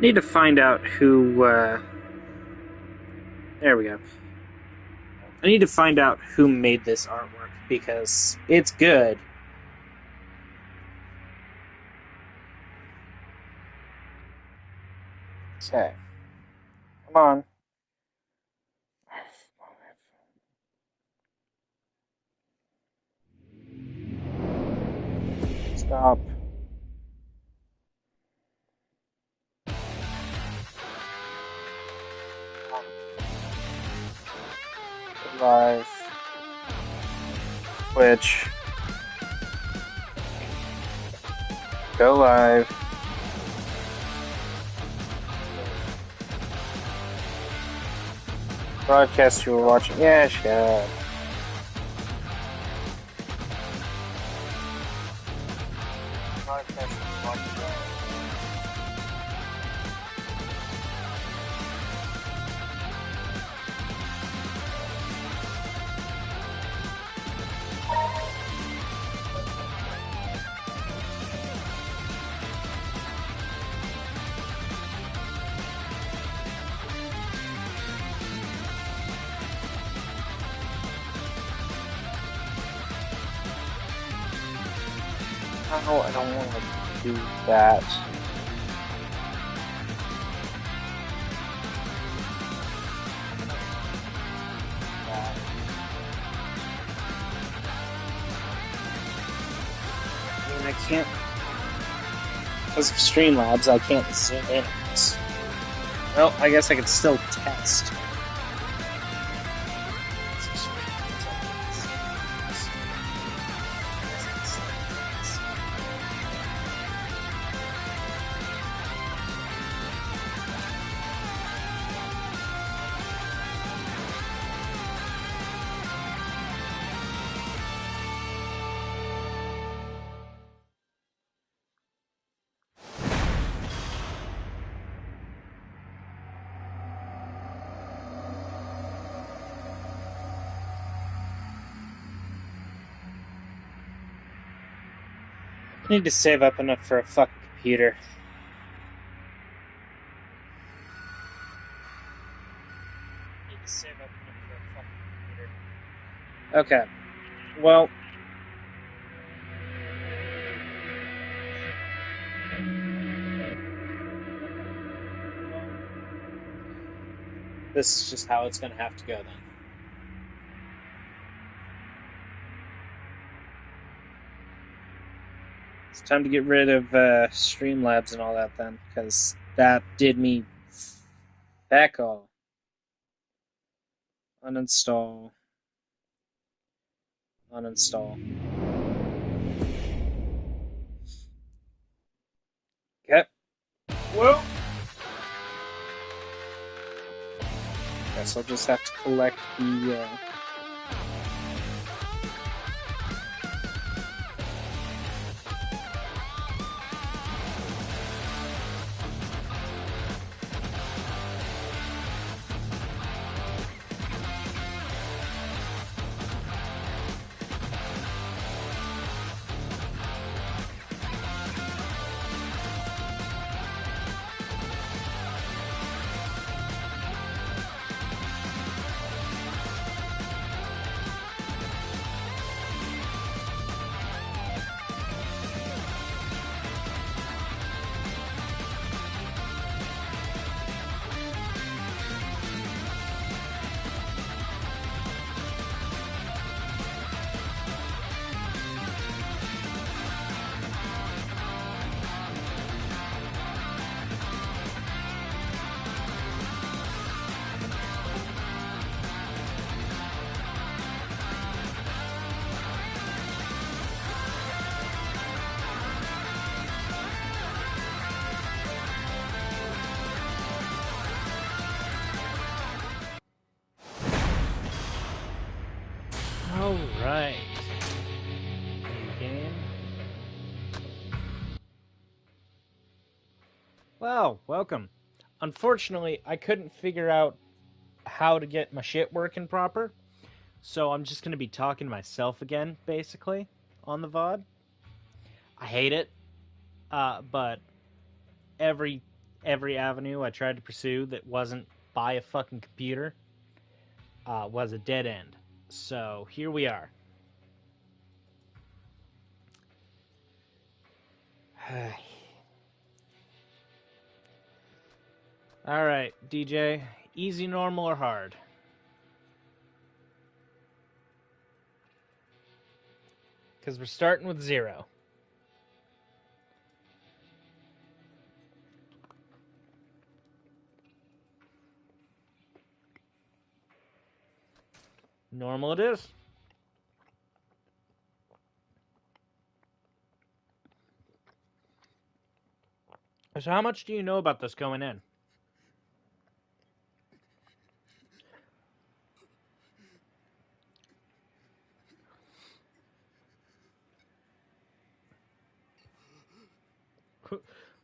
Need to find out who. There we go. I need to find out who made this artwork because it's good. Okay. Come on. Stop. Live. Twitch. Go live. Broadcast you were watching. Yeah, sure. Broadcast you were watching. No, I don't want to do that. I mean, I can't. Because of Streamlabs, I can't zoom in. Well, I guess I could still test. I need to save up enough for a fucking computer. Okay. Well. This is just how it's going to have to go then. It's time to get rid of Streamlabs and all that then, because that did me back all. Uninstall. Uninstall. Okay. Whoa! Guess I'll just have to collect the... Alright. New game. Wow, welcome. Unfortunately, I couldn't figure out how to get my shit working proper, so I'm just going to be talking to myself again, basically, on the VOD. I hate it, but every every avenue I tried to pursue that wasn't by a fucking computer was a dead end. So here we are. All right, DJ, easy, normal, or hard? Because we're starting with 0. Normal it is. So how much do you know about this going in?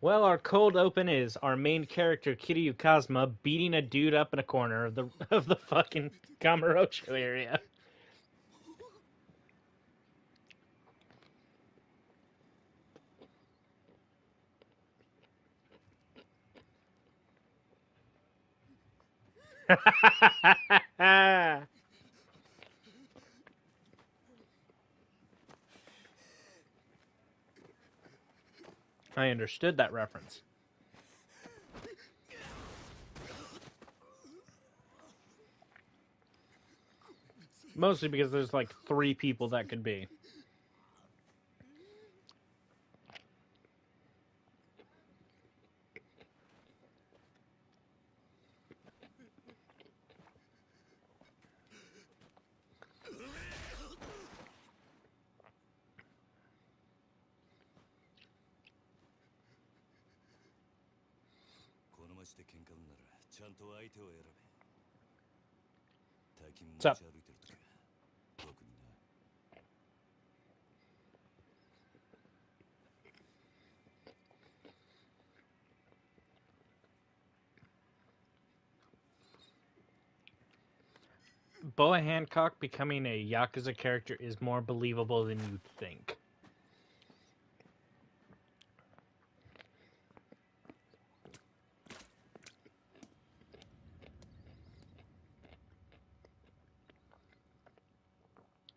Well, our cold open is our main character Kiryu Kazuma beating a dude up in a corner of the fucking Kamurocho area. I understood that reference. Mostly because there's like 3 people that could be. What's up? Boa Hancock becoming a Yakuza character is more believable than you'd think.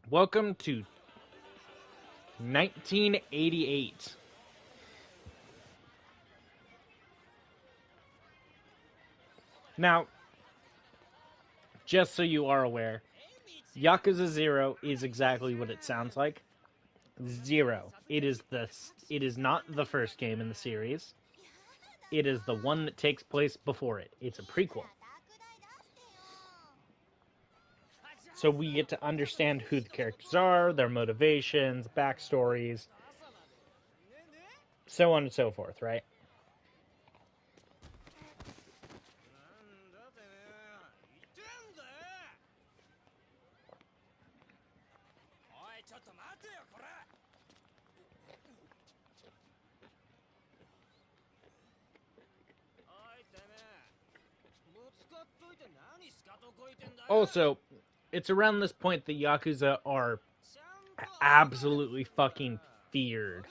Welcome to 1988. Now, just so you are aware, Yakuza 0 is exactly what it sounds like. 0. It is not the first game in the series. It is the one that takes place before it. It's a prequel. So we get to understand who the characters are, their motivations, backstories, so on and so forth, right? Also, it's around this point that Yakuza are absolutely fucking feared.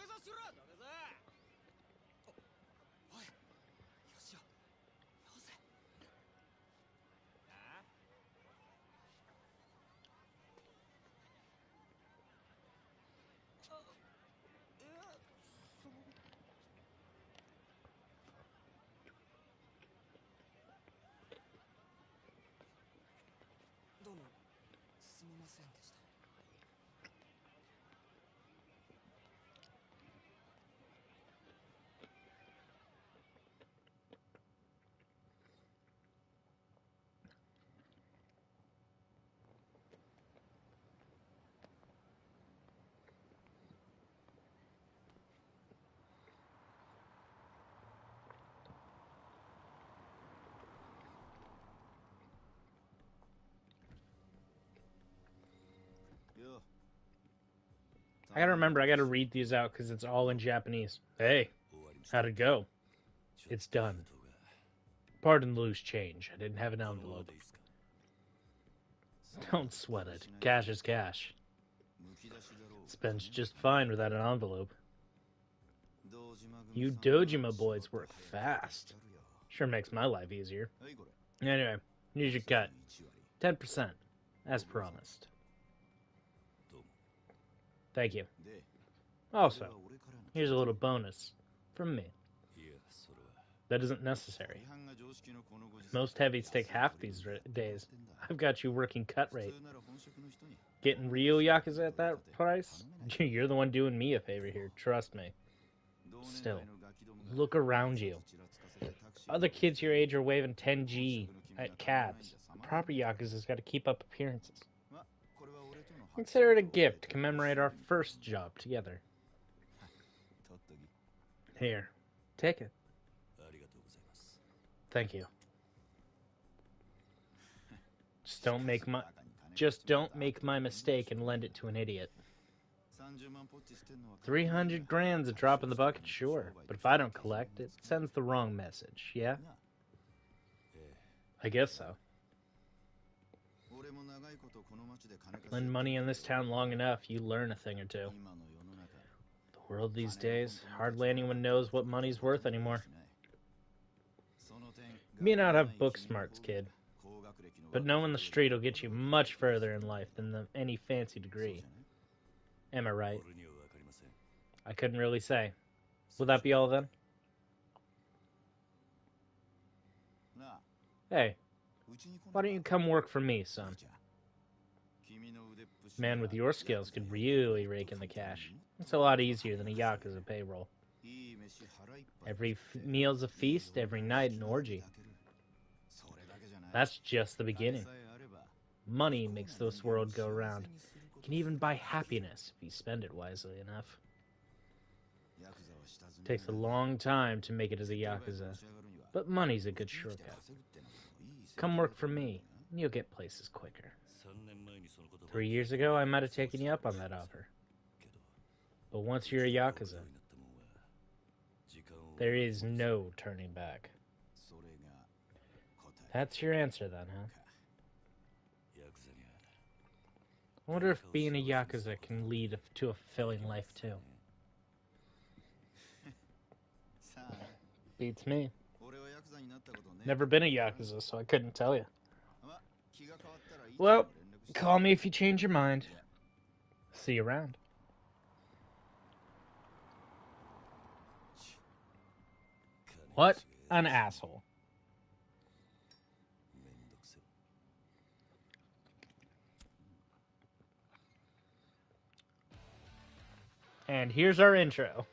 I gotta remember, I gotta read these out because it's all in Japanese. Hey, how'd it go? It's done. Pardon the loose change. I didn't have an envelope. Don't sweat it. Cash is cash. Spends just fine without an envelope. You Dojima boys work fast. Sure makes my life easier. Anyway, here's your cut. 10%, as promised. Thank you. Also, here's a little bonus from me. That isn't necessary. Most heavies take half these days. I've got you working cut rate. Getting real Yakuza at that price? You're the one doing me a favor here, trust me. Still, look around you. Other kids your age are waving 10G at cabs. Proper Yakuza's got to keep up appearances. Consider it a gift to commemorate our first job together. Here, take it. Thank you. Just don't make my mistake and lend it to an idiot. 300 grand's a drop in the bucket, sure, but if I don't collect, it sends the wrong message, yeah? I guess so. Lend money in this town long enough, you learn a thing or two. The world these days, hardly anyone knows what money's worth anymore. You may not have book smarts, kid, but knowing the street will get you much further in life than any fancy degree. Am I right? I couldn't really say. Will that be all then? Hey, why don't you come work for me, son? Man with your skills could really rake in the cash. It's a lot easier than a Yakuza payroll. Every meal's a feast, every night an orgy. That's just the beginning. Money makes this world go round. You can even buy happiness if you spend it wisely enough. It takes a long time to make it as a Yakuza, but money's a good shortcut. Come work for me, and you'll get places quicker. 3 years ago, I might have taken you up on that offer. But once you're a Yakuza, there is no turning back. That's your answer then, huh? I wonder if being a Yakuza can lead to a fulfilling life too. Beats me. Never been a Yakuza, so I couldn't tell you. Well, call me if you change your mind. See you around. What an asshole. And here's our intro.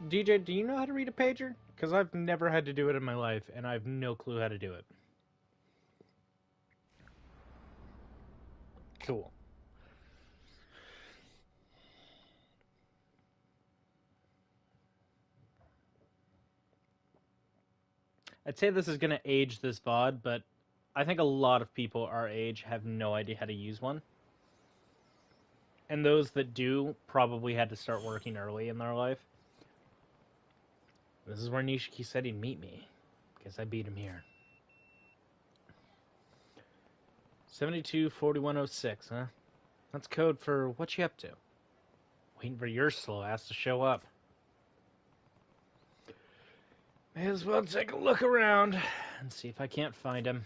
DJ, do you know how to read a pager? Because I've never had to do it in my life, and I have no clue how to do it. Cool. I'd say this is going to age this VOD, but I think a lot of people our age have no idea how to use one. And those that do probably had to start working early in their life. This is where Nishiki said he'd meet me. Guess I beat him here. 724106, huh? That's code for what you up to. Waiting for your slow ass to show up. May as well take a look around and see if I can't find him.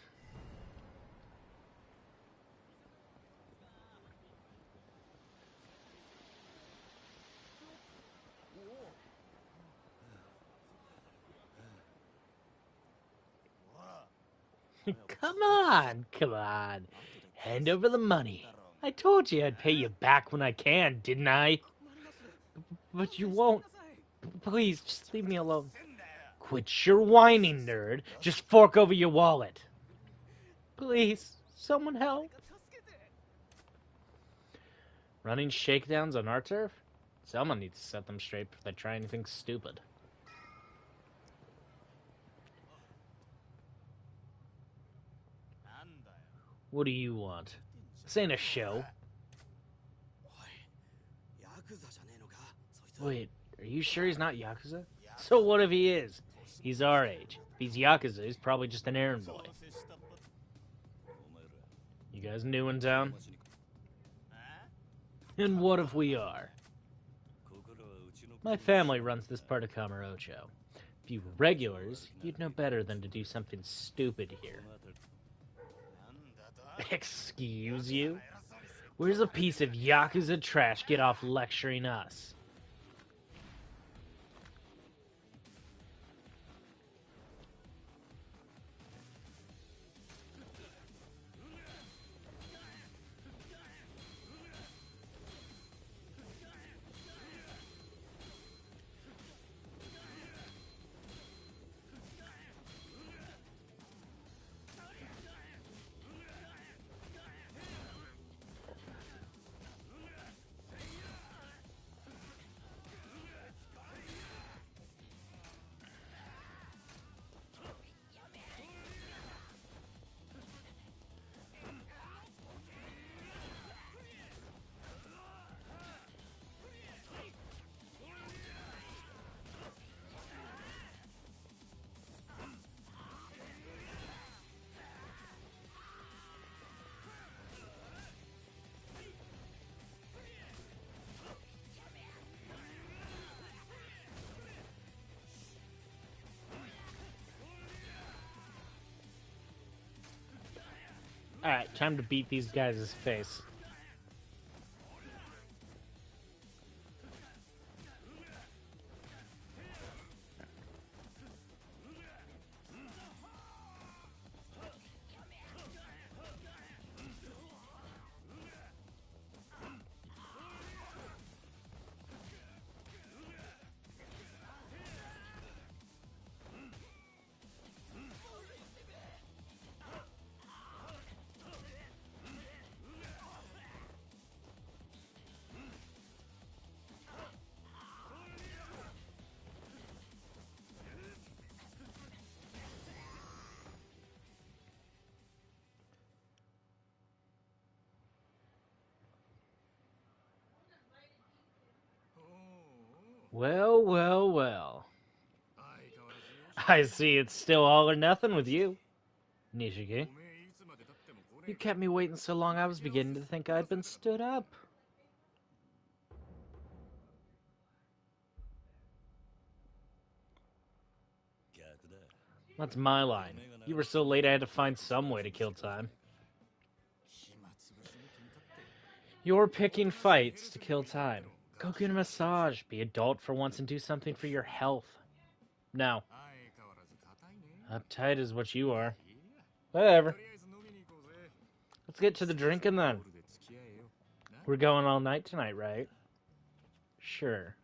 Come on, come on. Hand over the money. I told you I'd pay you back when I can, didn't I? But you won't. Please, just leave me alone. Quit your whining, nerd. Just fork over your wallet. Please, someone help. Running shakedowns on our turf? Someone needs to set them straight before they try anything stupid. What do you want? This ain't a show. Wait, are you sure he's not Yakuza? So what if he is? He's our age. If he's Yakuza, he's probably just an errand boy. You guys new in town? And what if we are? My family runs this part of Kamurocho. If you were regulars, you'd know better than to do something stupid here. Excuse you? Where's a piece of Yakuza trash get off lecturing us? Alright, time to beat these guys' face. Well, well, well. I see it's still all or nothing with you, Nishiki. You kept me waiting so long I was beginning to think I'd been stood up. That's my line. You were so late I had to find some way to kill time. You're picking fights to kill time. Go get a massage, be adult for once, and do something for your health. No. Uptight is what you are. Whatever. Let's get to the drinking then. We're going all night tonight, right? Sure.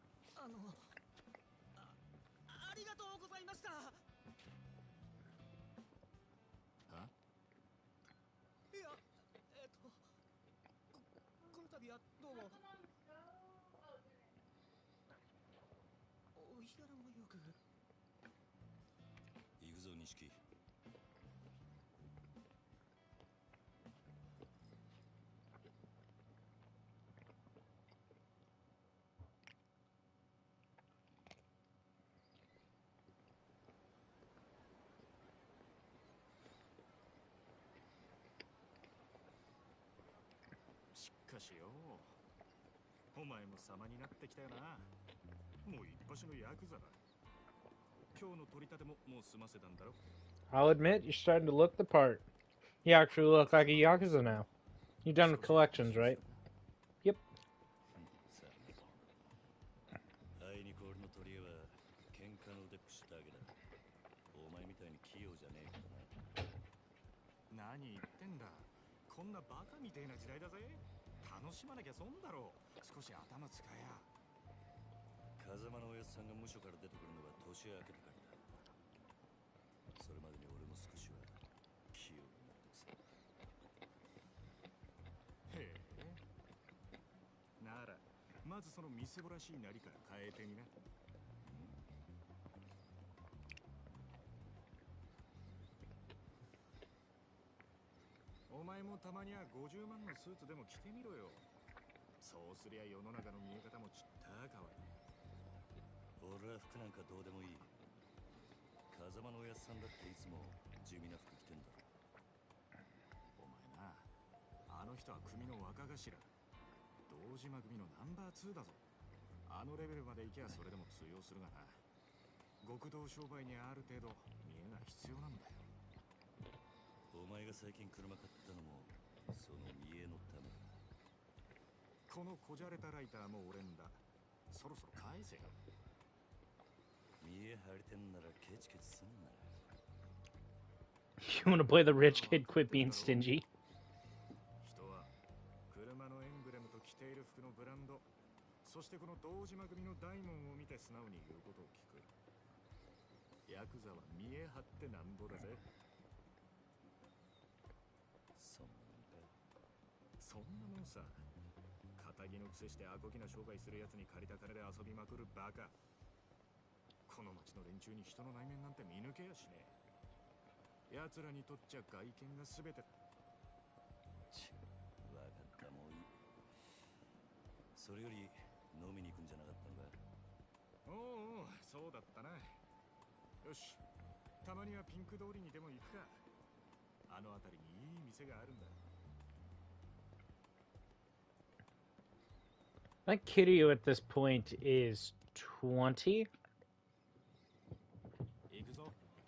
かしよ、お前も様になってきたよな。もう一発のヤクザだ。今日の取り立てももう済ませたんだろ。 I'll admit, you're starting to look the part. You actually look like a Yakuza now. You're done with collections, right? Yep. あいにこ俺の取り柄は喧嘩の腕っぷしだけだ。お前みたいに器用じゃねえからな。何言ってんだ。こんなバカみてえな時代だぜ。楽しまなきゃ損だろう。少し頭使えや。風間のおやつさんが無所から出てくるのが年明けてからだ。それまでに俺も少しは器用になってくさ。へえ。ならまずそのみすぼらしいなりから変えてみな。お前もたまには50万のスーツでも着てみろよ。そうすりゃ世の中の見え方もちった変わる。俺は服なんかどうでもいい。風間のおやつさんだっていつも地味な服着てんだろ。お前な、あの人は組の若頭。堂島組のナンバー2だぞ。あのレベルまで行けばそれでも通用するがな。極道商売にある程度見えが必要なんだよ。お前が最近車買ったのもその見栄のためだ。このこじゃれたライターも俺んだ。そろそろ返せよ。見栄張りてんならケチケチすんな。 You want to play the rich kid, quit being stingy? 人は車のエンブレムと着ている服のブランド、そしてこの堂島組の大門を見て素直に言うことを聞く。ヤクザは見栄張ってなんぼだぜ。そんなもんか。そんなもんさ。仇の癖してアコギな商売するやつに借りた金で遊びまくるバカ。この町の連中に人の内面なんて見抜けやしねえ。奴らにとっちゃ外見が全て。わかった、もういい。それより飲みに行くんじゃなかったのか。おうおう、そうだったな。よし、たまにはピンク通りにでも行くか。あの辺りにいい店があるんだ。I think Kiryu at this point is 20.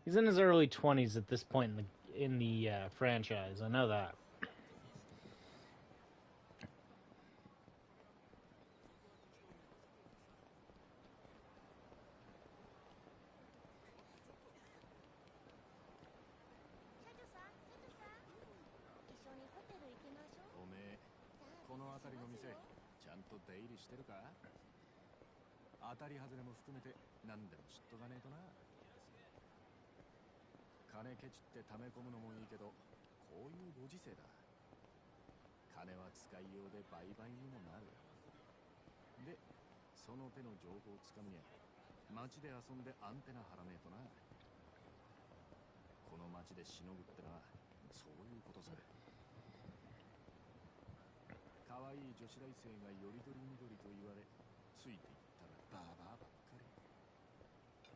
He's in his early 20s at this point in the franchise. I know that. Ome, この辺りの店ちゃんと出入りしてるか。当たり外れも含めて何でも知っとかねえとな。金ケチって溜め込むのもいいけど、こういうご時世だ。金は使いようで売買にもなる。で、その手の情報をつかむには街で遊んでアンテナ張らねえとな。この街でしのぐってのはそういうことさ。可愛い女子大生がよりどりみどりと言われ、ついていったらバーバーばっかり。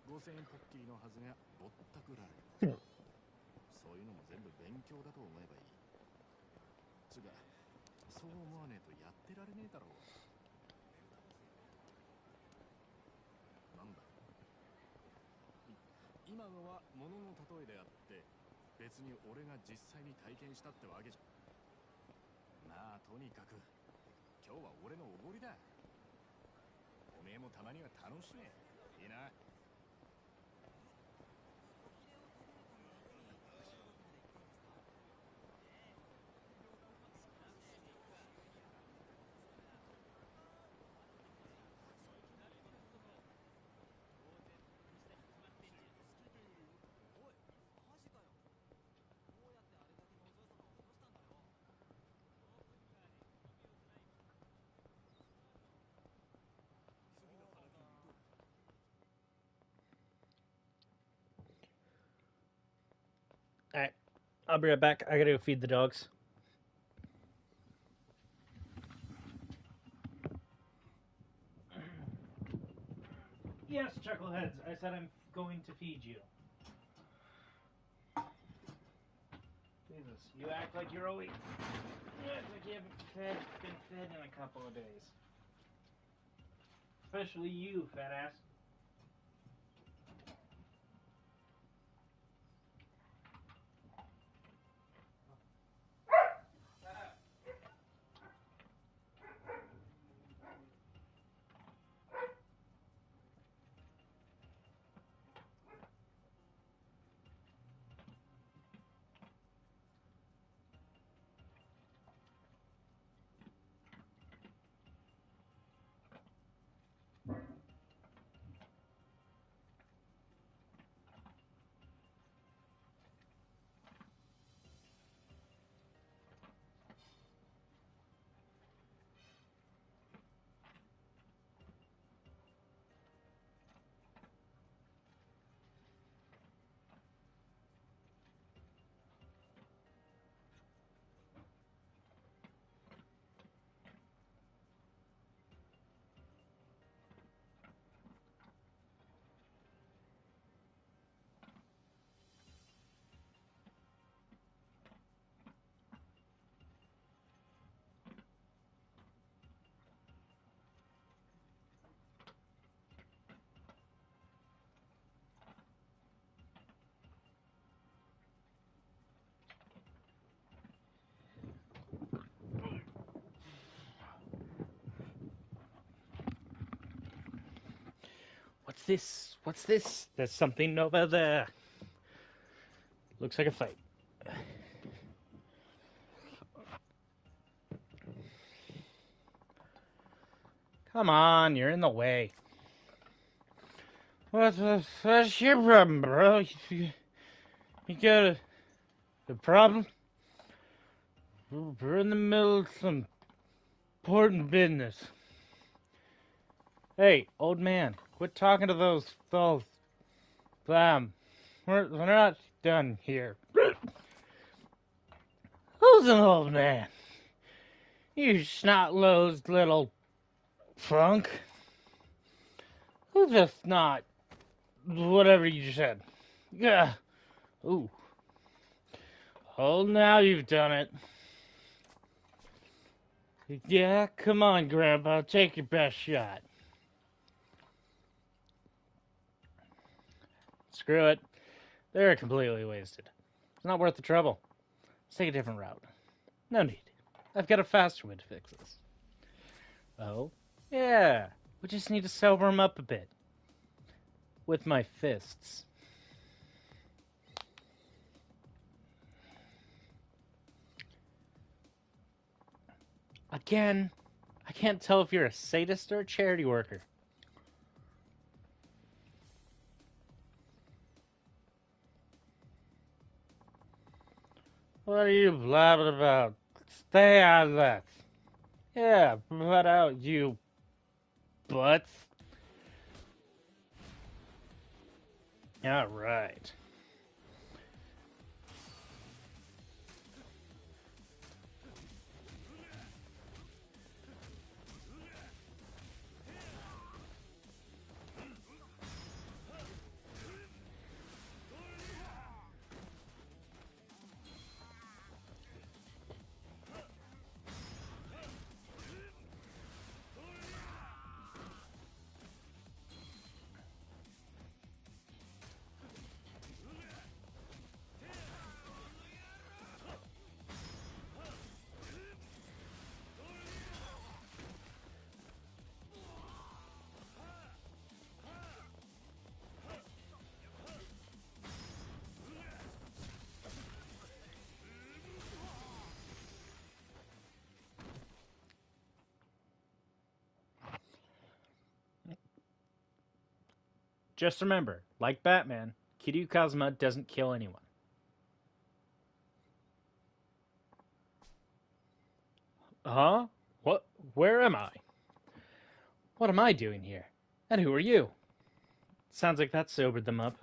5000円ポッキリのはずがぼったくられる。そういうのも全部勉強だと思えばいい。つが、そう思わねえとやってられねえだろう。なんだ。今のは物の例えであって、別に俺が実際に体験したってわけじゃ。まあとにかく今日は俺のおごりだ。おめえもたまには楽しめ。いいな。Alright, I'll be right back. I gotta go feed the dogs. Yes, Chuckleheads, I said I'm going to feed you. Jesus. You act like you're always... You act like you haven't been fed in a couple of days. Especially you, fat ass. What's this? What's this? There's something over there. Looks like a fight. Come on, you're in the way. What's your problem, bro? You got a problem? We're in the middle of some important business. Hey, old man, quit talking to those them. We're not done here. Who's an old man? You snot-nosed little punk. Who's a snot? Whatever you said. Yeah. Ooh. Oh, now you've done it. Yeah, come on, Grandpa. Take your best shot. Screw it. They're completely wasted. It's not worth the trouble. Let's take a different route. No need. I've got a faster way to fix this. Oh? Yeah. We just need to sober him up a bit. With my fists. Again, I can't tell if you're a sadist or a charity worker. What are you blabbing about? Stay out of that. Yeah, butt out, you butts. All right. Just remember, like Batman, Kiryu Kazuma doesn't kill anyone. Huh? What? Where am I? What am I doing here? And who are you? Sounds like that sobered them up.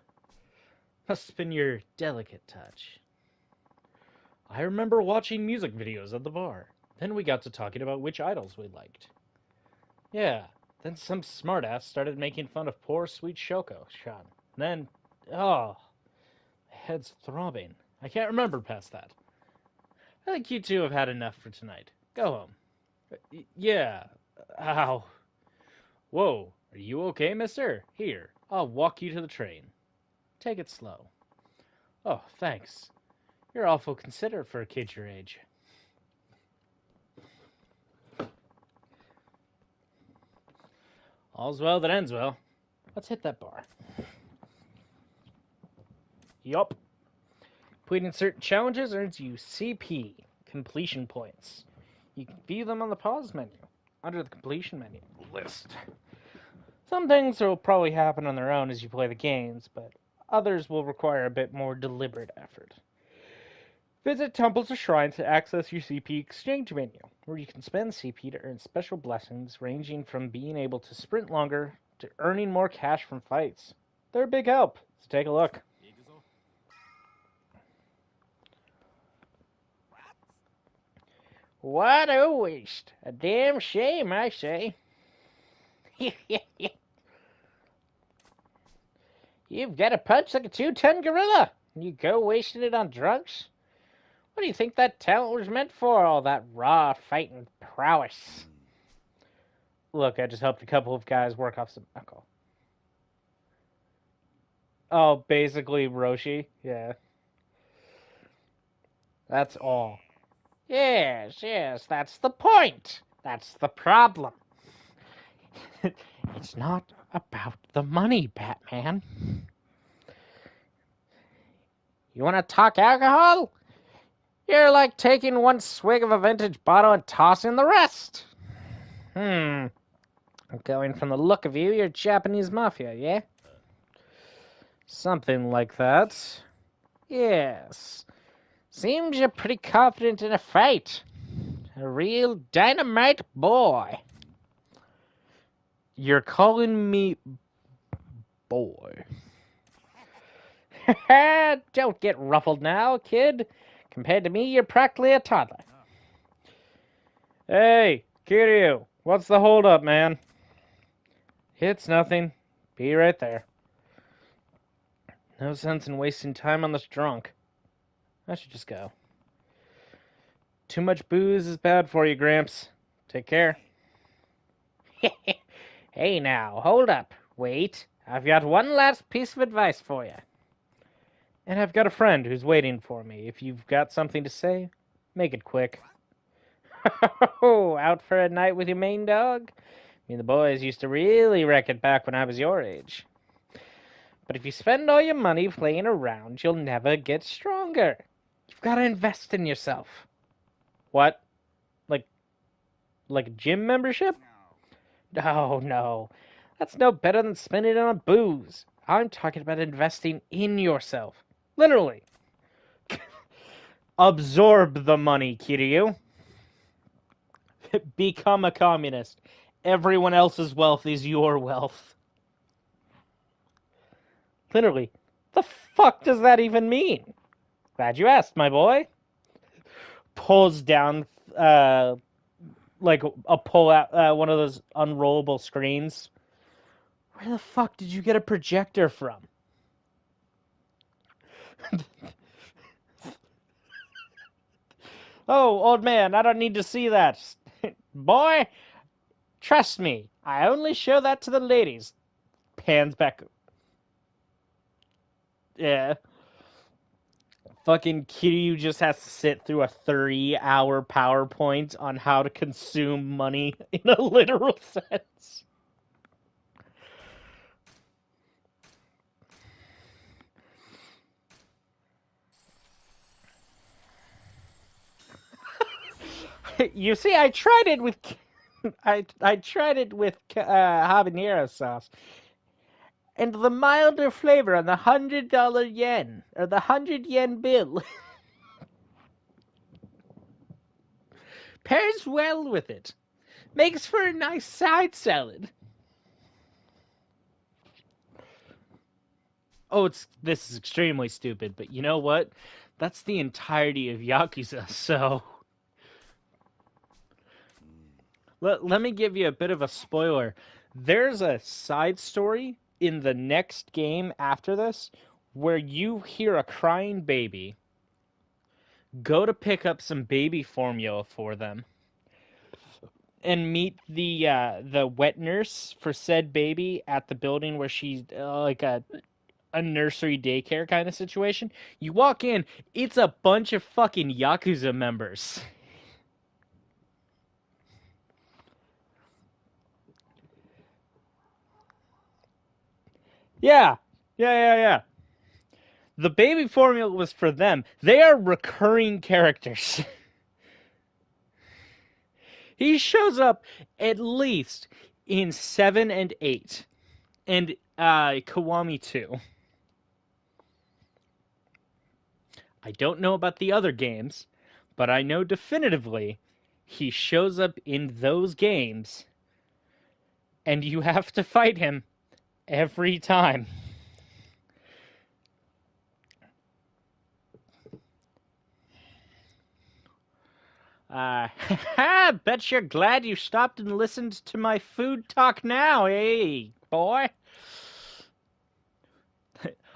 Must have been your delicate touch. I remember watching music videos at the bar. Then we got to talking about which idols we liked. Yeah, then some smartass started making fun of poor sweet Shoko-chan. Then, oh, my head's throbbing. I can't remember past that. I think you two have had enough for tonight. Go home. Yeah. Ow. Whoa. Are you okay, mister? Here, I'll walk you to the train. Take it slow. Oh, thanks. You're awful considerate for a kid your age. All's well that ends well. Let's hit that bar. Yup. Completing certain challenges earns you CP, completion points. You can view them on the pause menu, under the completion menu list. Some things will probably happen on their own as you play the games, but others will require a bit more deliberate effort. Visit temples or shrines to access your CP exchange menu, where you can spend CP to earn special blessings ranging from being able to sprint longer to earning more cash from fights. They're a big help, so take a look. What a waste. A damn shame, I say. You've got a punch like a 2-ton gorilla. You go wasting it on drugs? What do you think that talent was meant for, all that raw fighting prowess? Look, I just helped a couple of guys work off some alcohol. Oh, basically Roshi? Yeah. That's all. Yes, that's the point. That's the problem. It's not about the money, Batman. You want to talk alcohol? You're like taking one swig of a vintage bottle and tossing the rest. Going from the look of you, you're Japanese mafia, yeah? Something like that. Yes. Seems you're pretty confident in a fight. A real dynamite boy. You're calling me boy. Don't get ruffled now, kid. Compared to me, you're practically a toddler. Hey, Kiryu, what's the holdup, man? It's nothing. Be right there. No sense in wasting time on this drunk. I should just go. Too much booze is bad for you, Gramps. Take care. Hey now, hold up. Wait, I've got one last piece of advice for you. And I've got a friend who's waiting for me. If you've got something to say, make it quick. Out for a night with your main dog? Me and the boys used to really wreck it back when I was your age. But if you spend all your money playing around, you'll never get stronger. You've got to invest in yourself. What? Like a gym membership? No. That's no better than spending it on booze. I'm talking about investing in yourself. Literally. Absorb the money, Kiryu. Become a communist. Everyone else's wealth is your wealth. Literally. The fuck does that even mean? Glad you asked, my boy. Pulls down, like a pull out, one of those unrollable screens. Where the fuck did you get a projector from? Oh, old man, I don't need to see that. Boy, trust me, I only show that to the ladies. Pans back. Yeah. Fucking Kiryu just has to sit through a 30-hour PowerPoint on how to consume money in a literal sense. You see, I tried it with habanero sauce, and the milder flavor on the $100 or the 100 yen bill pairs well with it. Makes for a nice side salad. Oh, this is extremely stupid, but you know what? That's the entirety of Yakuza, so let me give you a bit of a spoiler. There's a side story in the next game after this where you hear a crying baby Go to pick up some baby formula for them, and meet the wet nurse for said baby at the building where she's like a nursery daycare kind of situation. You walk in, it's a bunch of fucking Yakuza members. Yeah. Yeah. The baby formula was for them. They are recurring characters. He shows up at least in 7 and 8. And Kiwami 2. I don't know about the other games, but I know definitively he shows up in those games, and you have to fight him every time. Bet you're glad you stopped and listened to my food talk now, hey, boy.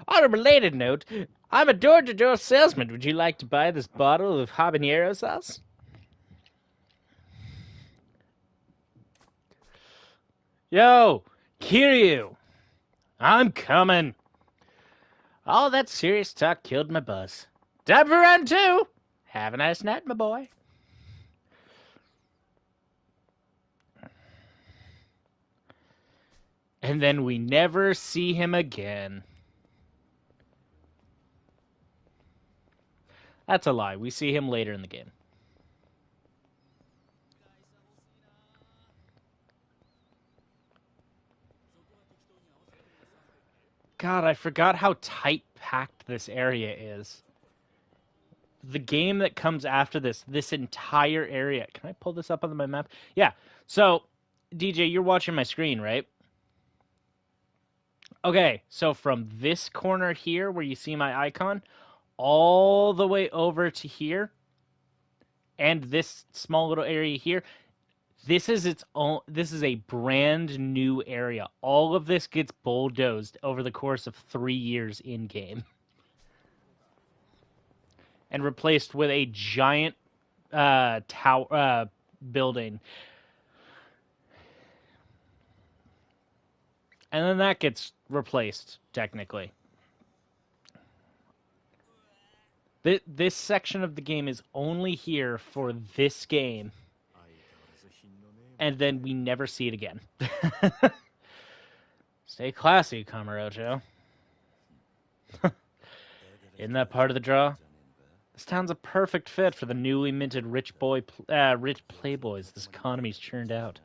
On a related note, I'm a door-to-door salesman. Would you like to buy this bottle of habanero sauce? Yo, Kiryu, I'm coming. All that serious talk killed my buzz. Time for round 2. Have a nice night, my boy. And then we never see him again. That's a lie. We see him later in the game. God, I forgot how tight-packed this area is. The game that comes after this entire area. Can I pull this up on my map? Yeah. So, DJ, you're watching my screen, right? Okay, so from this corner here, where you see my icon, all the way over to here, and this small little area here, this is its own. This is a brand new area. All of this gets bulldozed over the course of 3 years in game, and replaced with a giant tower building, and then that gets replaced technically. This section of the game is only here for this game, and then we never see it again. Stay classy, Kamurocho. In that part of the draw, this town's a perfect fit for the newly minted rich playboys this economy's churned out.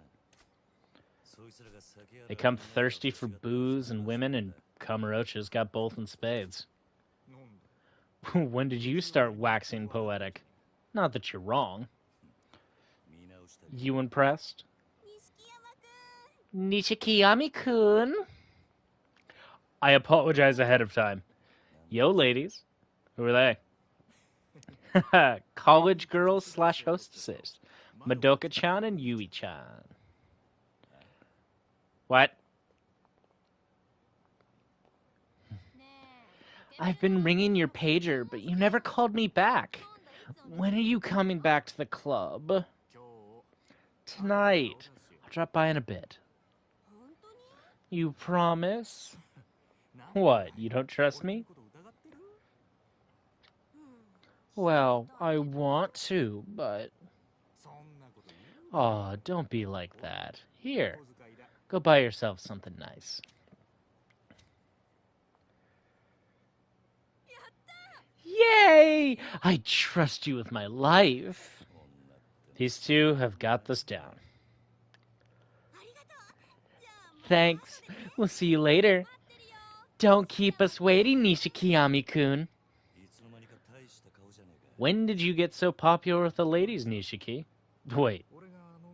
They come thirsty for booze and women, and Kamurocho's got both in spades. When did you start waxing poetic? Not that you're wrong. You impressed? Nishikiyami-kun. I apologize ahead of time. Yo, ladies. Who are they? College girls / hostesses. Madoka-chan and Yui-chan. What? I've been ringing your pager, but you never called me back. When are you coming back to the club? Tonight. I'll drop by in a bit. You promise? What, you don't trust me? Well, I want to, but... Aw, don't be like that. Here, go buy yourself something nice. Yay! I trust you with my life. These two have got this down. Thanks. We'll see you later. Don't keep us waiting, Nishikiyami-kun. When did you get so popular with the ladies, Nishiki? Wait,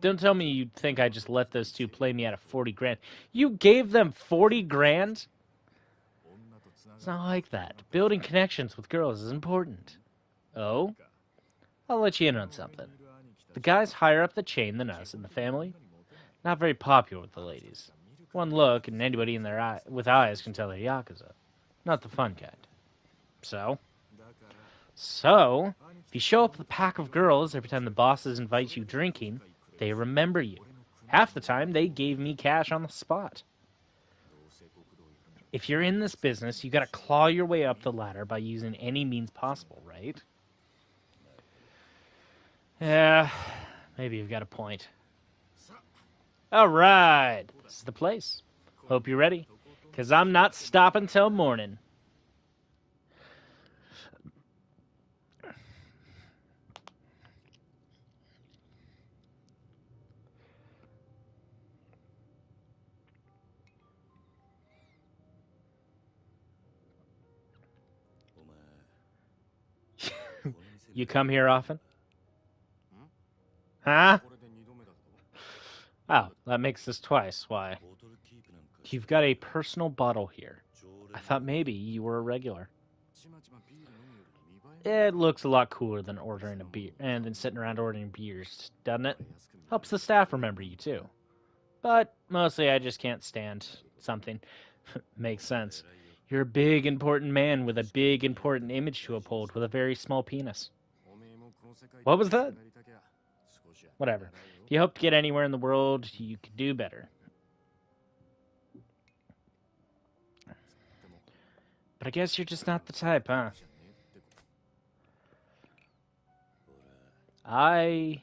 don't tell me you think I just let those two play me out of 40 grand. You gave them 40 grand? It's not like that. Building connections with girls is important. Oh? I'll let you in on something. The guys higher up the chain than us in the family, not very popular with the ladies. One look, and anybody in with eyes can tell they're Yakuza. Not the fun kind. So? So, if you show up with a pack of girls every time the bosses invite you drinking, they remember you. Half the time, they gave me cash on the spot. If you're in this business, you gotta claw your way up the ladder by using any means possible, right? Yeah, maybe you've got a point. Alright, this is the place. Hope you're ready, because I'm not stopping till morning. You come here often? Huh? Oh, that makes this twice. Why? You've got a personal bottle here. I thought maybe you were a regular. It looks a lot cooler than ordering a beer and than sitting around ordering beers, doesn't it? Helps the staff remember you too. But mostly I just can't stand something. Makes sense. You're a big important man with a big important image to uphold with a very small penis. What was that? Whatever. If you hope to get anywhere in the world, you could do better. But I guess you're just not the type, huh? I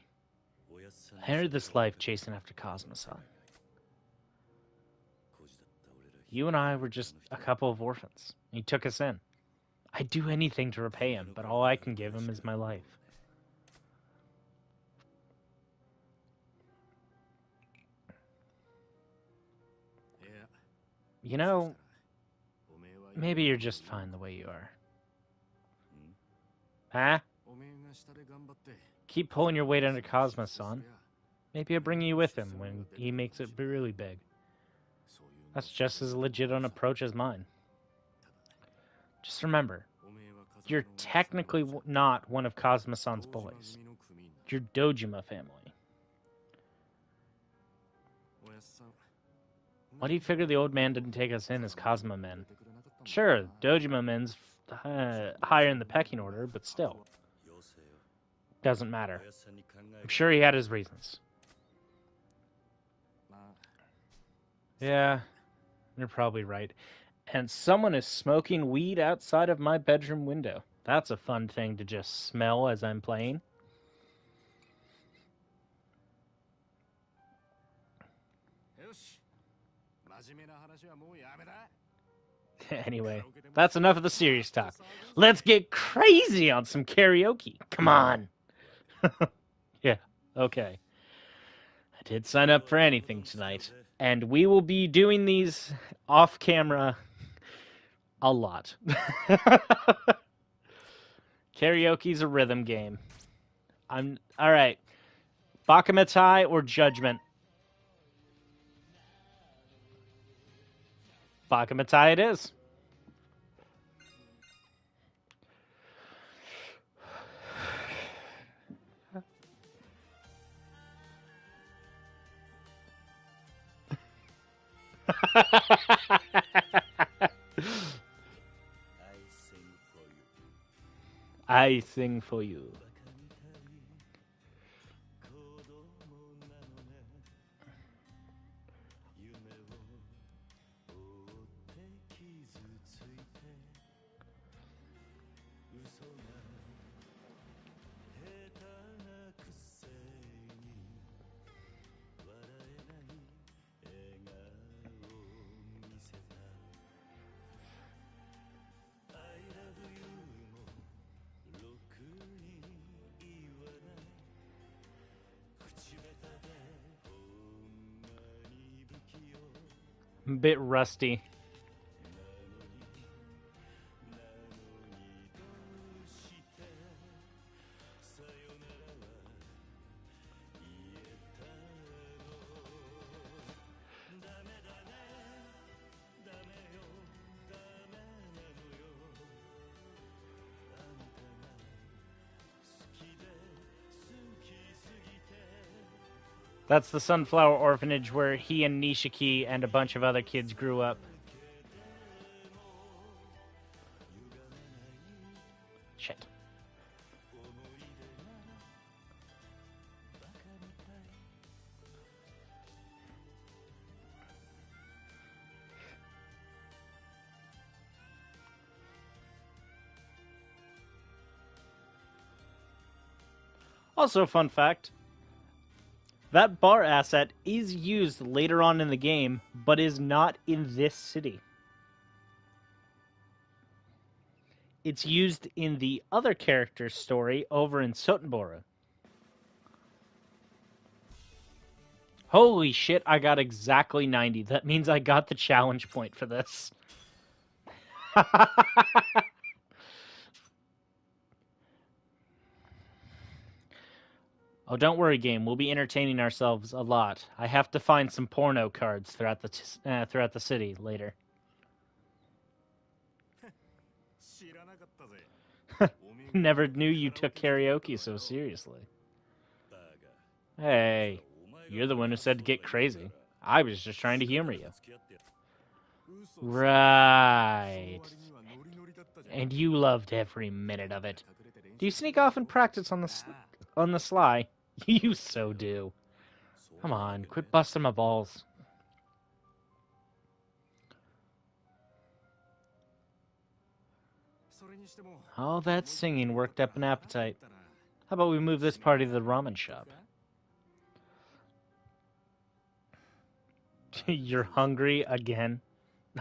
entered this life chasing after Cosmoson. You and I were just a couple of orphans. He took us in. I'd do anything to repay him, but all I can give him is my life. You know, maybe you're just fine the way you are. Huh? Keep pulling your weight under Cosmoson. Maybe I'll bring you with him when he makes it really big. That's just as legit an approach as mine. Just remember, you're technically not one of Cosmoson's boys. You're Dojima family. Why do you figure the old man didn't take us in as Cosmo men? Sure, Dojima men's higher in the pecking order, but still. Doesn't matter. I'm sure he had his reasons. Yeah, you're probably right. And someone is smoking weed outside of my bedroom window. That's a fun thing to just smell as I'm playing. Anyway, that's enough of the serious talk. Let's get crazy on some karaoke. Come on. Yeah, okay. I did sign up for anything tonight. And we will be doing these off camera a lot. Karaoke's a rhythm game. Alright. Bakumatai or Judgment? Bakumatai it is. I sing for you. I'm a bit rusty. That's the Sunflower Orphanage where he and Nishiki and a bunch of other kids grew up. Shit. Also, fun fact, that bar asset is used later on in the game, but is not in this city. It's used in the other character's story over in Sotenboro. Holy shit, I got exactly 90. That means I got the challenge point for this. Oh, don't worry, game. We'll be entertaining ourselves a lot. I have to find some porno cards throughout the city later. Never knew you took karaoke so seriously. Hey, you're the one who said to get crazy. I was just trying to humor you. Right. And you loved every minute of it. Do you sneak off and practice on the sly? You so do. Come on, quit busting my balls. All that singing worked up an appetite. How about we move this party to the ramen shop? You're hungry again?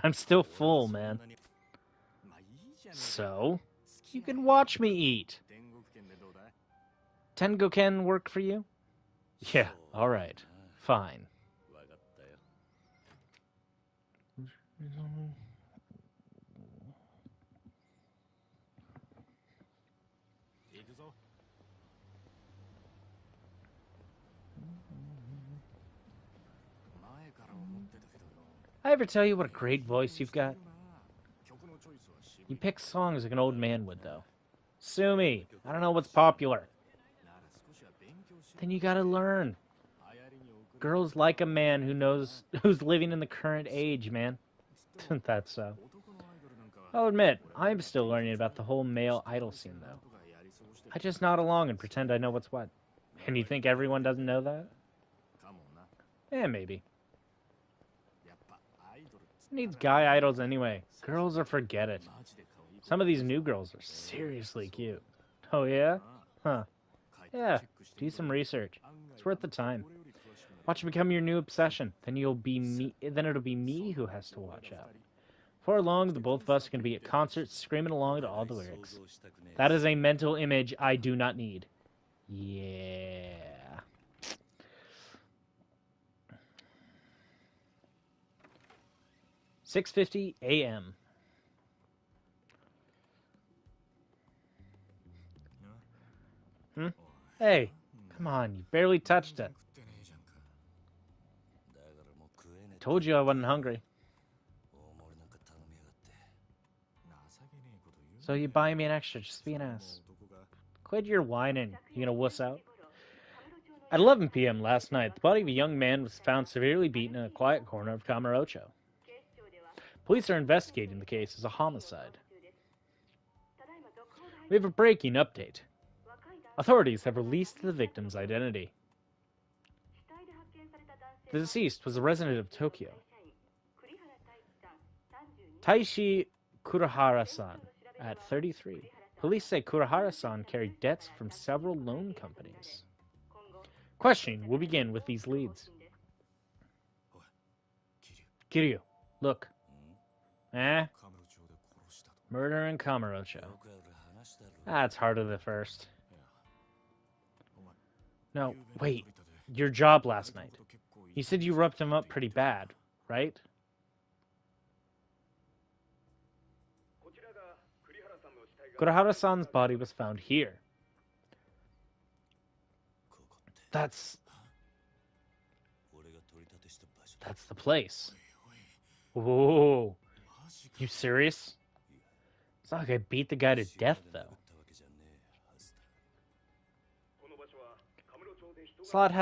I'm still full, man. So, you can watch me eat. Tengoken work for you? Yeah, alright. Fine. I ever tell you what a great voice you've got? You pick songs like an old man would, though. Sue me. I don't know what's popular. Then you gotta learn. Girls like a man who's living in the current age, man. That's so. I'll admit, I'm still learning about the whole male idol scene, though. I just nod along and pretend I know what's what. And you think everyone doesn't know that? Eh, maybe. Who needs guy idols anyway? Girls are forget it. Some of these new girls are seriously cute. Oh yeah? Huh. Yeah, do some research. It's worth the time. Watch it become your new obsession. Then it'll be me who has to watch out. Before long, the both of us are going to be at concerts screaming along to all the lyrics. That is a mental image I do not need. Yeah. $6:50 a.m. Hey, come on, you barely touched it. I told you I wasn't hungry. So you buy me an extra, just be an ass. Quit your whining. You gonna wuss out? At 11 p.m. last night, the body of a young man was found severely beaten in a quiet corner of Kamurocho. Police are investigating the case as a homicide. We have a breaking update. Authorities have released the victim's identity. The deceased was a resident of Tokyo. Taishi Kurahara-san, at 33. Police say Kurahara-san carried debts from several loan companies. Questioning will begin with these leads. Kiryu, look. Murder in Kamurocho. That's harder than first. No, wait. Your job last night. You said you roughed him up pretty bad, right? Kurahara-san's body was found here. That's the place. Whoa. You serious? It's not like I beat the guy to death, though. Slot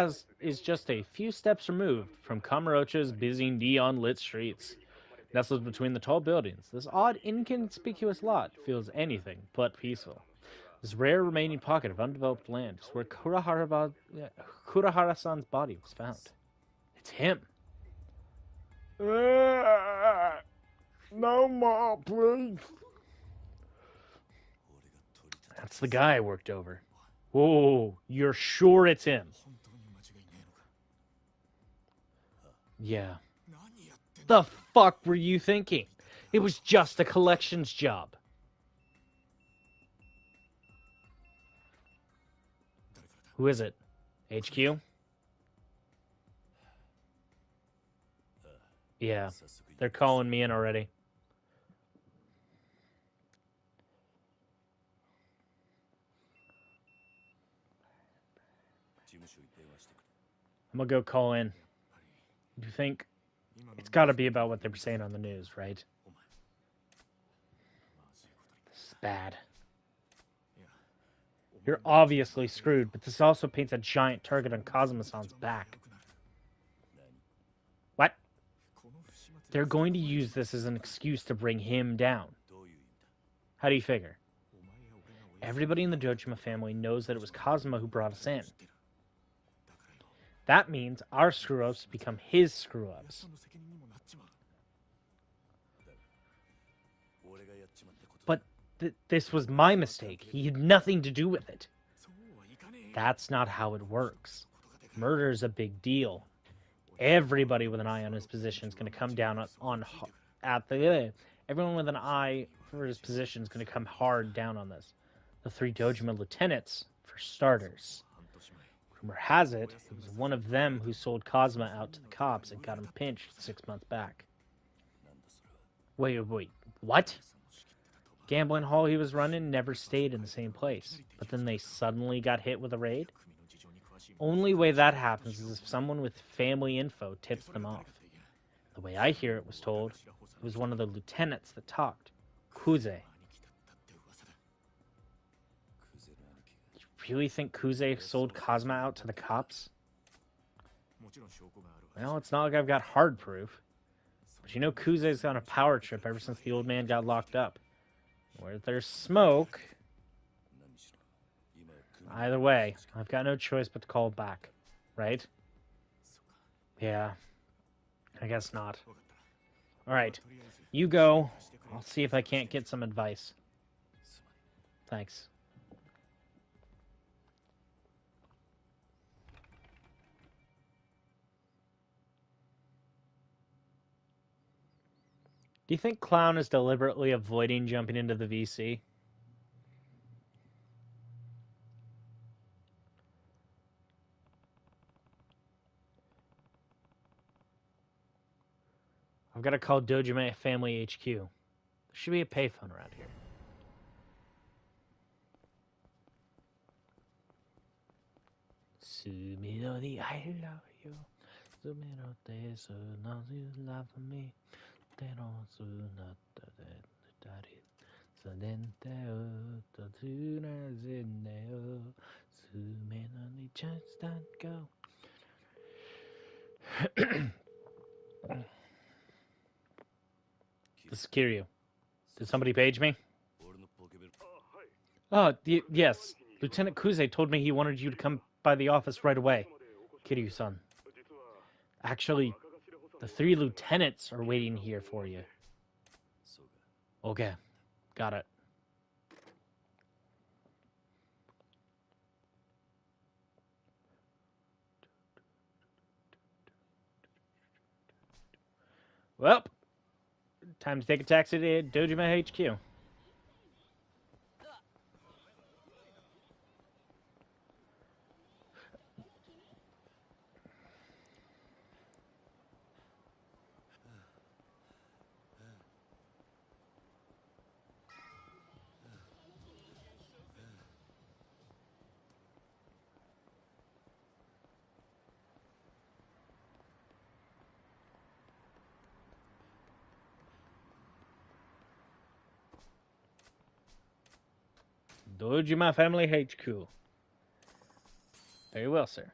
is just a few steps removed from Kamurocho's busy neon-lit streets. Nestled between the tall buildings, this odd, inconspicuous lot feels anything but peaceful. This rare remaining pocket of undeveloped land is where Kurahara-san's body was found. It's him. No more, please. That's the guy I worked over. Whoa, you're sure it's him? 本当に間違いねえのか。 Yeah. 何やってん The だ。 fuck were you thinking? It was just a collections job. 誰からだ。 Who is it? HQ? Yeah, 早速 they're calling me in already. 事務所に電話してくれ。 I'm gonna go call in. やっぱり You think 今の it's gotta be about what they were saying on the news, right? お前まずいことに。 This is bad. いや You're obviously screwed, but this also paints a giant target on Kazuma-san's back. What? They're going to use this as an excuse to bring him down. どういう意味だ。 How do you figure? お前や俺が親父 Everybody in the Dojima family knows that it was Kazuma who brought us in. 知ってる。だからよ That means our screw-ups become his 親 screw-ups. さんの責任にもなっちまう。俺がやっちまったこと。 But this was my mistake. He had nothing to do with it. そうはいかねえ。 That's not how it works. Murder's a big deal. Everybody with an eye on his position is going to come down everyone with an eye for his position is going to come hard down on this. The 3 Dojima lieutenants, for starters. 半年前 Rumor has it, it was one of them who sold Kazuma out to the cops and got him pinched 6 months back. なんだそれは。 Wait, what? さんの仕切ってたと。 Gambling hall he was running never stayed in the same place, but then they suddenly got hit with a raid? 組の事情に詳しい。 Only way that happens is if someone with family info tips them off. The way I hear it was told, it was one of the lieutenants that talked. Kuze. 兄貴だったって噂だ。クゼの兄貴が。 You really think Kuze sold Kazuma out to the cops? もちろん証拠があるはず。 Well, it's not like I've got hard proof. But you know Kuze's on a power trip ever since the old man got locked up. Where there's smoke... 何しろ今は組 Either way, I've got no choice but to call back. Right? そうか。 Yeah. I guess not. わかった。 Alright. とりあえず You go. してくれ。 I'll see if I can't get some advice. すまん。 Thanks. Do you think Clown is deliberately avoiding jumping into the VC? I've got to call Dojima Family HQ. There should be a payphone around here. Sumiro I love you. Sumiro te su no you love me. Te no su no te dari. Sadente o to tuna zinde o. Sumiro ni just don't go. This is Kiryu. Did somebody page me? 俺のポケベル。 Oh, yes. Lieutenant Kuze told me he wanted you to come by the office right away. Kiryu-san. Actually, the 3 lieutenants are waiting here for you. そうか。 Okay. Got it. Well, time to take a taxi to Dojima HQ. Dojima Family HQ. Very well, sir.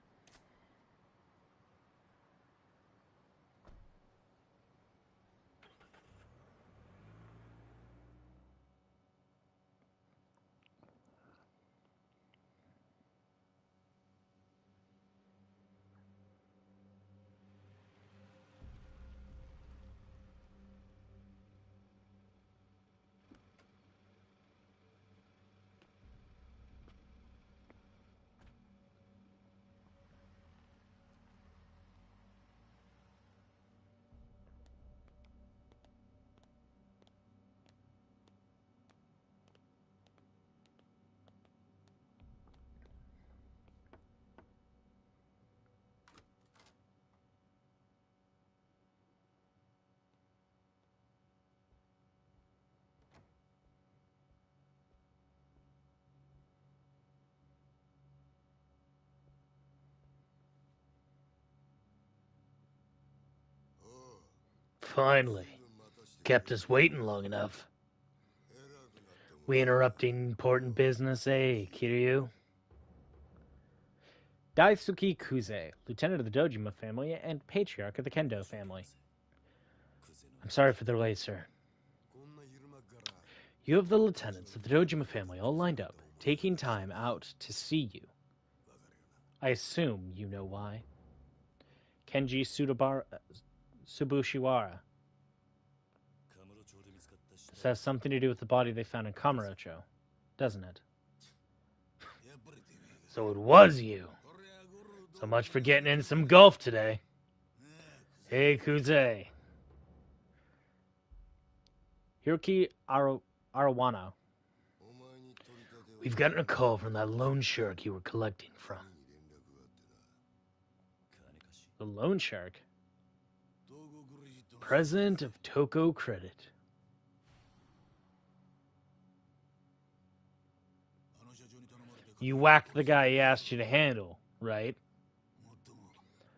Finally. Kept us waiting long enough. We interrupting important business, eh, Kiryu? Daisuke Kuze, lieutenant of the Dojima family and patriarch of the Kendo family. I'm sorry for the delay, sir. You have the lieutenants of the Dojima family all lined up, taking time out to see you. I assume you know why. Kenji Subushiwara. This has something to do with the body they found in Kamurocho, doesn't it? So it was you. So much for getting in some golf today. Hey, Kuze. Hiroki Arawana. We've gotten a call from that loan shark you were collecting from. The loan shark? President of Toko Credit. You whacked the guy he asked you to handle, right?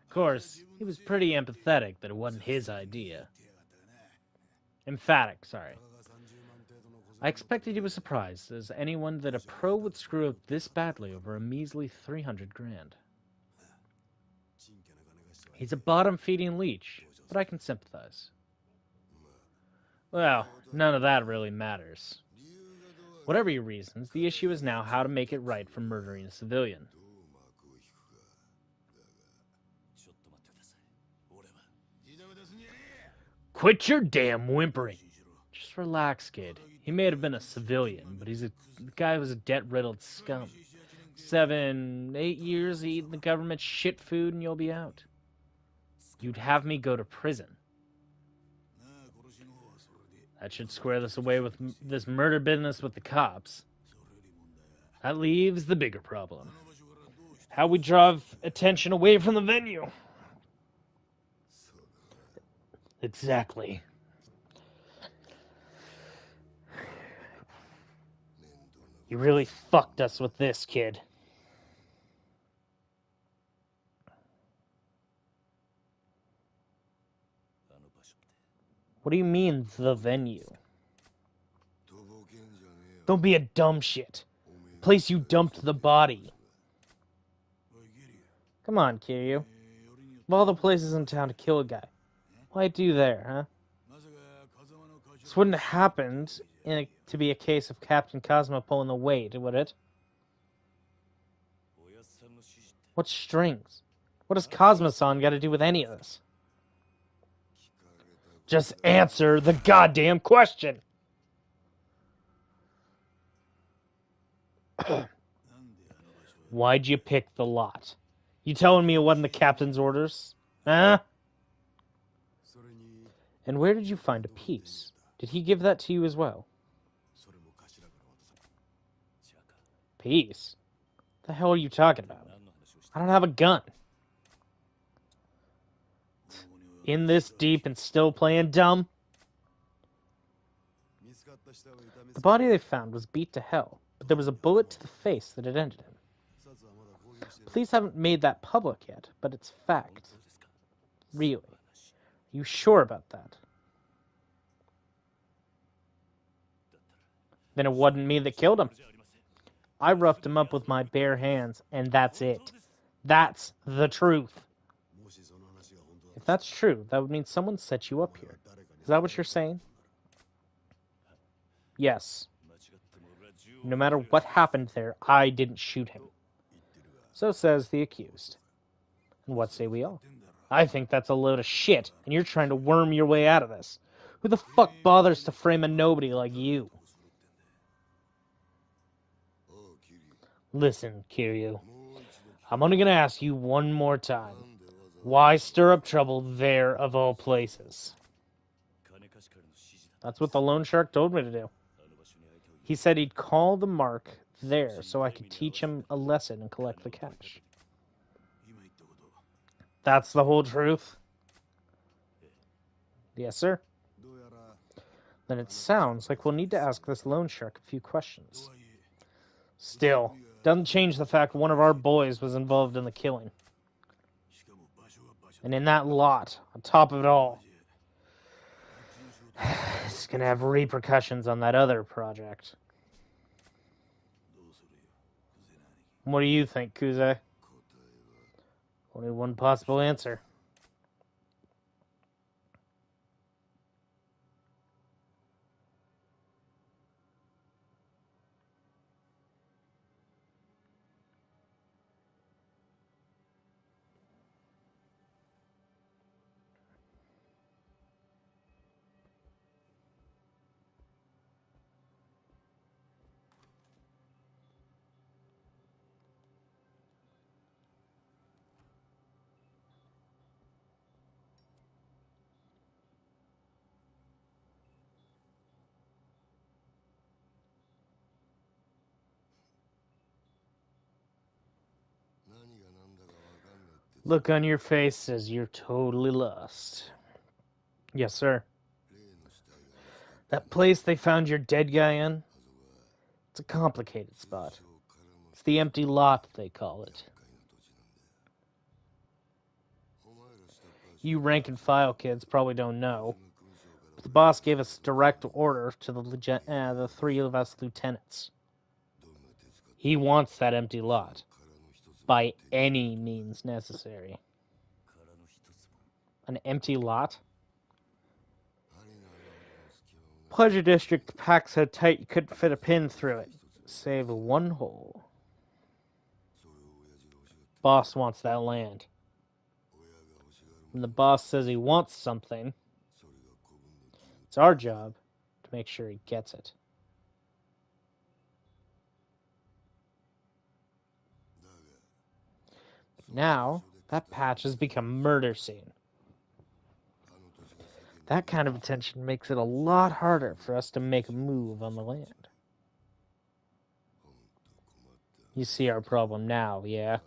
Of course, he was pretty empathetic that it wasn't his idea. Emphatic, sorry. I expected you were surprised as anyone that a pro would screw up this badly over a measly 300 grand. He's a bottom-feeding leech, but I can sympathize. Well, none of that really matters. Whatever your reasons, the issue is now how to make it right for murdering a civilian. Quit your damn whimpering. Just relax, kid. He may have been a civilian, but the guy was a debt-riddled scum. 7, 8 years eating the government shit food and you'll be out. You'd have me go to prison. That should square this away with this murder business with the cops. That leaves the bigger problem. How we draw attention away from the venue. Exactly. You really fucked us with this, kid. What do you mean, the venue? Don't be a dumb shit. Place you dumped the body. Come on, Kiryu. Of all the places in town to kill a guy, why do there, huh? This wouldn't have happened to be a case of Captain Cosmo pulling the weight, would it? What strings? What does Cosmo-san got to do with any of this? Just answer the goddamn question! Why'd you pick the lot? You telling me it wasn't the captain's orders? Huh? And where did you find a piece? Did he give that to you as well? Piece? What the hell are you talking about? I don't have a gun. In this deep and still playing dumb? The body they found was beat to hell, but there was a bullet to the face that had ended him. Police haven't made that public yet, but it's fact. Really. Are you sure about that? Then it wasn't me that killed him. I roughed him up with my bare hands, and that's it. That's the truth. If that's true, that would mean someone set you up here. Is that what you're saying? Yes. No matter what happened there, I didn't shoot him. So says the accused. And what say we all? I think that's a load of shit, and you're trying to worm your way out of this. Who the fuck bothers to frame a nobody like you? Listen, Kiryu. I'm only gonna ask you one more time. Why stir up trouble there of all places? That's what the loan shark told me to do. He said he'd call the mark there so I could teach him a lesson and collect the cash. That's the whole truth? Yes, sir. Then it sounds like we'll need to ask this loan shark a few questions. Still, doesn't change the fact one of our boys was involved in the killing. And in that lot, on top of it all. It's gonna have repercussions on that other project. What do you think, Kuze? Only one possible answer. Look on your face says you're totally lost. Yes, sir. That place they found your dead guy in? It's a complicated spot. It's the empty lot, they call it. You rank and file kids probably don't know, but the boss gave us direct order to the three of us lieutenants. He wants that empty lot, by any means necessary. An empty lot? Pleasure District packs so tight you couldn't fit a pin through it, save one hole. Boss wants that land. When the boss says he wants something, it's our job to make sure he gets it. But now, that patch has become a murder scene. That kind of attention makes it a lot harder for us to make a move on the land. You see our problem now, yeah?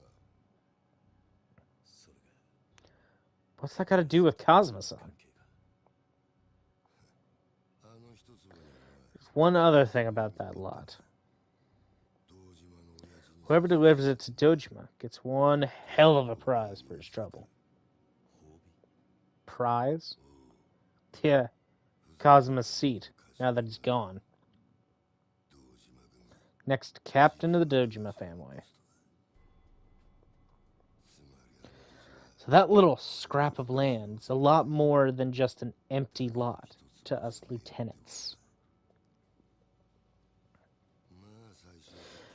What's that got to do with Kazuma-san? There's one other thing about that lot. Whoever delivers it to Dojima gets one hell of a prize for his trouble. Prize? Yeah, Kazuma's seat, now that he's gone. Next captain of the Dojima family. So that little scrap of land is a lot more than just an empty lot to us lieutenants.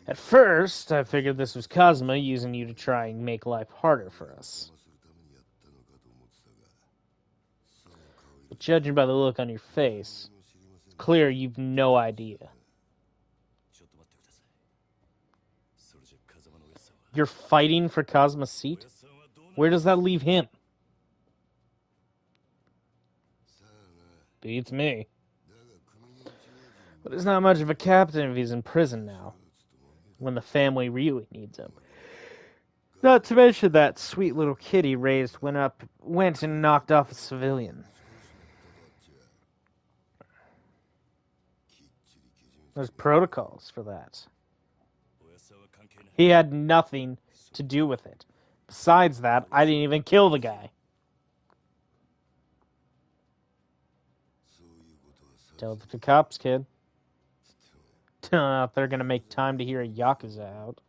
At first, I figured this was Kazuma using you to try and make life harder for us. But judging by the look on your face, it's clear you've no idea. You're fighting for Kazuma's seat? Where does that leave him? Beats me. But he's not much of a captain if he's in prison now, when the family really needs him. Not to mention that sweet little kid he raised went and knocked off a civilian. There's protocols for that. He had nothing to do with it. Besides that, I didn't even kill the guy. Tell it to the cops, kid. Don't know if they're gonna make time to hear a Yakuza out.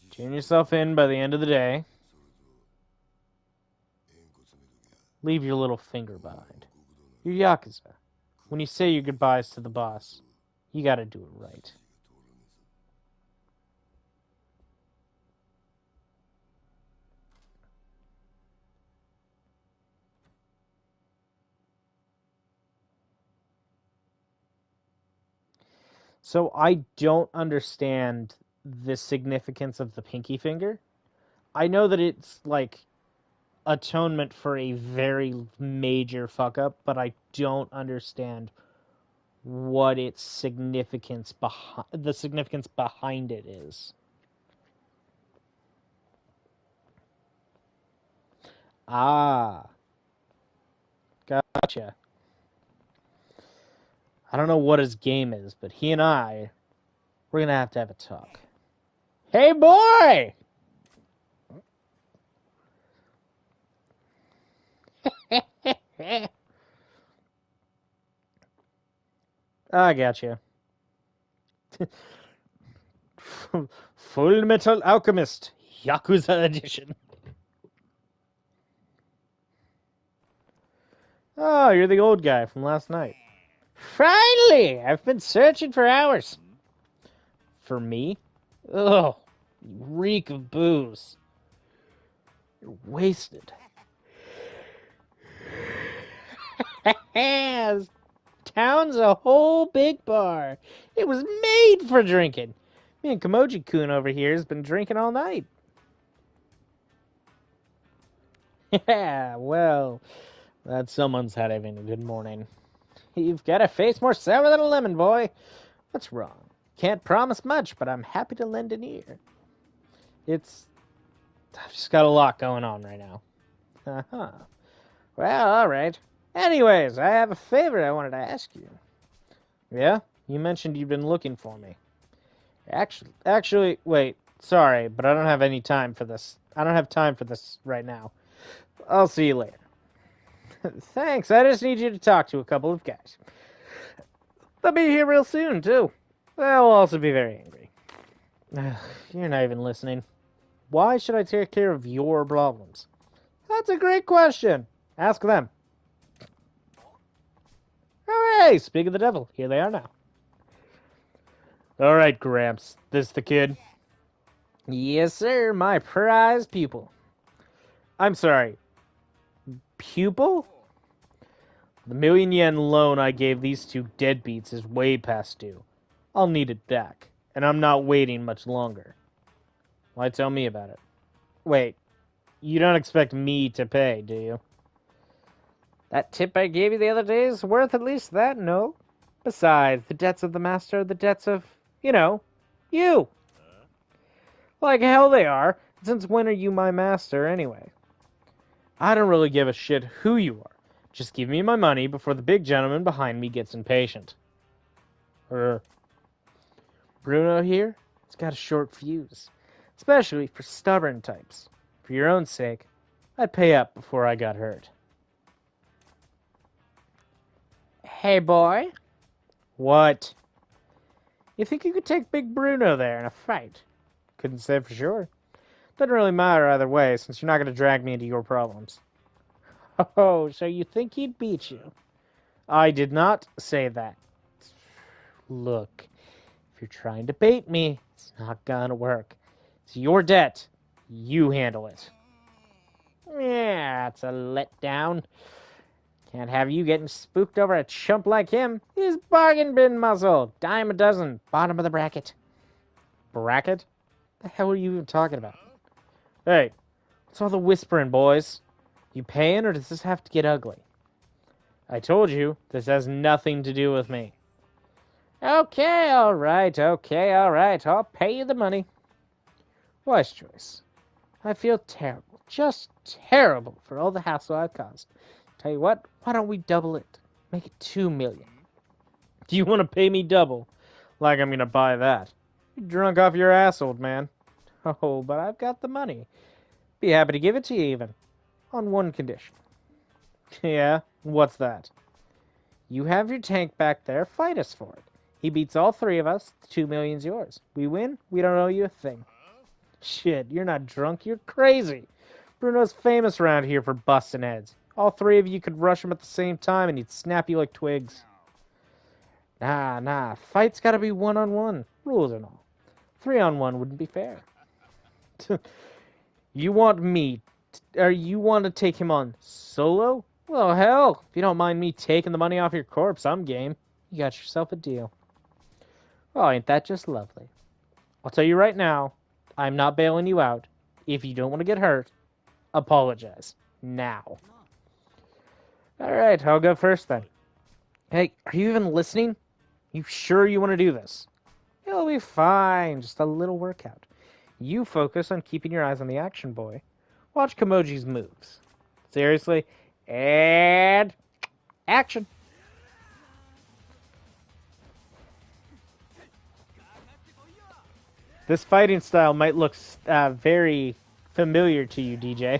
Tune yourself in by the end of the day. Leave your little finger behind. You're Yakuza. When you say your goodbyes to the boss, you gotta do it right. So I don't understand the significance of the pinky finger. I know that it's like atonement for a very major fuck up, but I don't understand what its significance behind it is. Ah, gotcha. I don't know what his game is, but he and we're gonna have to have a talk. Hey, boy! I gotcha. Full Metal Alchemist, Yakuza Edition. Oh, you're the old guy from last night. Finally! I've been searching for hours. For me? Ugh, you reek of booze. You're wasted. This town's a whole big bar. It was made for drinking. Me and Kamoji-kun over here has been drinking all night. Yeah, well, that's someone's had having a good morning. You've got a face more sour than a lemon, boy. What's wrong? Can't promise much, but I'm happy to lend an ear. I've just got a lot going on right now. Uh-huh. Well, all right. Anyways, I have a favor I wanted to ask you. Yeah? You mentioned you've been looking for me. Actually, wait. Sorry, but I don't have any time for this. I don't have time for this right now. I'll see you later. Thanks. I just need you to talk to a couple of guys. They'll be here real soon, too. They'll also be very angry. You're not even listening. Why should I take care of your problems? That's a great question. Ask them. Hooray! Speak of the devil. Here they are now. All right, Gramps. This the kid? Yes, sir. My prize pupil. I'm sorry. Pupil? The $1,000,000 loan I gave these two deadbeats is way past due. I'll need it back, and I'm not waiting much longer. Why tell me about it? Wait, you don't expect me to pay, do you? That tip I gave you the other day is worth at least that, no? Besides, the debts of the master are the debts of, you. Like hell they are. Since when are you my master, anyway? I don't really give a shit who you are. Just give me my money before the big gentleman behind me gets impatient. Bruno here? He's got a short fuse. Especially for stubborn types. For your own sake, I'd pay up before I got hurt. Hey, boy. What? You think you could take Big Bruno there in a fight? Couldn't say for sure. Doesn't really matter either way, since you're not going to drag me into your problems. Oh, so you think he'd beat you? I did not say that. Look, if you're trying to bait me, it's not gonna work. It's your debt. You handle it. Yeah, it's a letdown. Can't have you getting spooked over a chump like him. He's bargain bin muscle. Dime a dozen. Bottom of the bracket. Bracket? The hell are you even talking about? Hey, what's all the whispering, boys? You paying, or does this have to get ugly? I told you, this has nothing to do with me. Okay, all right. I'll pay you the money. Wise choice. I feel terrible, just terrible for all the hassle I've caused. Tell you what, why don't we double it? Make it 2 million. Do you want to pay me double? Like I'm gonna buy that. You're drunk off your ass, old man. Oh, but I've got the money. Be happy to give it to you even. On one condition. Yeah, what's that? You have your tank back there, fight us for it. He beats all three of us, 2 million's yours. We win, we don't owe you a thing. Shit, you're not drunk, you're crazy. Bruno's famous around here for busting heads. All three of you could rush him at the same time and he'd snap you like twigs. Nah, fight's gotta be 1-on-1, rules and all. 3-on-1 wouldn't be fair. You want to take him on solo? Well, hell, if you don't mind me taking the money off your corpse, I'm game. You got yourself a deal. Oh, ain't that just lovely? I'll tell you right now, I'm not bailing you out. If you don't want to get hurt, apologize. Now. Alright, I'll go first then. Hey, are you even listening? You sure you want to do this? It'll be fine, just a little workout. You focus on keeping your eyes on the action, boy. Watch Kamoji's moves. Seriously? And action. This fighting style might look very familiar to you, DJ.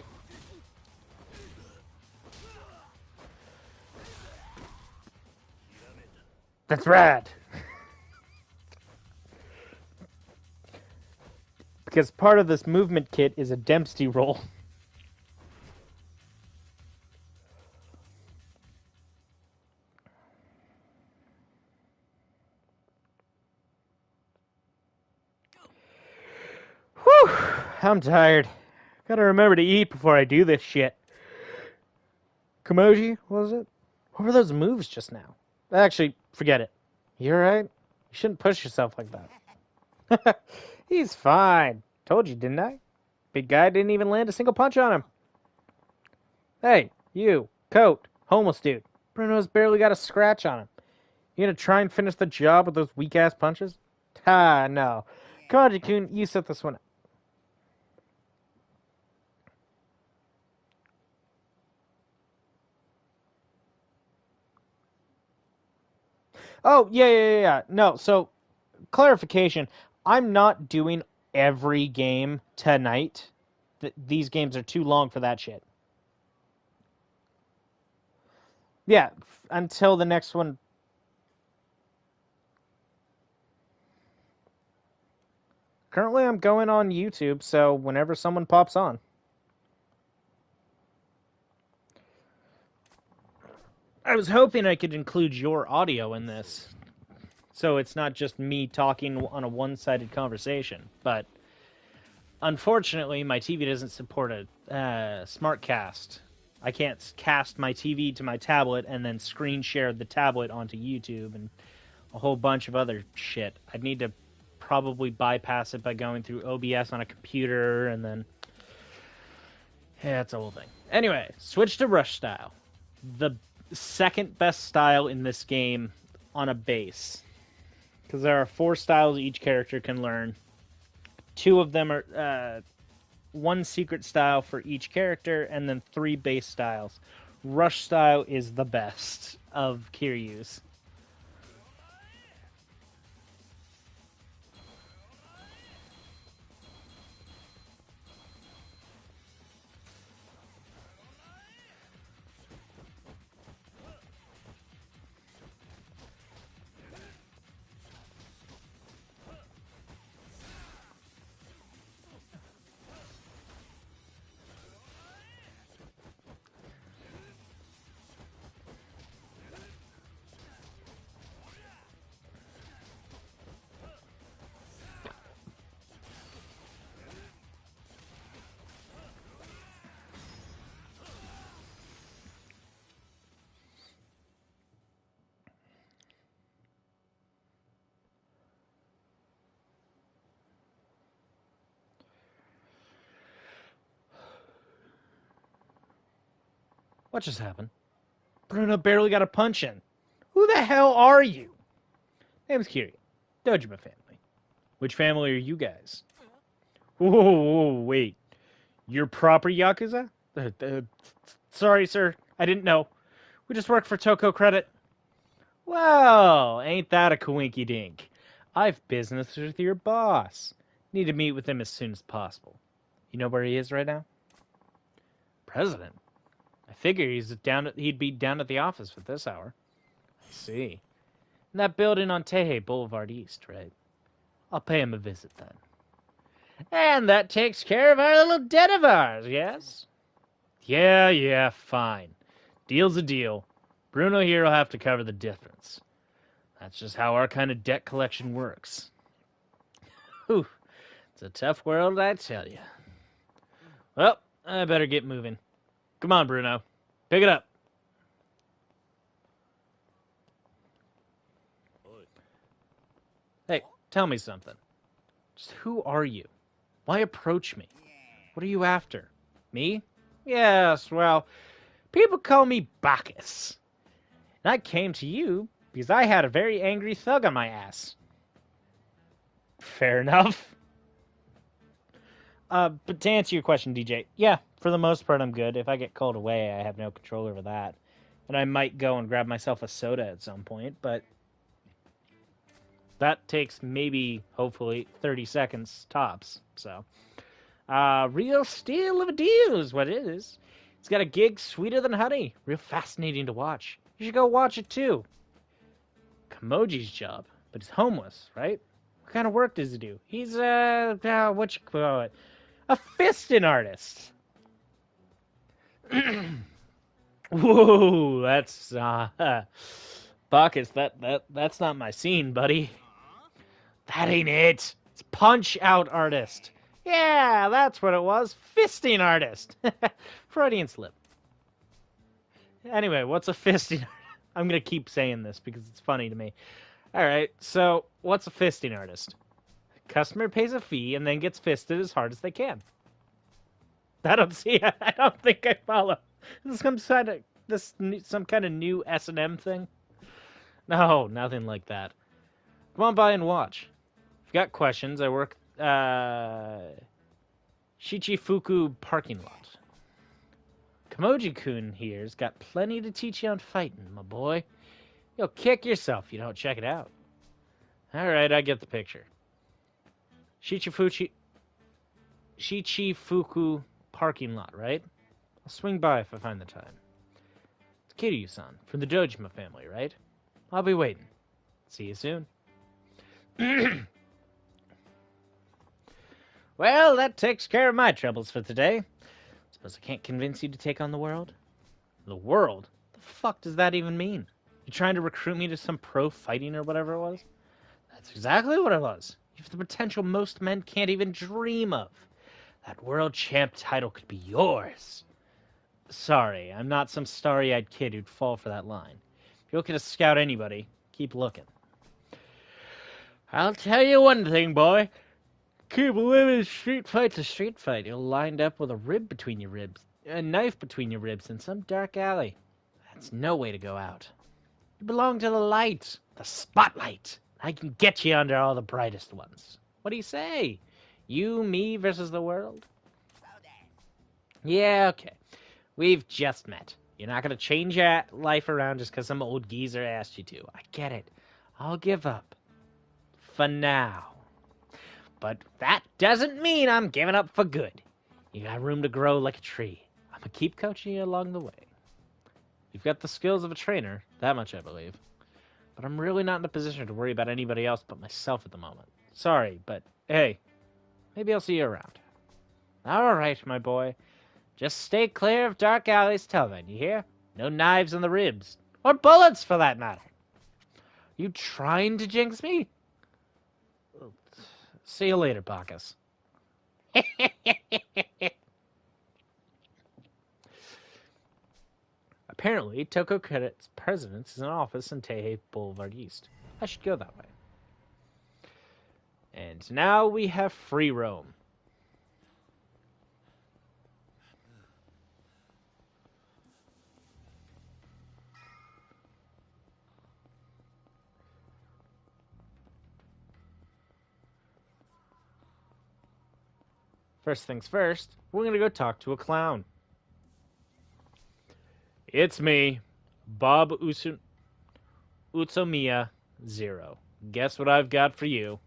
That's rad. Because part of this movement kit is a Dempsey roll. Whew, I'm tired. Gotta remember to eat before I do this shit. Kamoji, what was it? What were those moves just now? Actually, forget it. You alright? You shouldn't push yourself like that. He's fine. Told you, didn't I? Big guy didn't even land a single punch on him. Hey, you, coat, homeless dude. Bruno's barely got a scratch on him. You gonna try and finish the job with those weak-ass punches? No. Kaji-kun, you set this one up. Oh, yeah. No, so, clarification. I'm not doing every game tonight. These games are too long for that shit. Yeah, until the next one. Currently, I'm going on YouTube, so whenever someone pops on. I was hoping I could include your audio in this, so it's not just me talking on a one-sided conversation. But unfortunately, my TV doesn't support a smart cast. I can't cast my TV to my tablet and then screen share the tablet onto YouTube and a whole bunch of other shit. I'd need to probably bypass it by going through OBS on a computer, and then... yeah, it's a whole thing. Anyway, switch to Rush Style. The second best style in this game on a base. Because there are 4 styles each character can learn. 2 of them are... 1 secret style for each character, and then 3 base styles. Rush Style is the best of Kiryu's. What just happened? Bruno barely got a punch in. Who the hell are you? Name's Kiryu. Dojima family. Which family are you guys? Whoa, wait. You're proper Yakuza? Sorry, sir. I didn't know. We just work for Toko Credit. Well, ain't that a coinky dink? I've business with your boss. Need to meet with him as soon as possible. You know where he is right now? President? I figure he'd be down at the office at this hour. I see. In that building on Teihei Boulevard East, right? I'll pay him a visit then. And that takes care of our little debt of ours, yes? Yeah, fine. Deal's a deal. Bruno here will have to cover the difference. That's just how our kind of debt collection works. Whew. It's a tough world, I tell you. Well, I better get moving. Come on, Bruno. Pick it up. Hey, tell me something. Just who are you? Why approach me? What are you after? Me? Yes, well, people call me Bacchus. And I came to you because I had a very angry thug on my ass. Fair enough. But to answer your question, DJ, yeah, for the most part, I'm good. If I get called away, I have no control over that. And I might go and grab myself a soda at some point, but That takes maybe, hopefully, 30 seconds tops. So, real steal of a deal is what it is. It's got a gig sweeter than honey. Real fascinating to watch. You should go watch it too. Kamoji's job, but he's homeless, right? What kind of work does he do? He's what you call it? A fisting artist. Whoa, that's Bacchus. That's not my scene, buddy. That ain't it. It's punch out artist. Yeah, that's what it was. Fisting artist. Freudian slip. Anyway, what's a fisting? I'm gonna keep saying this because it's funny to me. All right, so what's a fisting artist? Customer pays a fee and then gets fisted as hard as they can. I don't see. I don't think I follow. This some kind of new S&M thing. No, nothing like that. Come on by and watch. If you got questions, I work Shichifuku parking lot. Kamoji-kun here's got plenty to teach you on fighting, my boy. You'll kick yourself if you don't check it out. All right, I get the picture. Shichifuku parking lot, right? I'll swing by if I find the time. It's Kiryu-san from the Dojima family, right? I'll be waiting. See you soon. Well, that takes care of my troubles for today. Suppose I can't convince you to take on the world? The world? The fuck does that even mean? You trying to recruit me to some pro fighting or whatever it was? That's exactly what it was. You have the potential most men can't even dream of. That world champ title could be yours. Sorry, I'm not some starry-eyed kid who'd fall for that line. If you're looking to scout anybody, keep looking. I'll tell you one thing, boy. Keep living street fight to street fight. You'll wind up with a knife between your ribs in some dark alley. That's no way to go out. You belong to the light, the spotlight. I can get you under all the brightest ones. What do you say? You, me versus the world? Yeah, okay. We've just met. You're not going to change your life around just because some old geezer asked you to. I get it. I'll give up. For now. But that doesn't mean I'm giving up for good. You got room to grow like a tree. I'm going to keep coaching you along the way. You've got the skills of a trainer, that much I believe. But I'm really not in a position to worry about anybody else but myself at the moment. Sorry, but hey, maybe I'll see you around. All right, my boy. Just stay clear of dark alleys till then, you hear? No knives in the ribs. Or bullets, for that matter. You trying to jinx me? See you later, Bacchus. Apparently, Toko Credit's president's is an office in Teihei Boulevard East. I should go that way. And now we have free roam. First things first, we're going to go talk to a clown. It's me, Bob Utsumiya Zero. Guess what I've got for you?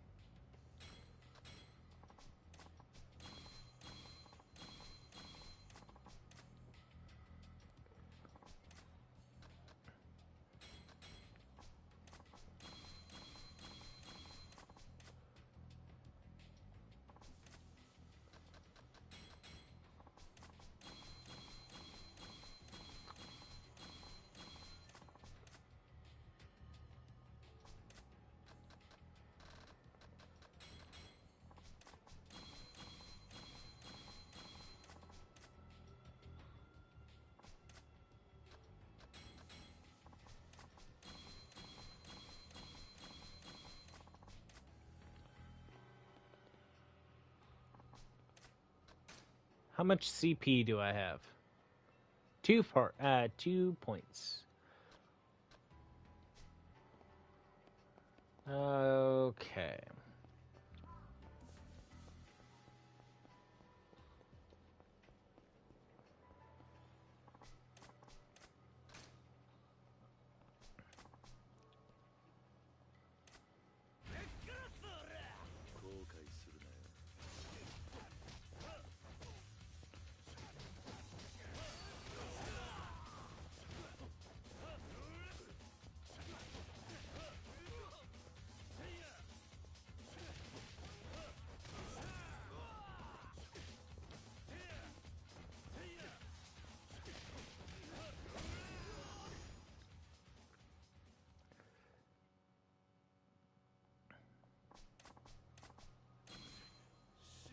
How much CP do I have? 2 points. Okay.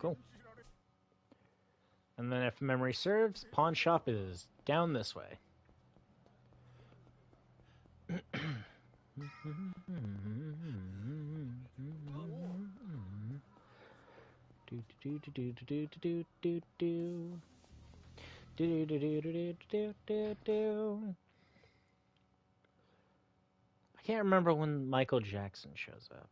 Cool. And then if memory serves, pawn shop is down this way. I can't remember when Michael Jackson shows up.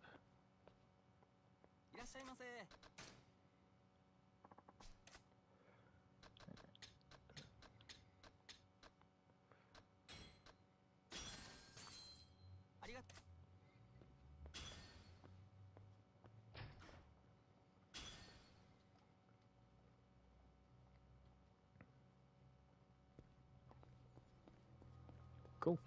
Cool.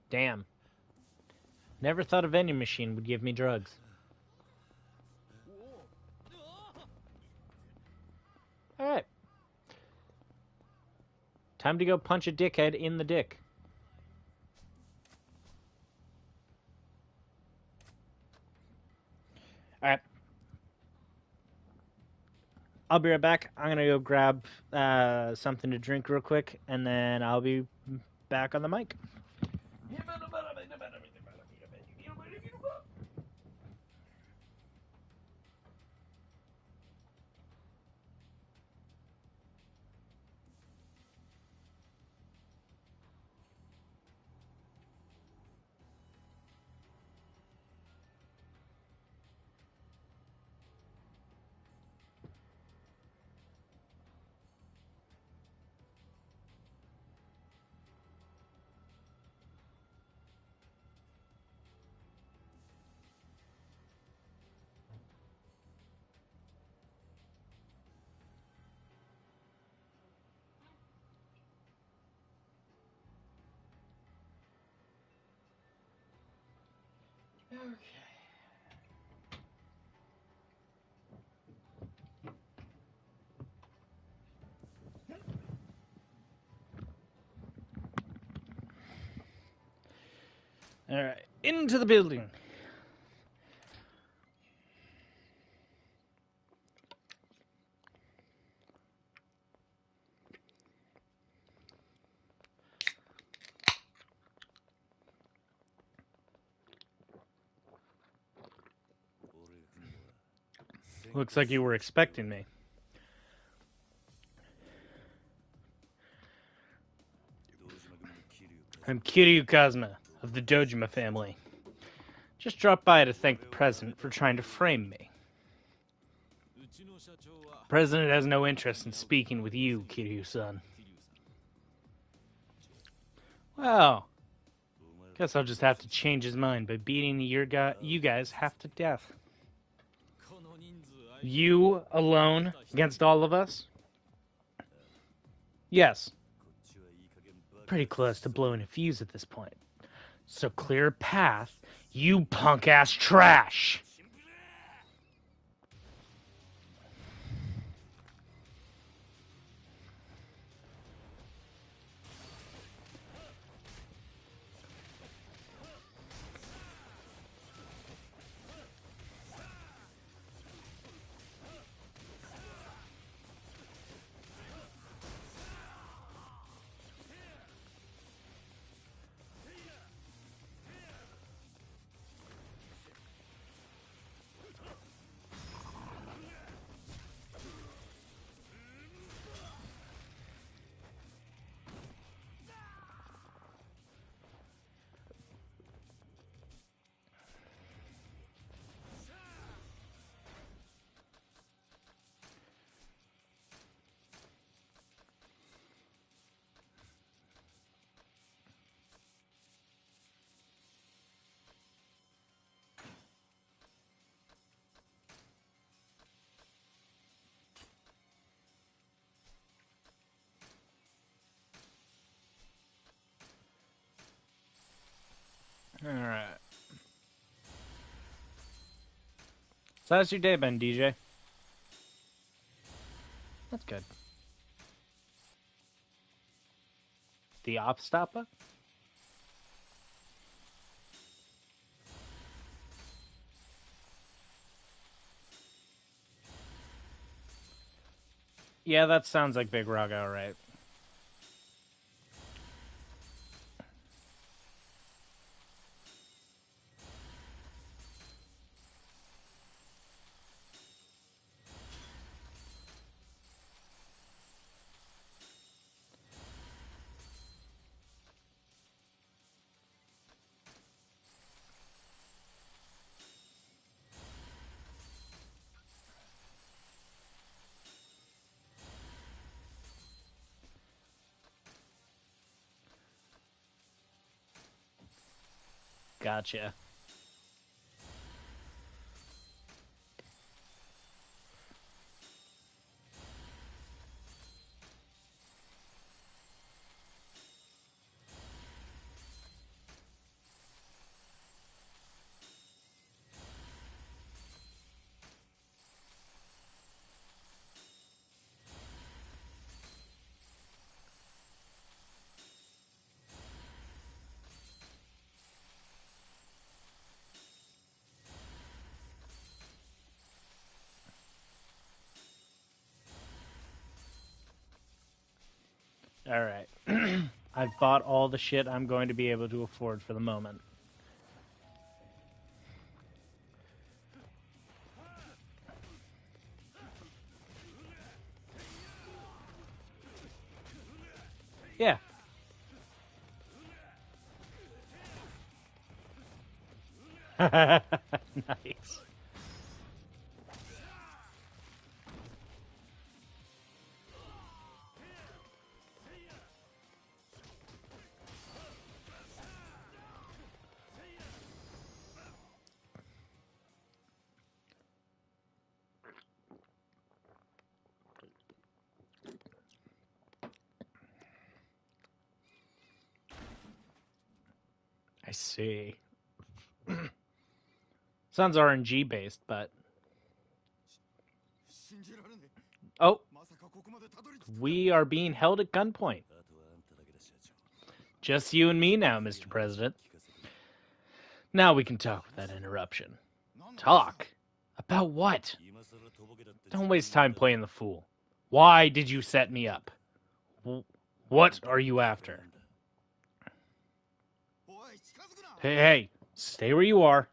Damn. Never thought a vending machine would give me drugs. Alright. Time to go punch a dickhead in the dick. Alright. I'll be right back. I'm going to go grab something to drink real quick, and then I'll be back on the mic. All right, into the building. Looks like you were expecting me. I'm Kiryu Kazuma of the Dojima family. Just dropped by to thank the president for trying to frame me. The president has no interest in speaking with you, Kiryu-san. Well, guess I'll just have to change his mind by beating you guys half to death. You alone against all of us? Yes. Pretty close to blowing a fuse at this point. So clear a path, you punk-ass trash! Alright. So how's your day been, DJ? That's good. The op stopper? Yeah, that sounds like Big Rug, alright. Gotcha. Alright. I've bought all the shit I'm going to be able to afford for the moment. Yeah. Nice. I see. Sounds RNG based, but... Oh! We are being held at gunpoint. Just you and me now, Mr. President. Now we can talk without interruption. Talk? About what? Don't waste time playing the fool. Why did you set me up? What are you after? Hey, stay where you are.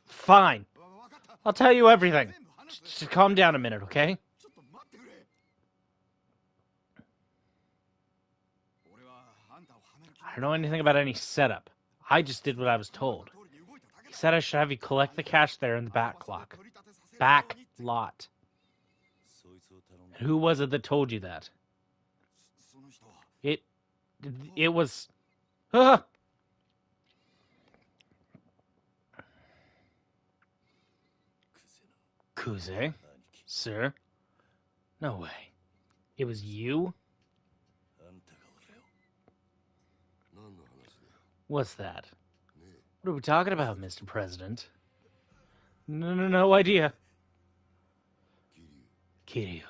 Fine. I'll tell you everything. Just calm down a minute, okay? I don't know anything about any setup. I just did what I was told. He said I should have you collect the cash there in the back lot. Back lot. And who was it that told you that? It was... Kuze? Sir? No way. It was you? What's that? What are we talking about, Mr. President? No idea. Kiryu.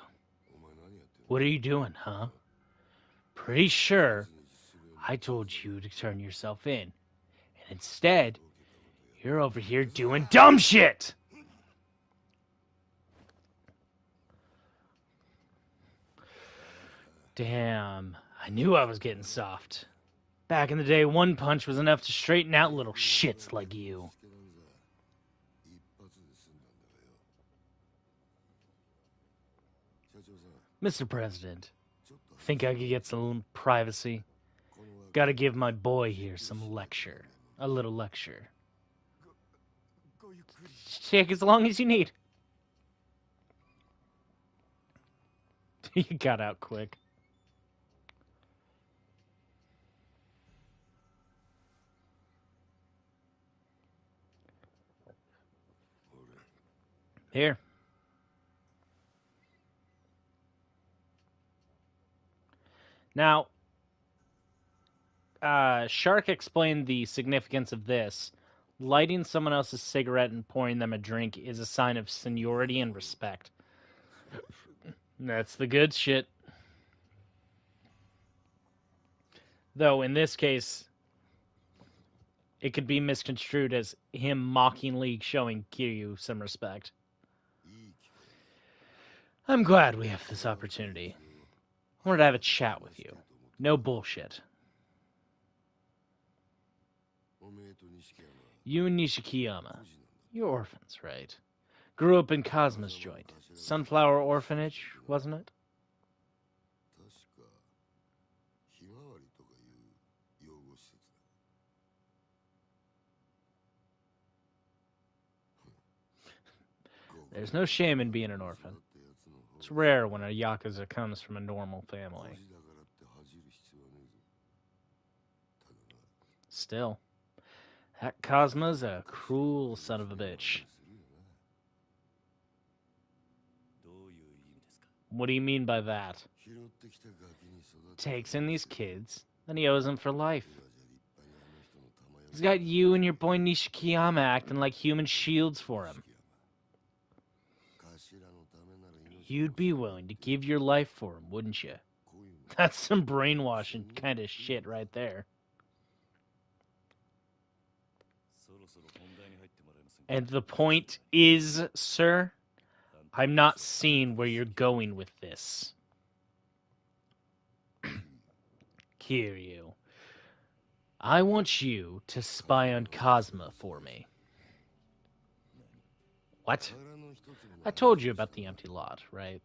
What are you doing, huh? Pretty sure I told you to turn yourself in. And instead, you're over here doing dumb shit! Damn, I knew I was getting soft. Back in the day, one punch was enough to straighten out little shits like you. Mr. President, think I could get some privacy? Gotta give my boy here some lecture. A little lecture. Take as long as you need. You got out quick. Here. Now, Shark explained the significance of this Lighting someone else's cigarette and pouring them a drink is a sign of seniority and respect. That's the good shit. Though, in this case, it could be misconstrued as him mockingly showing Kiryu some respect. I'm glad we have this opportunity. I wanted to have a chat with you. No bullshit. You and Nishikiyama. You're orphans, right? Grew up in Cosmo's joint. Sunflower Orphanage, wasn't it? There's no shame in being an orphan. It's rare when a Yakuza comes from a normal family. Still, that Cosmo's a cruel son of a bitch. What do you mean by that? Takes in these kids, then he owes them for life. He's got you and your boy Nishikiyama acting like human shields for him. You'd be willing to give your life for him, wouldn't you? That's some brainwashing kind of shit right there. And the point is, sir, I'm not seeing where you're going with this. Kiryu, I want you to spy on Cosmo for me. What? I told you about the empty lot, right?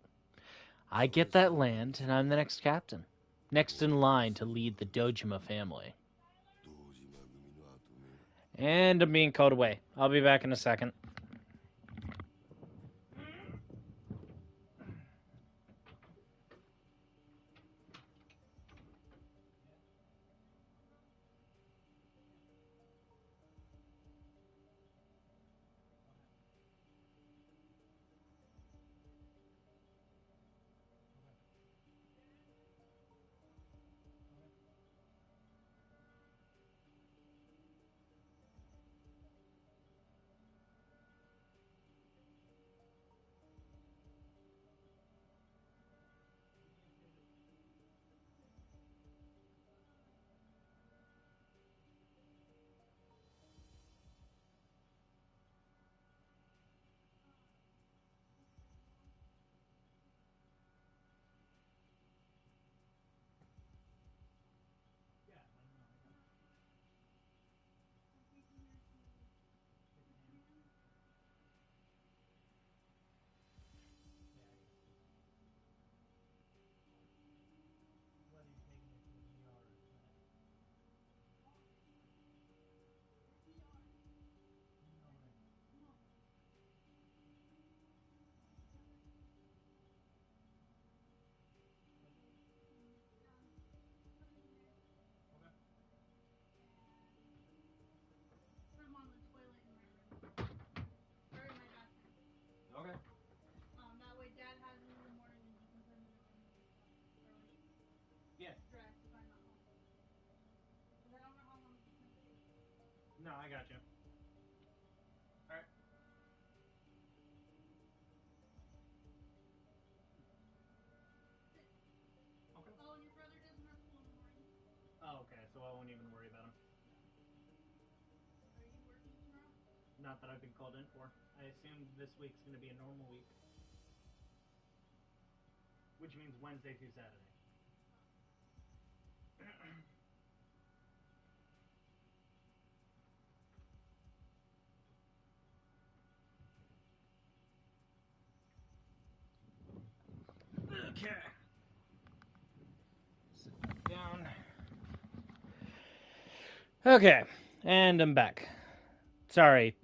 I get that land, and I'm the next captain. Next in line to lead the Dojima family. And I'm being called away. I'll be back in a second. Okay. That way Dad has it in the morning and he can put him in the room early. Yeah. Dressed if I'm not home. Because I don't know how long it's going to take. No, I got you. All right. Okay. Oh, and your brother doesn't have school in the morning? Oh, okay. So I won't even worry about him. Are you working tomorrow? Not that I've been called in for. I assume this week's going to be a normal week. Which means Wednesday through Saturday. Okay. Sit back down. Okay. And I'm back. Sorry.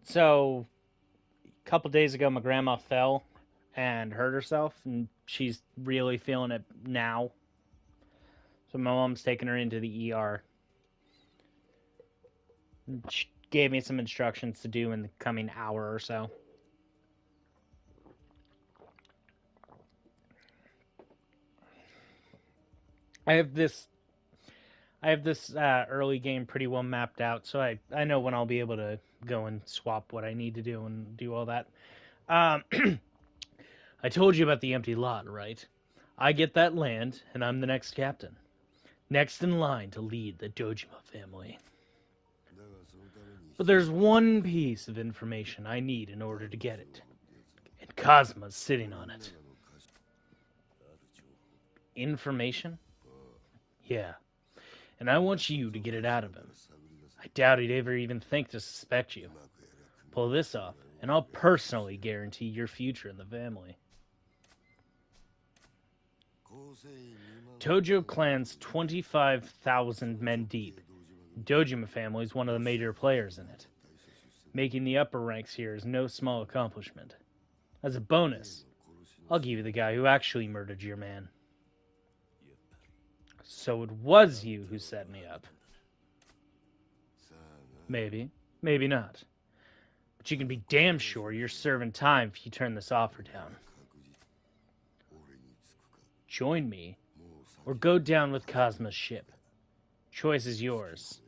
So a couple days ago, my grandma fell and hurt herself, and she's really feeling it now. So my mom's taking her into the ER. She gave me some instructions to do in the coming hour or so. I have this I have this early game pretty well mapped out, so I know when I'll be able to go and swap what I need to do and do all that. Um, I told you about the empty lot, right? I get that land, and I'm the next captain. Next in line to lead the Dojima family. But there's one piece of information I need in order to get it. And Cosmo's sitting on it. Information? Yeah. And I want you to get it out of him. I doubt he'd ever even think to suspect you. Pull this off, and I'll personally guarantee your future in the family. Tojo clan's 25,000 men deep. Dojima family is one of the major players in it. Making the upper ranks here is no small accomplishment. As a bonus, I'll give you the guy who actually murdered your man. So it was you who set me up. Maybe, maybe not. But you can be damn sure you're serving time if you turn this offer down. Join me, or go down with Cosmo's ship. Choice is yours.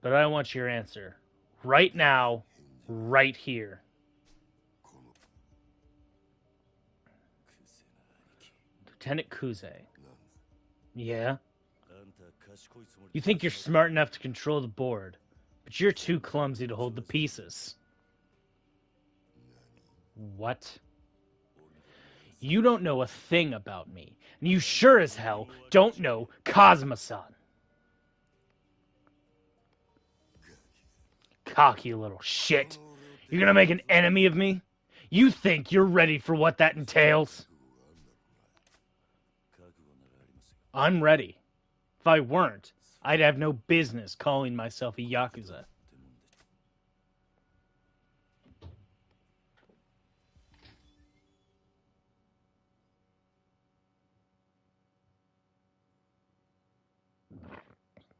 But I want your answer. Right now, right here. Lieutenant Kuze. Yeah? You think you're smart enough to control the board, but you're too clumsy to hold the pieces. What? You don't know a thing about me, and you sure as hell don't know Kazuma-san. Cocky little shit. You're gonna make an enemy of me? You think you're ready for what that entails? I'm ready. If I weren't, I'd have no business calling myself a Yakuza.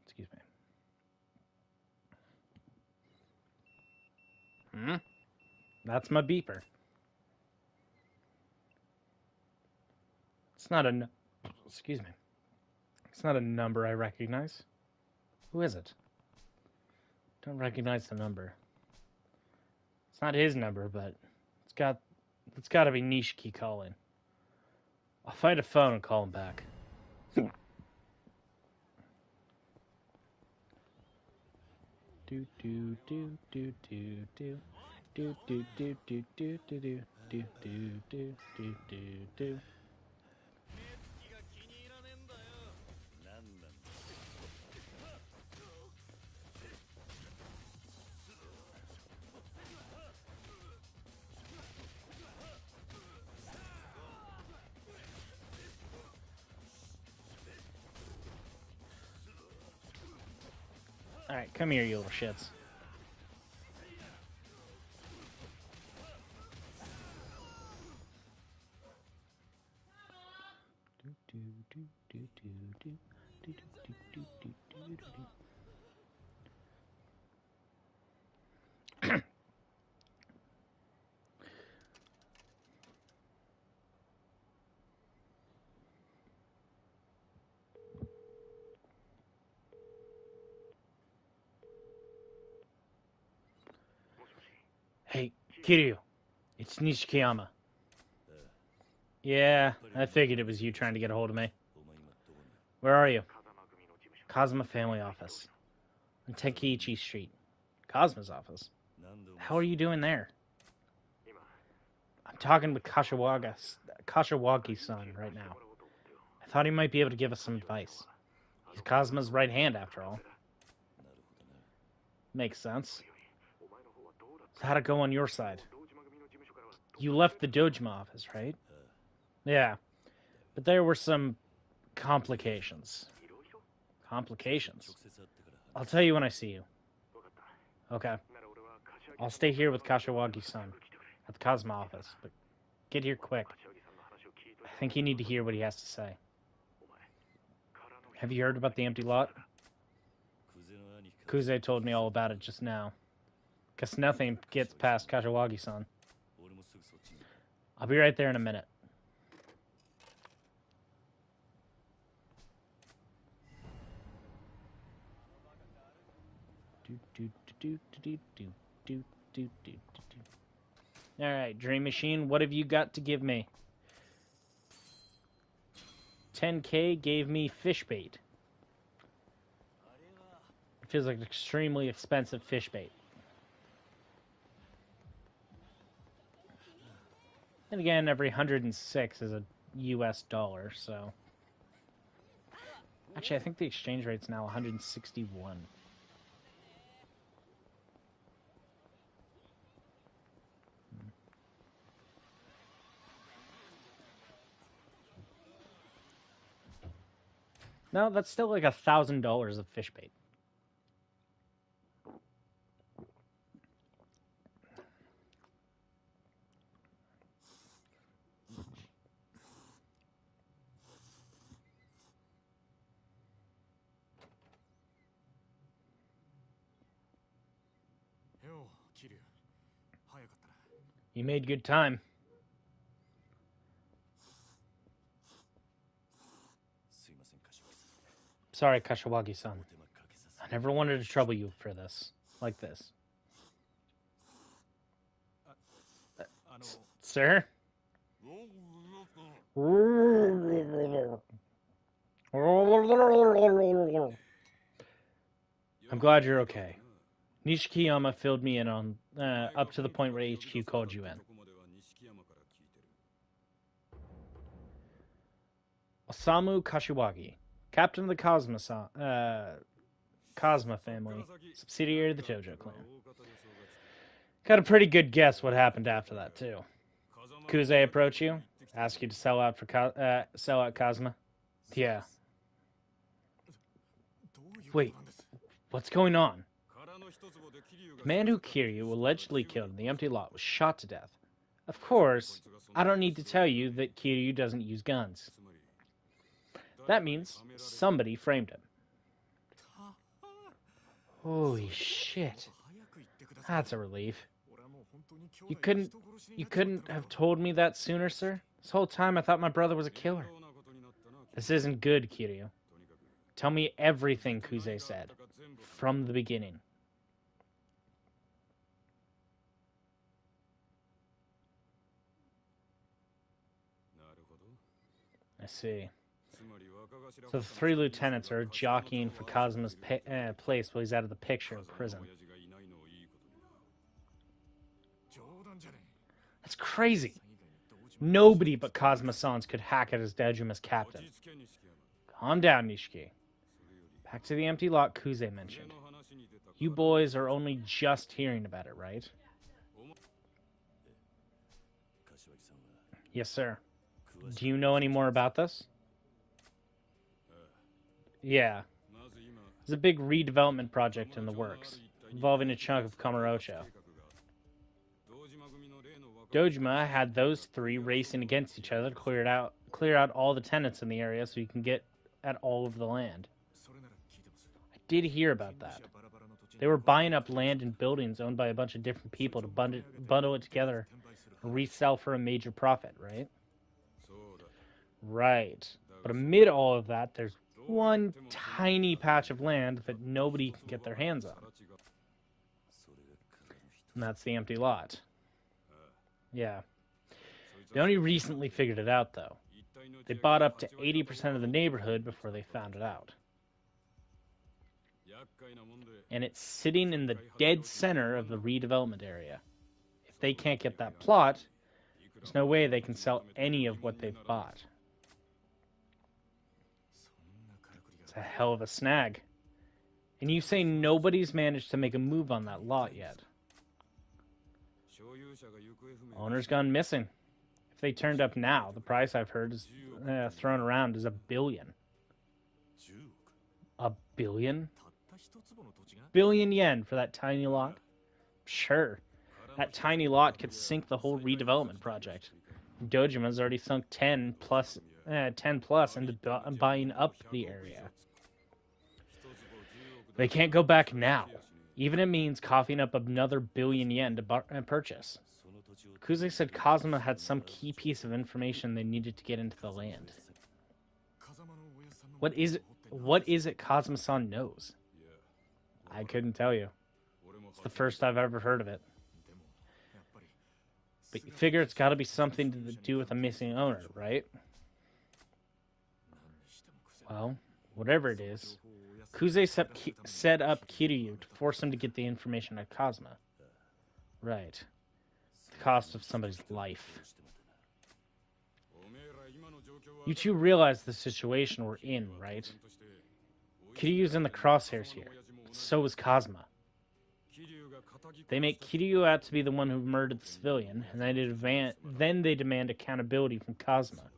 Excuse me. That's my beeper. It's not a... Excuse me. It's not a number I recognize. Who is it? Don't recognize the number. It's not his number, but it's got to be Nishiki calling. I'll find a phone and call him back. Do do do do do do do do do do do do do do do do do do. Alright, come here, you little shits. Hey, Kiryu. It's Nishikiyama. Yeah, I figured it was you trying to get a hold of me. Where are you? Kazuma family office. On Tenkiichi Street. Kazma's office? How are you doing there? I'm talking with Kashiwagi-san right now. I thought he might be able to give us some advice. He's Kazma's right hand, after all. Makes sense. So how'd it go on your side? You left the Dojima office, right? Yeah. But there were some complications. Complications? I'll tell you when I see you. Okay. I'll stay here with Kashiwagi-san at the Kazuma office, but get here quick. I think you need to hear what he has to say. Have you heard about the empty lot? Kuze told me all about it just now. Guess nothing gets past Kashiwagi-san. I'll be right there in a minute. Alright, Dream Machine, what have you got to give me? 10k gave me fish bait. It feels like an extremely expensive fish bait. And again, every 106 is a US dollar, so... Actually, I think the exchange rate's now 161. No, that's still like $1,000 of fish bait. You made good time. Sorry, Kashiwagi-san. I never wanted to trouble you for this. Like this. Sir? I'm glad you're okay. Nishikiyama filled me in on up to the point where HQ called you in. Osamu Kashiwagi, captain of the Cosma family, subsidiary of the Tojo clan. Got a pretty good guess what happened after that, too. Kuze approach you, ask you to sell out Cosma? Yeah. Wait, what's going on? The man who Kiryu allegedly killed in the empty lot was shot to death. Of course, I don't need to tell you that Kiryu doesn't use guns. That means somebody framed him. Holy shit. That's a relief. You couldn't have told me that sooner, sir? This whole time I thought my brother was a killer. This isn't good, Kiryu. Tell me everything Kuze said. From the beginning. I see. So the three lieutenants are jockeying for Cosma's place while he's out of the picture of prison. That's crazy. Nobody but Cosma-sans could hack at his Dojum as captain. Calm down, Nishiki. Back to the empty lot Kuze mentioned. You boys are only just hearing about it, right? Yes, sir. Do you know any more about this? Yeah. There's a big redevelopment project in the works, involving a chunk of Kamurocho. Dojima had those three racing against each other to clear out all the tenants in the area so you can get at all of the land. I did hear about that. They were buying up land and buildings owned by a bunch of different people to bundle it together and resell for a major profit, right? Right. But amid all of that, there's one tiny patch of land that nobody can get their hands on. And that's the empty lot. Yeah. They only recently figured it out, though. They bought up to 80% of the neighborhood before they found it out. And it's sitting in the dead center of the redevelopment area. If they can't get that plot, there's no way they can sell any of what they've bought. It's a hell of a snag. And you say nobody's managed to make a move on that lot yet. Owner's gone missing. If they turned up now, the price I've heard is thrown around is $1 billion. $1 billion? Billion yen for that tiny lot? Sure. That tiny lot could sink the whole redevelopment project. Dojima's already sunk 10 plus into buying up the area. They can't go back now. Even it means coughing up another $1 billion yen to purchase. Kuze said Cosma had some key piece of information they needed to get into the land. What is it Cosma-san knows? I couldn't tell you. It's the first I've ever heard of it. But you figure it's got to be something to do with a missing owner, right? Well, whatever it is, Kuze set up Kiryu to force him to get the information at Kazuma. Right. The cost of somebody's life. You two realize the situation we're in, right? Kiryu's in the crosshairs here, but so is Kazuma. They make Kiryu out to be the one who murdered the civilian, and then they demand accountability from Kazuma.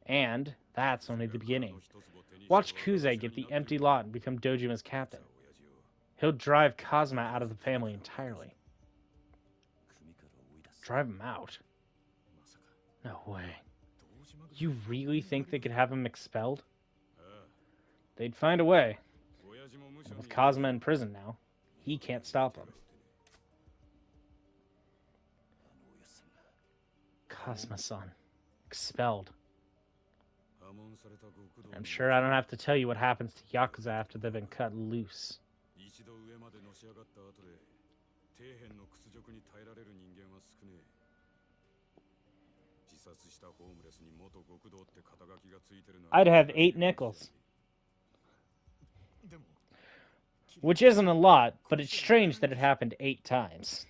And that's only the beginning. Watch Kuze get the empty lot and become Dojima's captain. He'll drive Kazuma out of the family entirely. Drive him out? No way. You really think they could have him expelled? They'd find a way. And with Kazuma in prison now, he can't stop them. Kazuma-san. Expelled. I'm sure I don't have to tell you what happens to Yakuza after they've been cut loose. I'd have 8 nickels. Which isn't a lot, but it's strange that it happened 8 times.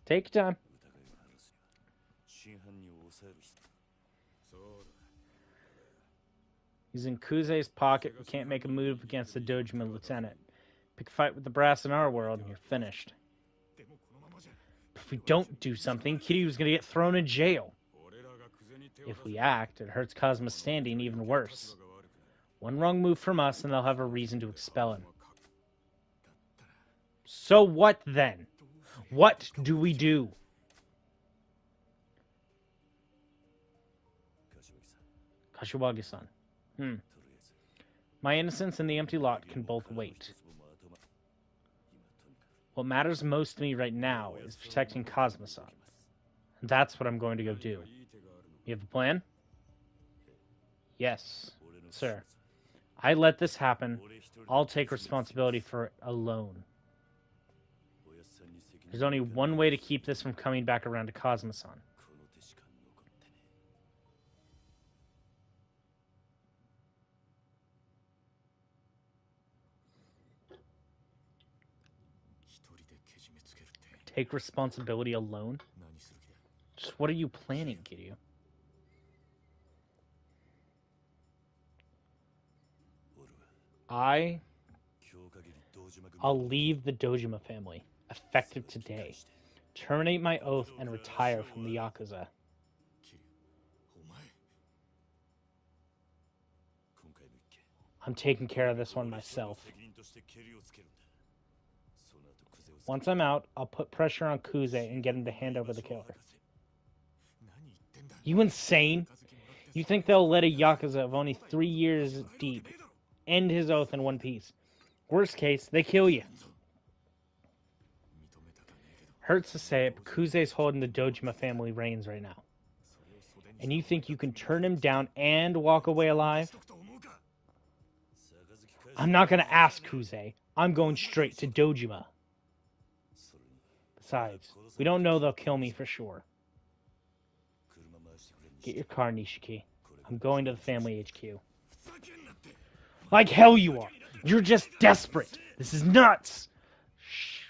Take your time. He's in Kuze's pocket. We can't make a move against the Dojima lieutenant. Pick a fight with the brass in our world and you're finished. If we don't do something, Kiryu's gonna get thrown in jail. If we act, it hurts Kazuma's standing even worse. One wrong move from us and they'll have a reason to expel him. So what then? What do we do? Kashiwagi-san. My innocence and the empty lot can both wait. What matters most to me right now is protecting Kazuma-san. And that's what I'm going to go do. You have a plan? Yes, sir. I let this happen. I'll take responsibility for it alone. There's only one way to keep this from coming back around to Kazuma-san. Take responsibility alone? Just what are you planning, Kiryu? I'll leave the Dojima family, effective today. Terminate my oath and retire from the Yakuza. I'm taking care of this one myself. Once I'm out, I'll put pressure on Kuze and get him to hand over the killer. You insane? You think they'll let a Yakuza of only 3 years deep end his oath in one piece? Worst case, they kill you. Hurts to say it, but Kuze's holding the Dojima family reins right now. And you think you can turn him down and walk away alive? I'm not going to ask Kuze. I'm going straight to Dojima. Besides, we don't know they'll kill me for sure. Get your car, Nishiki. I'm going to the family HQ. Like hell you are! You're just desperate! This is nuts! Shh.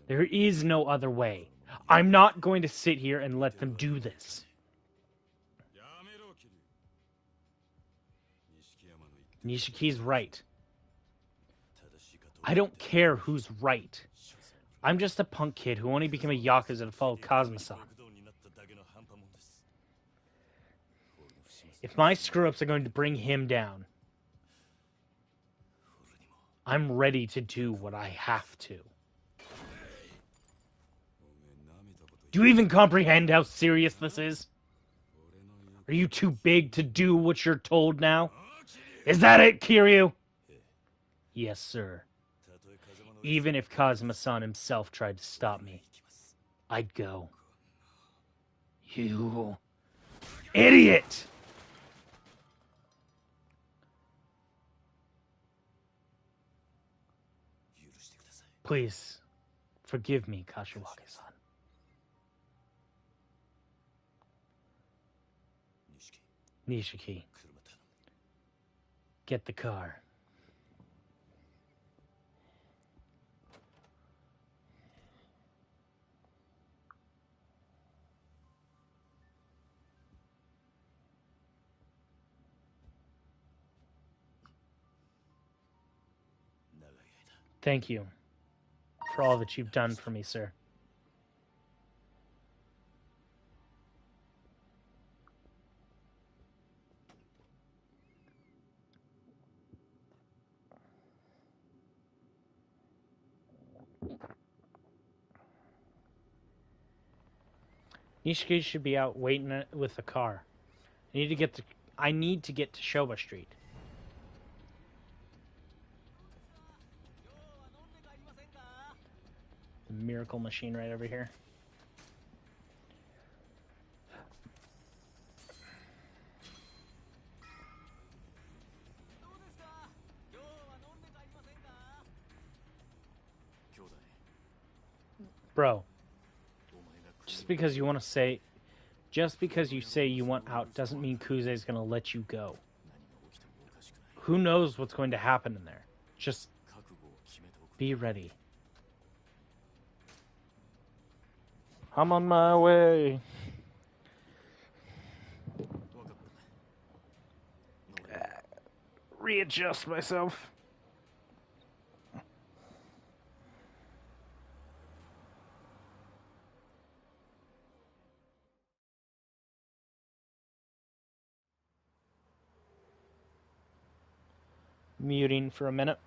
There is no other way. I'm not going to sit here and let them do this. Nishiki's right. I don't care who's right. I'm just a punk kid who only became a Yakuza to follow Kazuma-san. If my screw-ups are going to bring him down, I'm ready to do what I have to. Do you even comprehend how serious this is? Are you too big to do what you're told now? Is that it, Kiryu? Yes, sir. Even if Kazuma-san himself tried to stop me, I'd go. You idiot! Please, forgive me, Kashiwagi-san. Nishiki, get the car. Thank you for all that you've done for me, sir. Nishiki should be out waiting with the car. I need to get to Showa Street. The miracle machine right over here. Bro, just because you say you want out doesn't mean Kuze's gonna let you go. Who knows what's going to happen in there? Just be ready. I'm on my way. Readjust myself. Muting for a minute.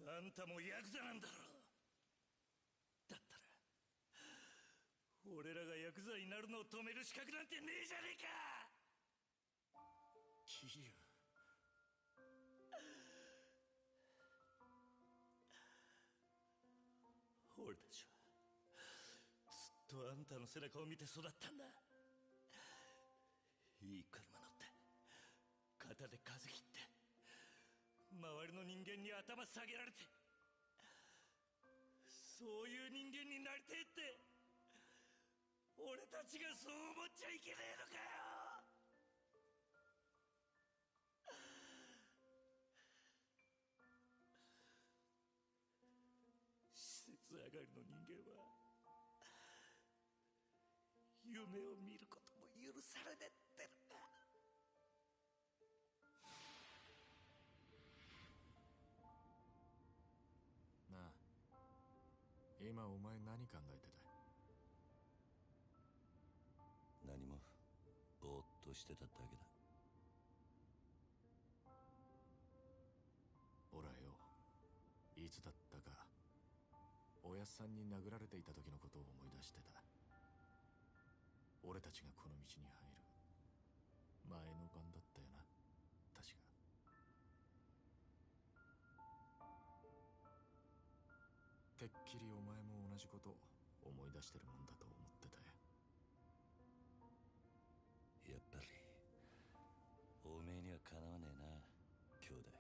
あんたもヤクザなんだろう。だったら俺らがヤクザになるのを止める資格なんてねえじゃねえか。桐生、俺たちはずっとあんたの背中を見て育ったんだ。いい車乗って肩で風切って周りの人間に頭下げられて、そういう人間になりてえって俺たちがそう思っちゃいけねえのかよ。施設上がりの人間は夢を見ることも許されねえってのか。なあ、今お前何考えてた？何もぼーっとしてただけだ。俺はよ、いつだったかおやっさんに殴られていた時のことを思い出してた。俺たちがこの道に入る前の晩だったよな、確か。てっきりお前も同じことを思い出してるもんだと思ってたよ。やっぱりおめえにはかなわねえな、兄弟。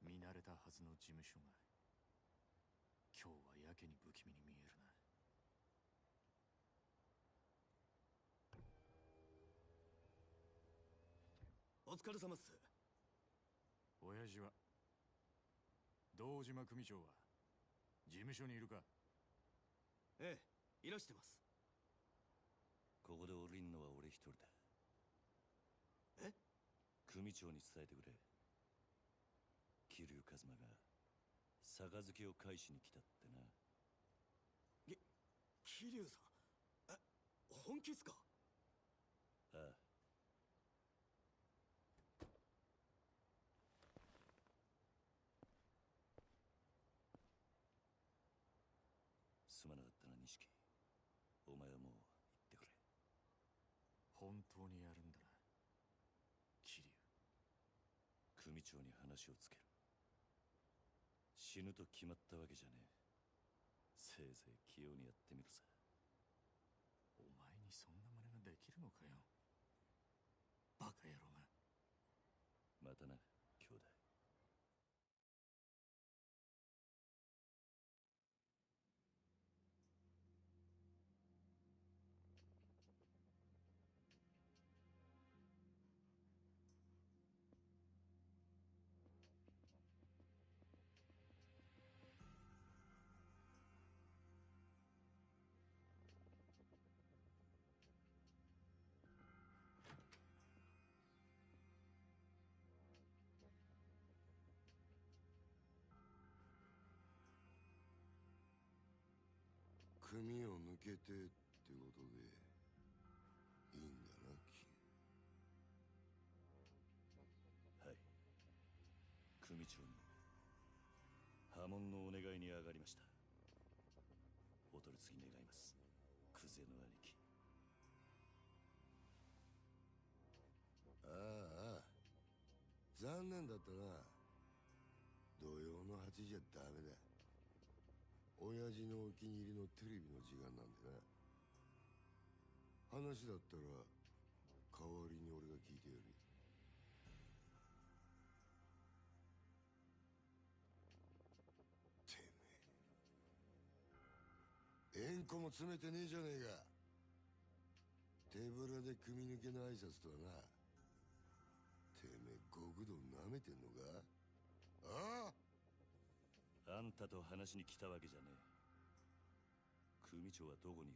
見慣れたはずの事務所が今日はやけに不気味に見えるな。疲れ様っす。親父は堂島組長は事務所にいるか？ええ、いらしてます。ここで降りんのは俺一人だ。え？組長に伝えてくれ。桐生一馬が杯を返しに来たってな。桐生さん、本気っすか？ああ。すまなかったな、錦。お前はもう行ってくれ。本当にやるんだな、桐生。組長に話をつける。死ぬと決まったわけじゃねえ。せいぜい器用にやってみるさ。お前にそんな真似ができるのかよ、バカ野郎が。またな、兄弟。組を抜けてってことでいいんだな、はい。組長に破門のお願いに上がりました。お取り次ぎ願います、クゼの兄貴。ああ、残念だったな。土曜の8時じゃダメだ。親父のお気に入りのテレビの時間なんでな。話だったら代わりに俺が聞いてやる。てめえ、縁故も詰めてねえじゃねえか。手ぶらで組抜けの挨拶とはな。てめえ極道なめてんのか？ああ、あんたと話しに来たわけじゃねえ。組長はどこにい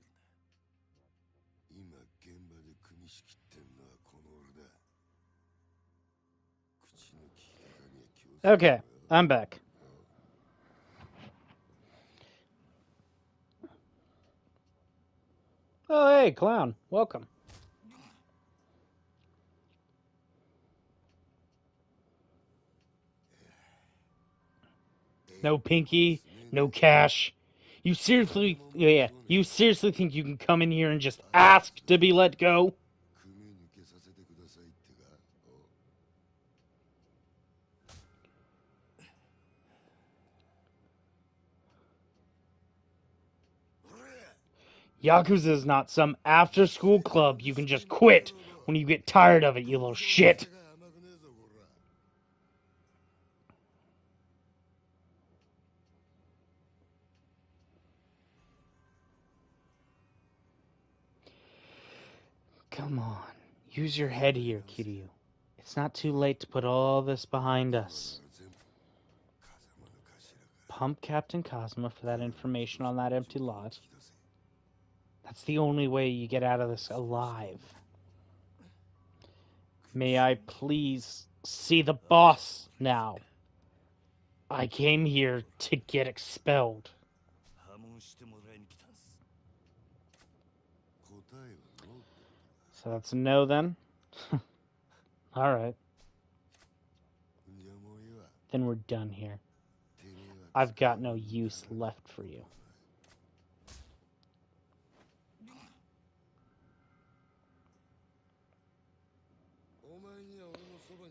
るんだ？今現場で組仕切ってんのはこの俺だ。口の利き方には気をつけろよ。 Okay, I'm back. Oh, hey, clown. Welcome. No pinky, no cash. You seriously think you can come in here and just ask to be let go? 組抜けさせてくださいってか。Yakuza is not some after-school club you can just quit when you get tired of it, you little shit. Come on, use your head here, Kiryu. It's not too late to put all this behind us. Pump Captain Cosmo for that information on that empty lot. That's the only way you get out of this alive. May I please see the boss now? I came here to get expelled. 破門してもらいに来たんす。答えはノーって。 So that's a no then? Alright, じゃあもういいわ。 then we're done here. てめえは I've got no use left for you.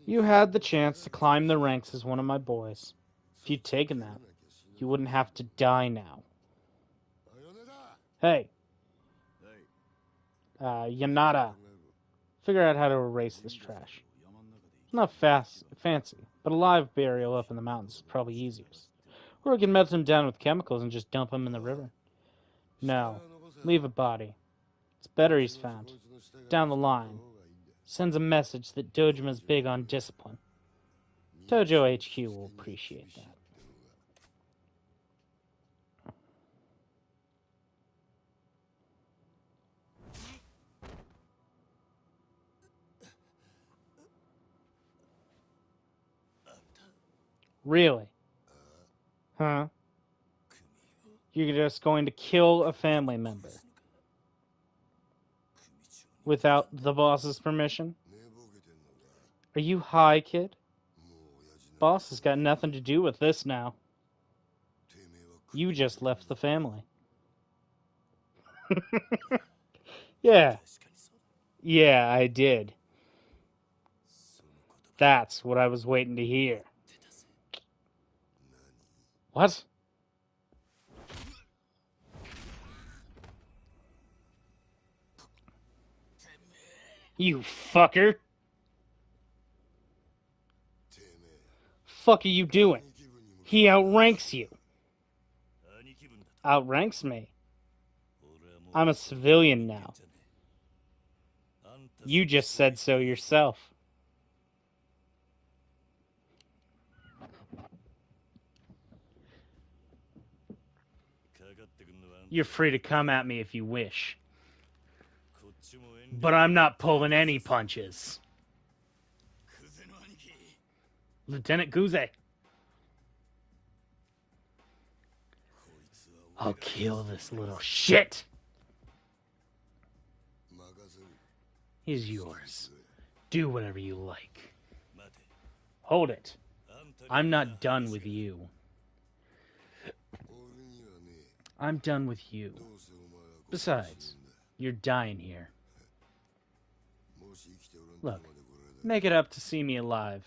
You had the chance to climb the ranks as one of my boys. If you'd taken that, you wouldn't have to die now. Hey, Yanada, figure out how to erase this trash. It's not fancy, but a live burial up in the mountains is probably easiest. Or we can melt him down with chemicals and just dump him in the river. No, leave a body. It's better he's found. Down the line, Sends a message that Dojima's big on discipline. Dojo HQ will appreciate that. Really? Huh? You're just going to kill a family member without the boss's permission? Are you high, kid? Boss has got nothing to do with this now. You just left the family. Yeah. Yeah, I did. That's what I was waiting to hear. What? You fucker! Fuck are you doing? He outranks you. Outranks me? I'm a civilian now. You just said so yourself. You're free to come at me if you wish. But I'm not pulling any punches. Lieutenant Guze. I'll kill this little shit. He's yours. Do whatever you like. Hold it. I'm not done with you. I'm done with you. Besides, you're dying here. Look, make it up to see me alive,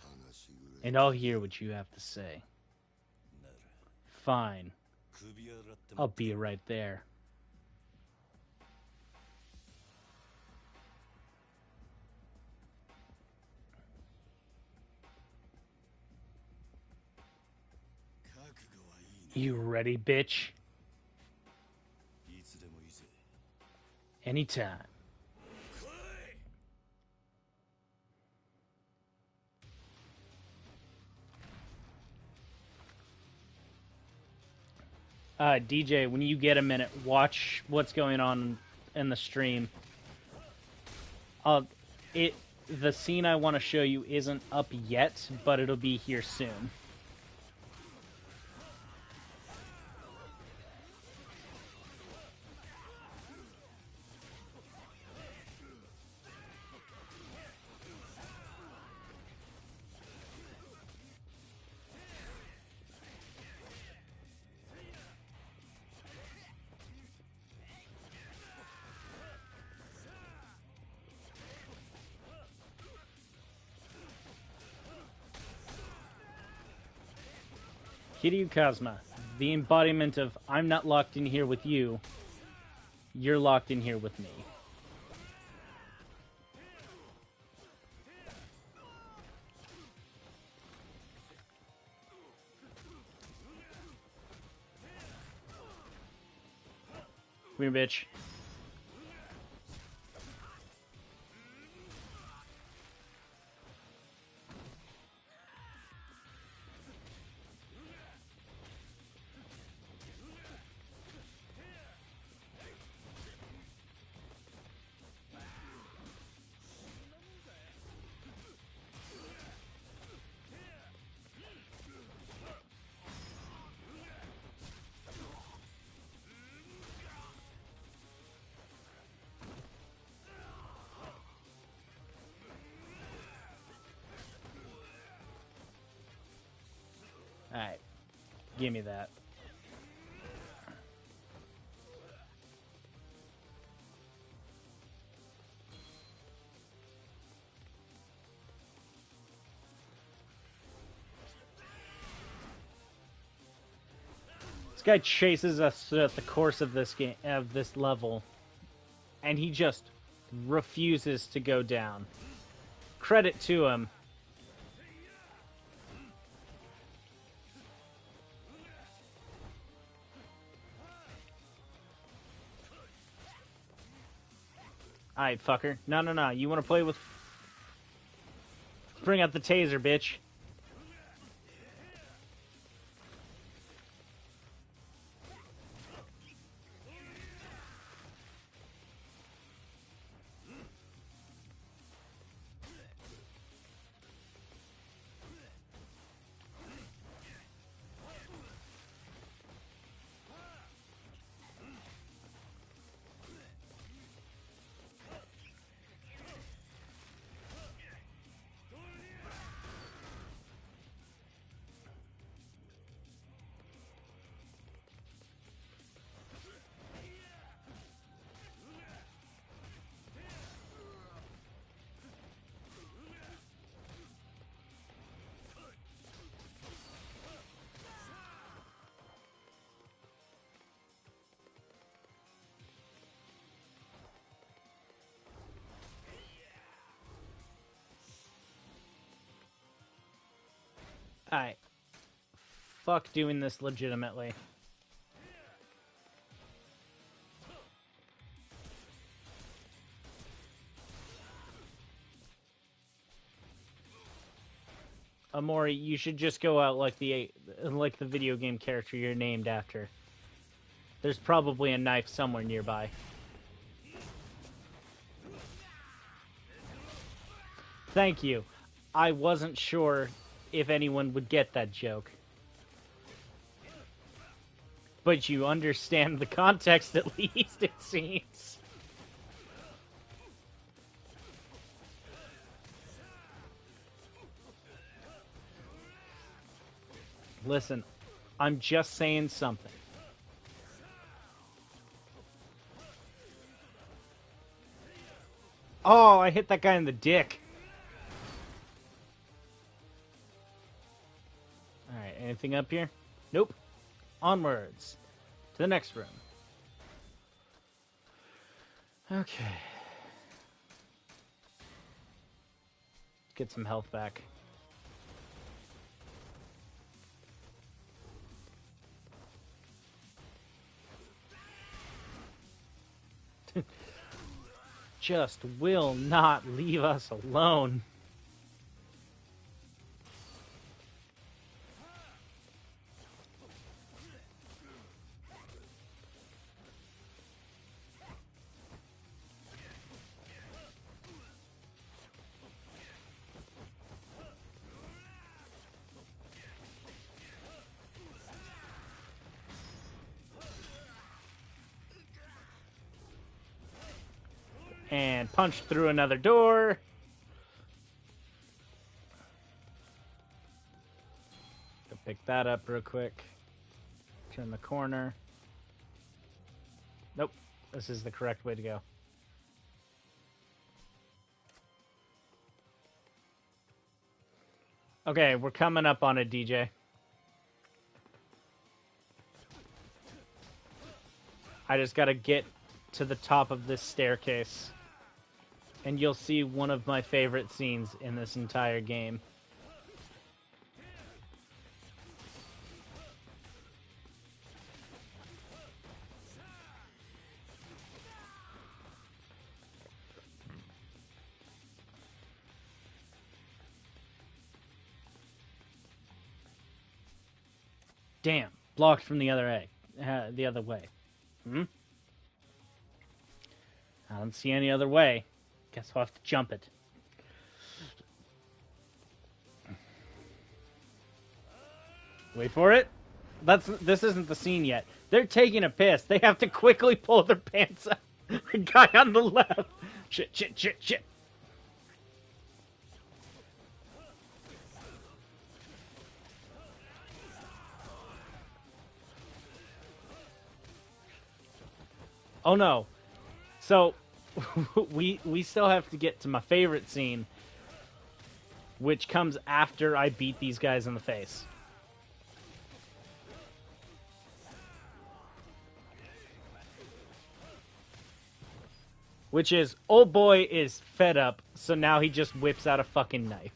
and I'll hear what you have to say. Fine. I'll be right there. You ready, bitch? Anytime. DJ, when you get a minute, watch what's going on in the stream. The scene I want to show you isn't up yet, but it'll be here soon. Kiryu Kazuma, the embodiment of I'm not locked in here with you, you're locked in here with me. Come here, bitch. Alright. Give me that. This guy chases us throughout the course of this game, of this level, and he just refuses to go down. Credit to him. Alright, fucker. No. You want to play with bring out the taser, bitch. Alright. Fuck doing this legitimately. Amori, you should just go out like the video game character you're named after. There's probably a knife somewhere nearby. Thank you. I wasn't sure if anyone would get that joke. But you understand the context at least, it seems. Listen, I'm just saying something. Oh, I hit that guy in the dick. Alright, anything up here? Nope. Onwards. To the next room. Okay. Get some health back. Just will not leave us alone. And punch through another door. Go pick that up real quick. Turn the corner. Nope. This is the correct way to go. Okay, we're coming up on it, DJ. I just gotta get to the top of this staircase. And you'll see one of my favorite scenes in this entire game. Damn, blocked from the other way. I don't see any other way. Guess I'll have to jump it. Wait for it. This isn't the scene yet. They're taking a piss. They have to quickly pull their pants up. The guy on the left. Shit. Oh no. So we still have to get to my favorite scene, which comes after I beat these guys in the face. Which is, old boy is fed up, so now he just whips out a fucking knife.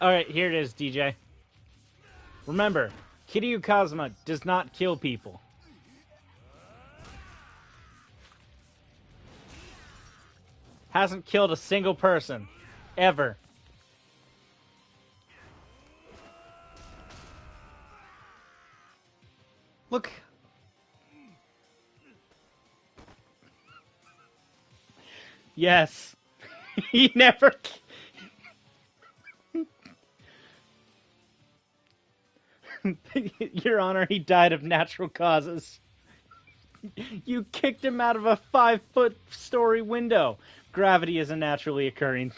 Alright, here it is, DJ. Remember, Kiryu Kazuma does not kill people. Hasn't killed a single person. Ever. Look. Yes. He never... Your Honor, he died of natural causes. You kicked him out of a 5-foot story window. Gravity is a naturally occurring.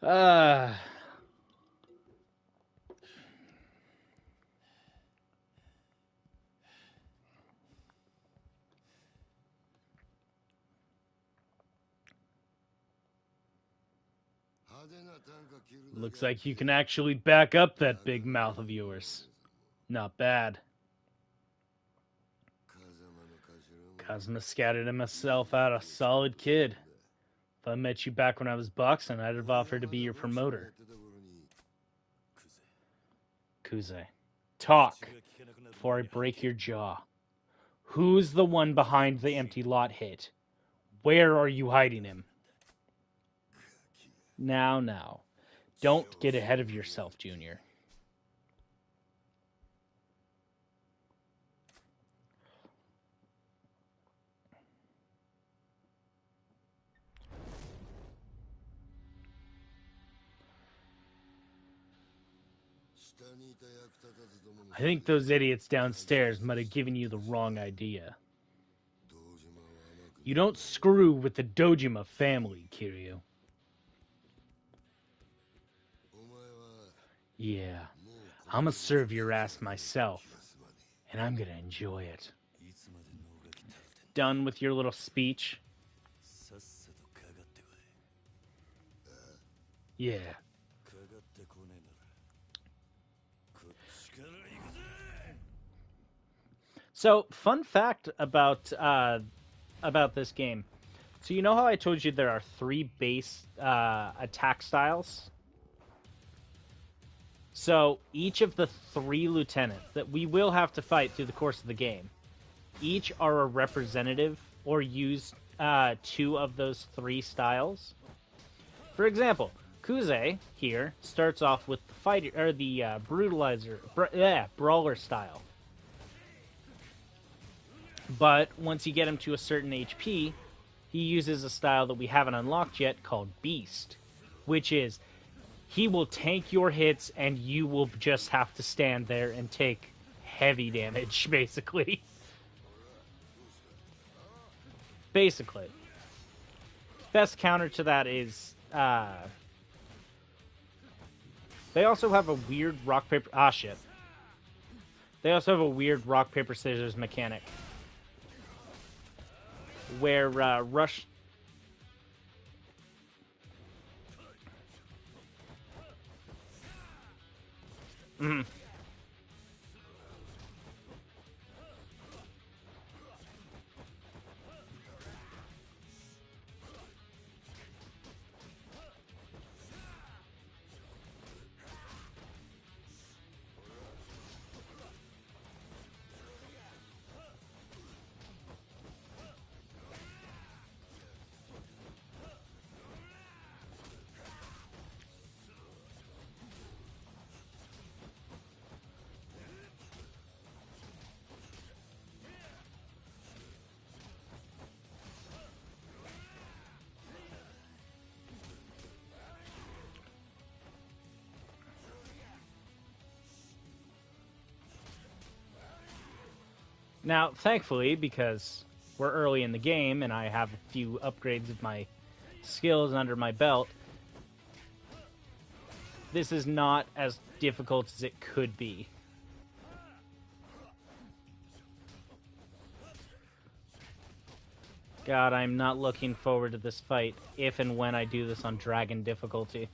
uh... Looks like you can actually back up that big mouth of yours. Not bad. Kazuma scouted himself out a solid kid. If I met you back when I was boxing, I'd have offered to be your promoter. Kuze. Talk before I break your jaw. Who's the one behind the empty lot hit? Where are you hiding him? Now. Don't get ahead of yourself, Junior. I think those idiots downstairs might have given you the wrong idea. You don't screw with the Dojima family, Kiryu. Yeah, I'm gonna serve your ass myself, and I'm gonna enjoy it. Done with your little speech? Yeah. So, fun fact about this game. So you know how I told you there are 3 base attack styles? So each of the 3 lieutenants that we will have to fight through the course of the game, each are a representative or use 2 of those 3 styles. For example, Kuze here starts off with the fighter or the brutalizer, brawler style. But once you get him to a certain HP, he uses a style that we haven't unlocked yet called Beast, which is he will tank your hits and you will just have to stand there and take heavy damage, basically. Best counter to that is they also have a weird rock paper shit. They also have a weird rock paper scissors mechanic where Rush Now, thankfully, because we're early in the game and I have a few upgrades of my skills under my belt, this is not as difficult as it could be. God, I'm not looking forward to this fight if and when I do this on Dragon difficulty.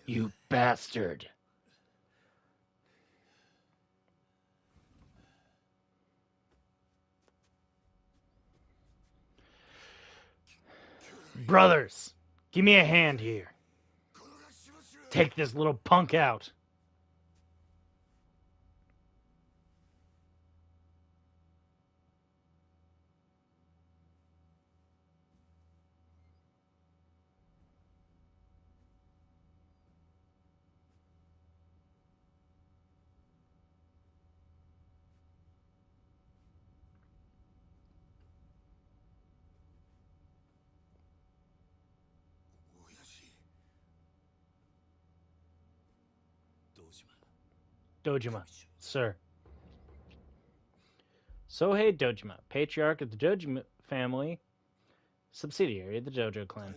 You bastard. Brothers, give me a hand here. Take this little punk out. Dojima, sir. Sohei Dojima, patriarch of the Dojima family, subsidiary of the Jojo clan.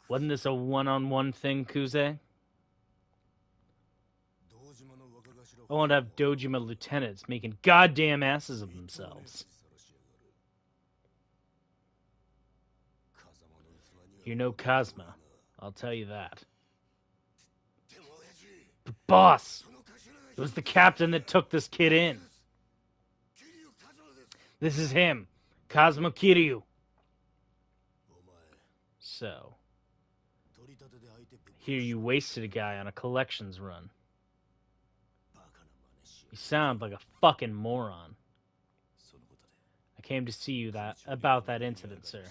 Wasn't this a one-on-one thing, Kuze? I want to have Dojima lieutenants making goddamn asses of themselves. You're no Kazuma, I'll tell you that. But boss, it was the captain that took this kid in. This is him, Kazuma Kiryu. So, here you wasted a guy on a collections run. You sound like a fucking moron. I came to see you about that incident, sir.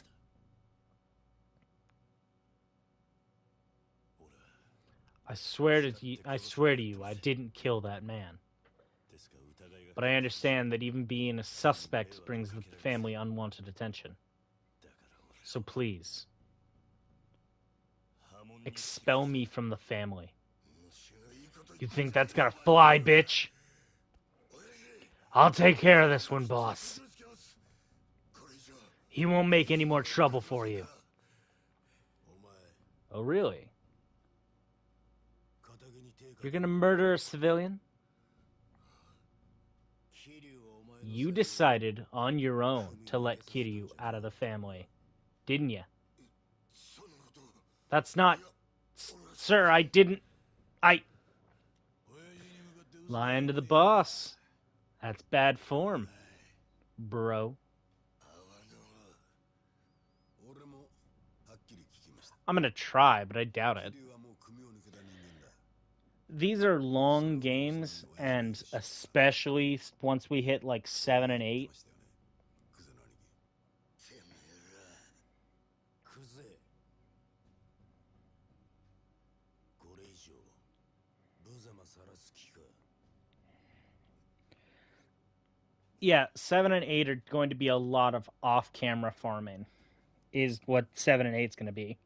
I swear to you, I didn't kill that man. But I understand that even being a suspect brings the family unwanted attention. So please, expel me from the family. You think that's gonna fly, bitch? I'll take care of this one, boss. He won't make any more trouble for you. Oh, really? You're gonna murder a civilian? You decided on your own to let Kiryu out of the family, didn't you? That's not... Sir, I didn't... Lying to the boss. That's bad form, bro. I'm gonna try, but I doubt it. These are long games, and especially once we hit like 7 and 8. Yeah, 7 and 8 are going to be a lot of off-camera farming, is what 7 and 8 is going to be.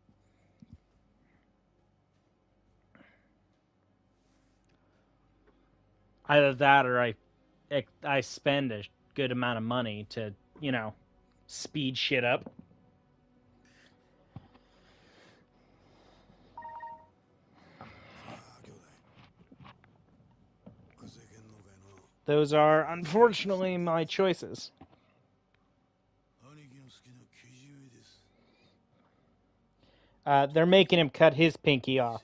Either that or I spend a good amount of money to, speed shit up. Those are, unfortunately, my choices. They're making him cut his pinky off.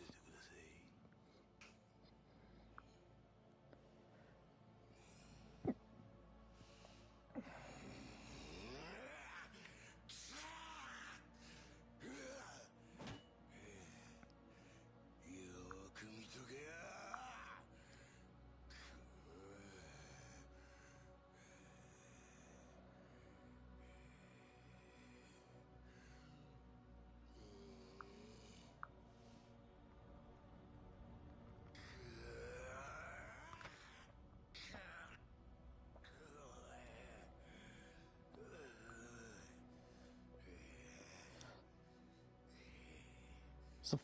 So,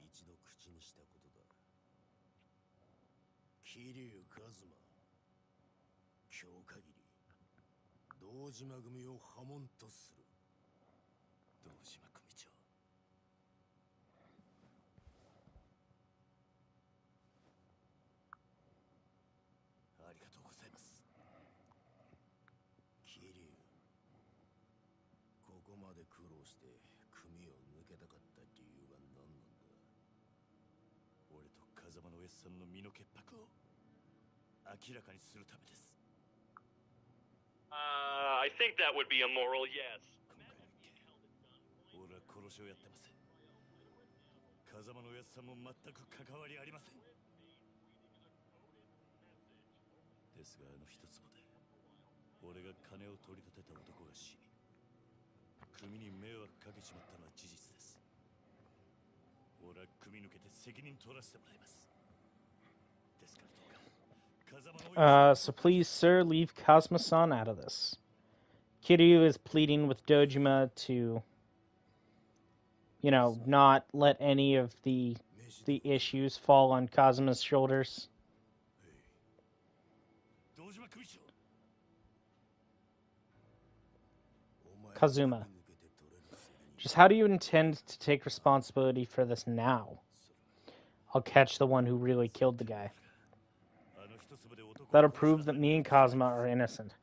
一度口にしたことだ。桐生一馬、今日限り堂島組を破門とする。堂島組長、ありがとうございます。桐生、ここまで苦労して組を抜けたかった理由は何なんだ。俺と風間のおやっさんの身の潔白を明らかにするためです。I think that would be immoral, yes. 今回の一件、俺は殺しをやってません。風間のおやっさんも全く関わりありません。ですが一坪で俺が金を取り立てた男が死に、組に迷惑かけちまったのは事実です。俺は組抜けて責任取らせてもらいます。ですからどうか風間のおやっさん So please, sir, leave Cosmo-san out of this. Kiryu is pleading with Dojima to, not let any of the issues fall on Kazuma's shoulders. 堂島組長、 Kazuma, just how do you intend to take responsibility for this now? I'll catch the one who really killed the guy. That'll prove that me and Kazuma are innocent.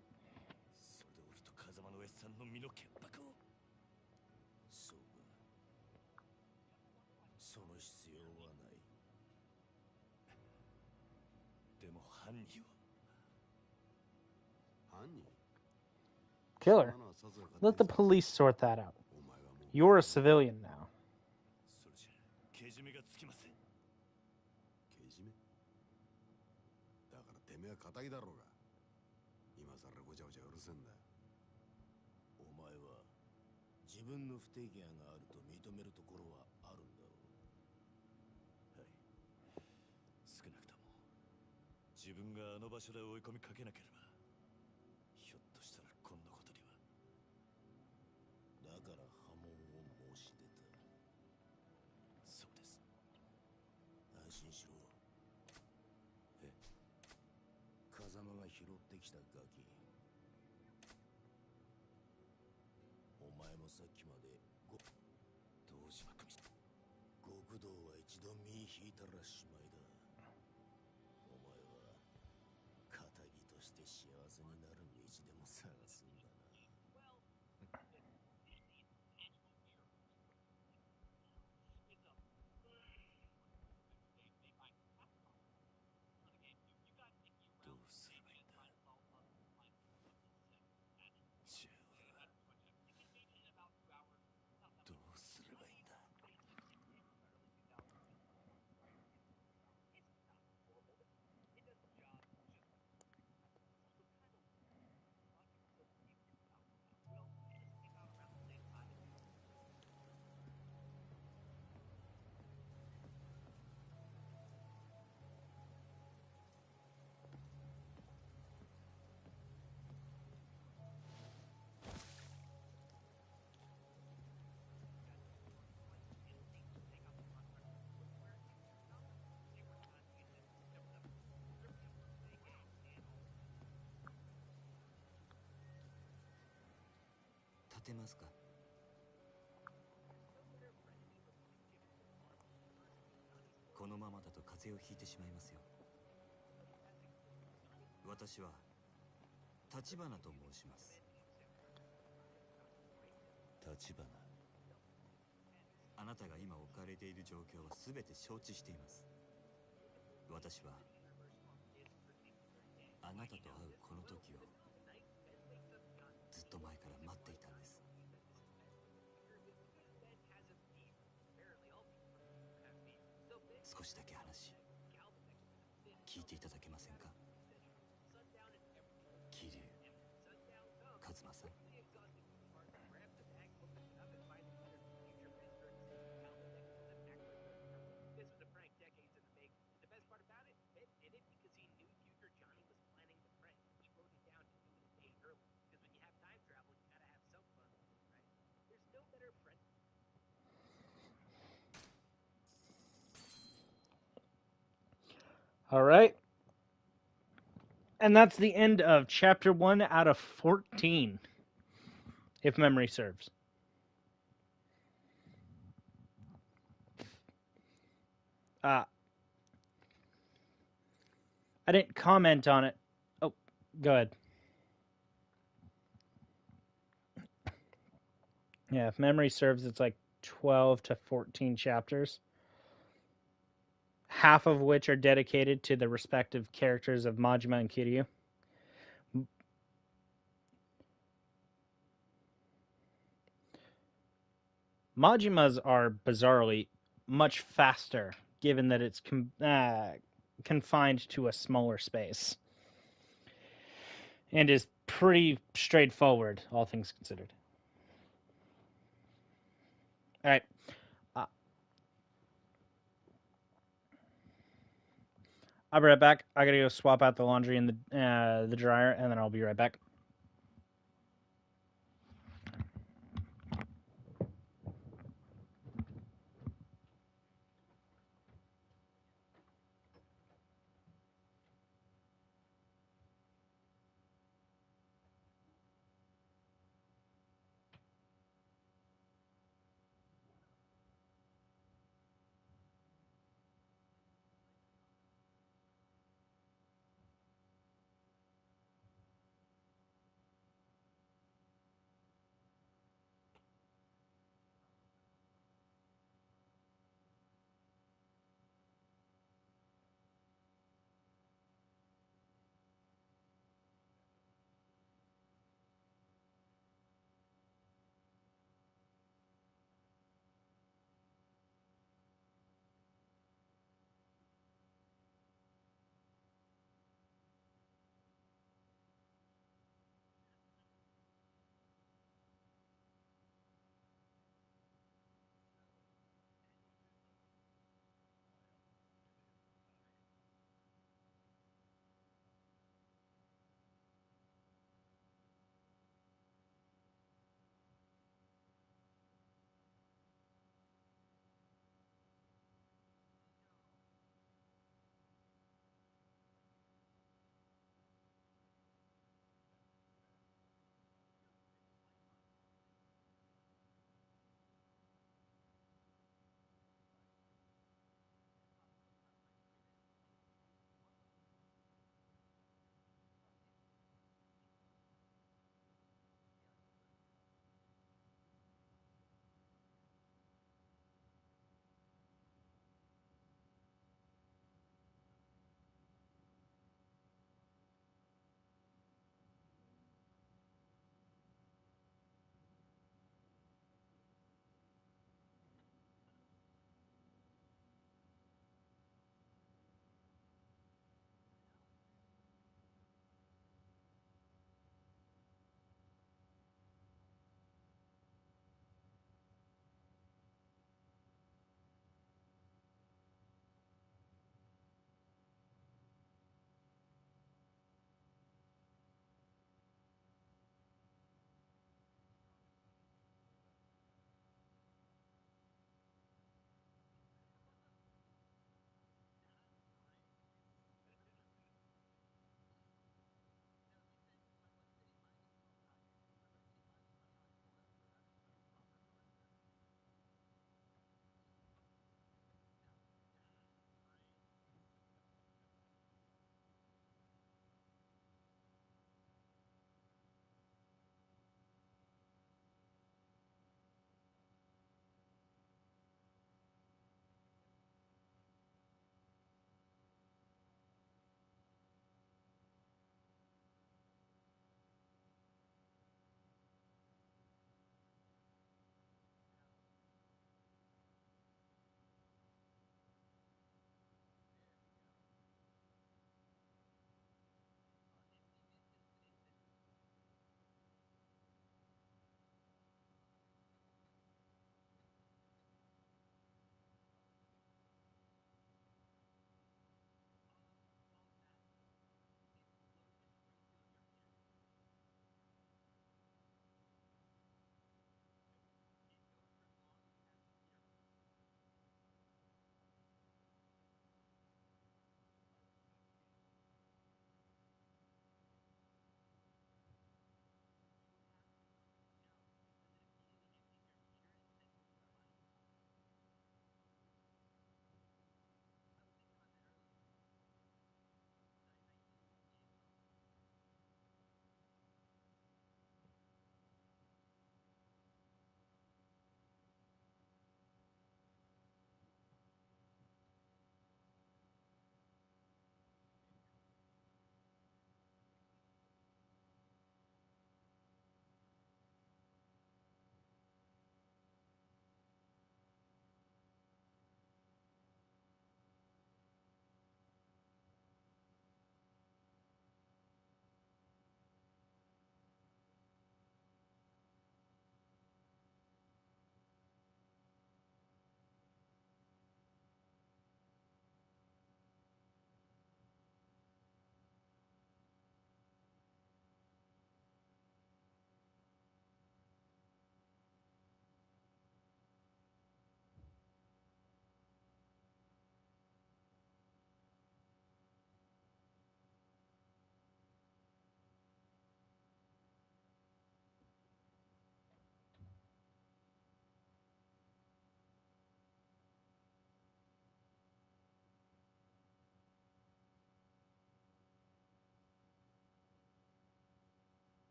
それで俺と風間のおやっさんの身の潔白を。そうか、その必要はない。でも犯人は。犯人？ Killer. Let the police sort that out. You're a civilian now. それじゃけじめがつきません。けじめ？だからてめえは仇だろうが。今さらごちゃごちゃうるせえんだ。お前は自分の不手際があると認めるところはあるんだろう。はい。少なくとも自分があの場所で追い込みかけなければ、ひょっとしたらこんなことには。だから破門を申し出た。そうです。安心しろ。え？風間が拾ってきたガキ、お前もさっきまで堂島組長、極道は一度身引いたらしまいだ。お前は仇として幸せになる道でも探すんだな。どうすればいいんだ。じゃあ俺はどうすればいいんだ。立てますか？このままだと風邪をひいてしまいますよ。私は立花と申します。立花。あなたが今置かれている状況は全て承知しています。私はあなたと会うこの時をずっと前から待っていたんです。少しだけ話聞いていただけませんか？桐生一馬さん。All right. And that's the end of chapter 1 out of 14, if memory serves. I didn't comment on it. Oh, go ahead. Yeah, if memory serves, it's like 12 to 14 chapters, half of which are dedicated to the respective characters of Majima and Kiryu. Majima's are bizarrely much faster, given that it's confined to a smaller space, and is pretty straightforward, all things considered. All right. I'll be right back. I gotta go swap out the laundry in the dryer, and then I'll be right back.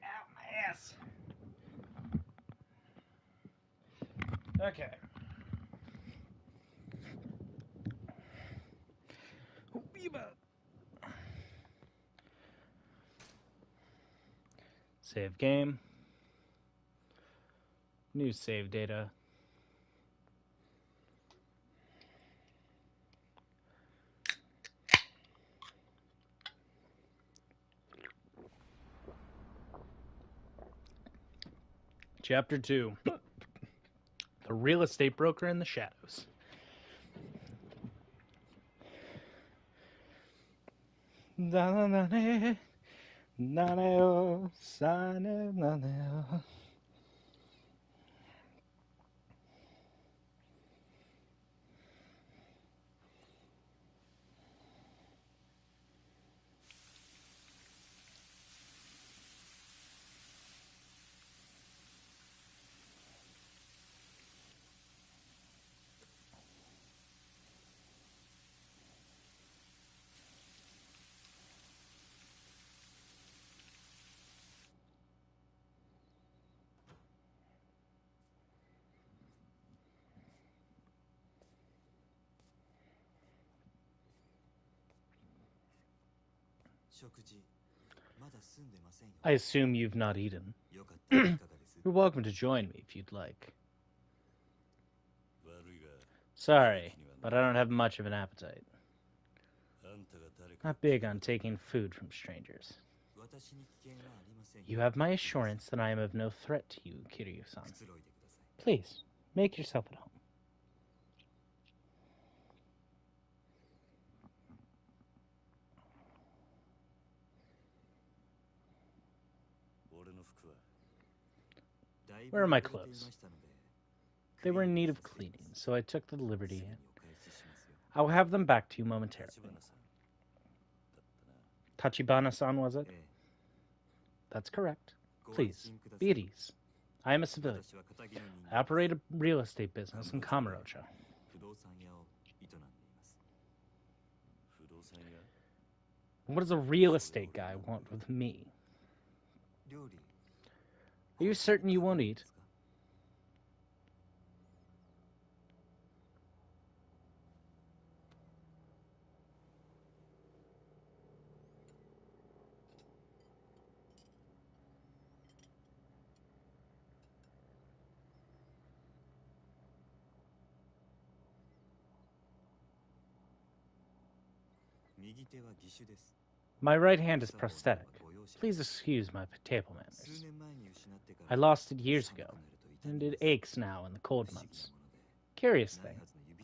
Ow, my ass. Okay. Save game. New save data. Chapter 2. The real estate broker in the shadows. I assume you've not eaten. You're welcome to join me if you'd like. Sorry, but I don't have much of an appetite. Not big on taking food from strangers. You have my assurance that I am of no threat to you, Kiryu-san. Please, make yourself at home. Where are my clothes? They were in need of cleaning, so I took the liberty. I will have them back to you momentarily. Tachibana-san, was it? That's correct. Please, be at ease. I am a civilian. I operate a real estate business in Kamurocho. What does a real estate guy want with me? Are you certain you won't eat? My right hand is prosthetic. Please excuse my table manners. I lost it years ago, and it aches now in the cold months. Curious thing,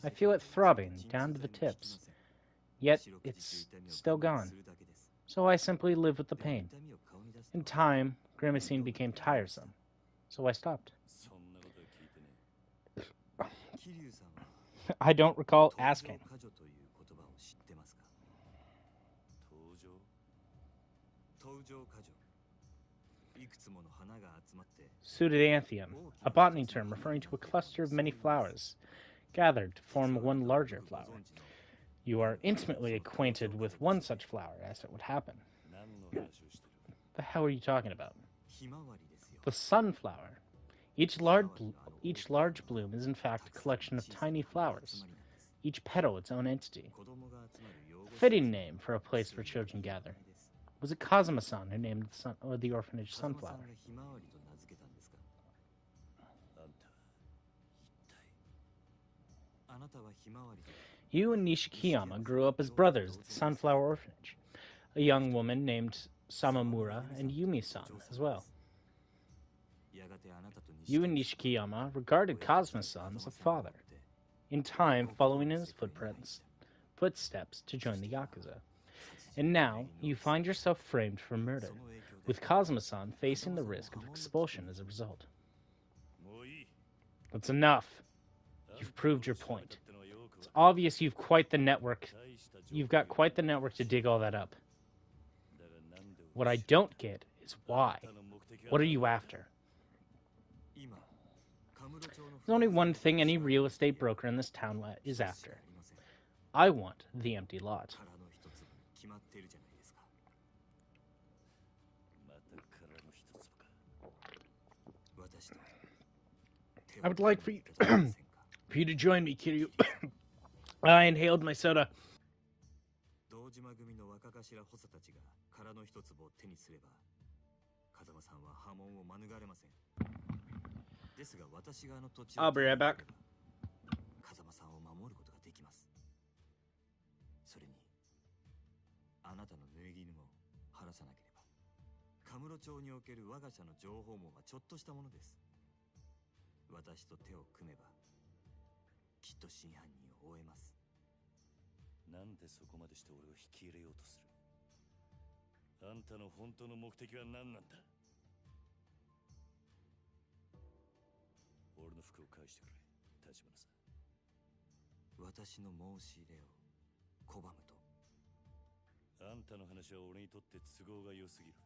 I feel it throbbing down to the tips, yet it's still gone. So I simply live with the pain. In time, grimacing became tiresome, so I stopped. I don't recall asking. Pseudanthium, a botany term referring to a cluster of many flowers gathered to form one larger flower. You are intimately acquainted with one such flower, as it would happen. The hell are you talking about? The sunflower. Each large bloom is in fact a collection of tiny flowers, each petal its own entity. A fitting name for a place where children gather. Was it Kazuma-san who named the orphanage Sunflower? You and Nishikiyama grew up as brothers at the Sunflower Orphanage. A young woman named Samamura and Yumi-san as well. You and Nishikiyama regarded Kazuma-san as a father, in time following in his footsteps to join the Yakuza. And now you find yourself framed for murder, with Kazuma-san facing the risk of expulsion as a result. That's enough. You've proved your point. It's obvious you've got quite the network to dig all that up. What I don't get is why. What are you after? There's only one thing any real estate broker in this town is after. I want the empty lot. 殻の一粒に決まっているじゃないですか。また殻の一粒か。私と手 I を would like 組 for んでいただけませんか？ For you to join me, Kiryu. I inhaled my soda. 堂島組の若頭補佐たちが殻の一粒を手にすれば、風間さんは波紋を免れません。ですが私があの土地を I'll be right back. 風間さんを守ることができます。それにあなたの濡れ衣も晴らさなければ、カムロ町における我が社の情報網はちょっとしたものです。私と手を組めばきっと真犯人を追えます。なんでそこまでして俺を引き入れようとする？あんたの本当の目的は何なんだ？俺の服を返してくれ、立花さん。私の申し入れを拒むと？あんたの話は俺にとって都合が良すぎる。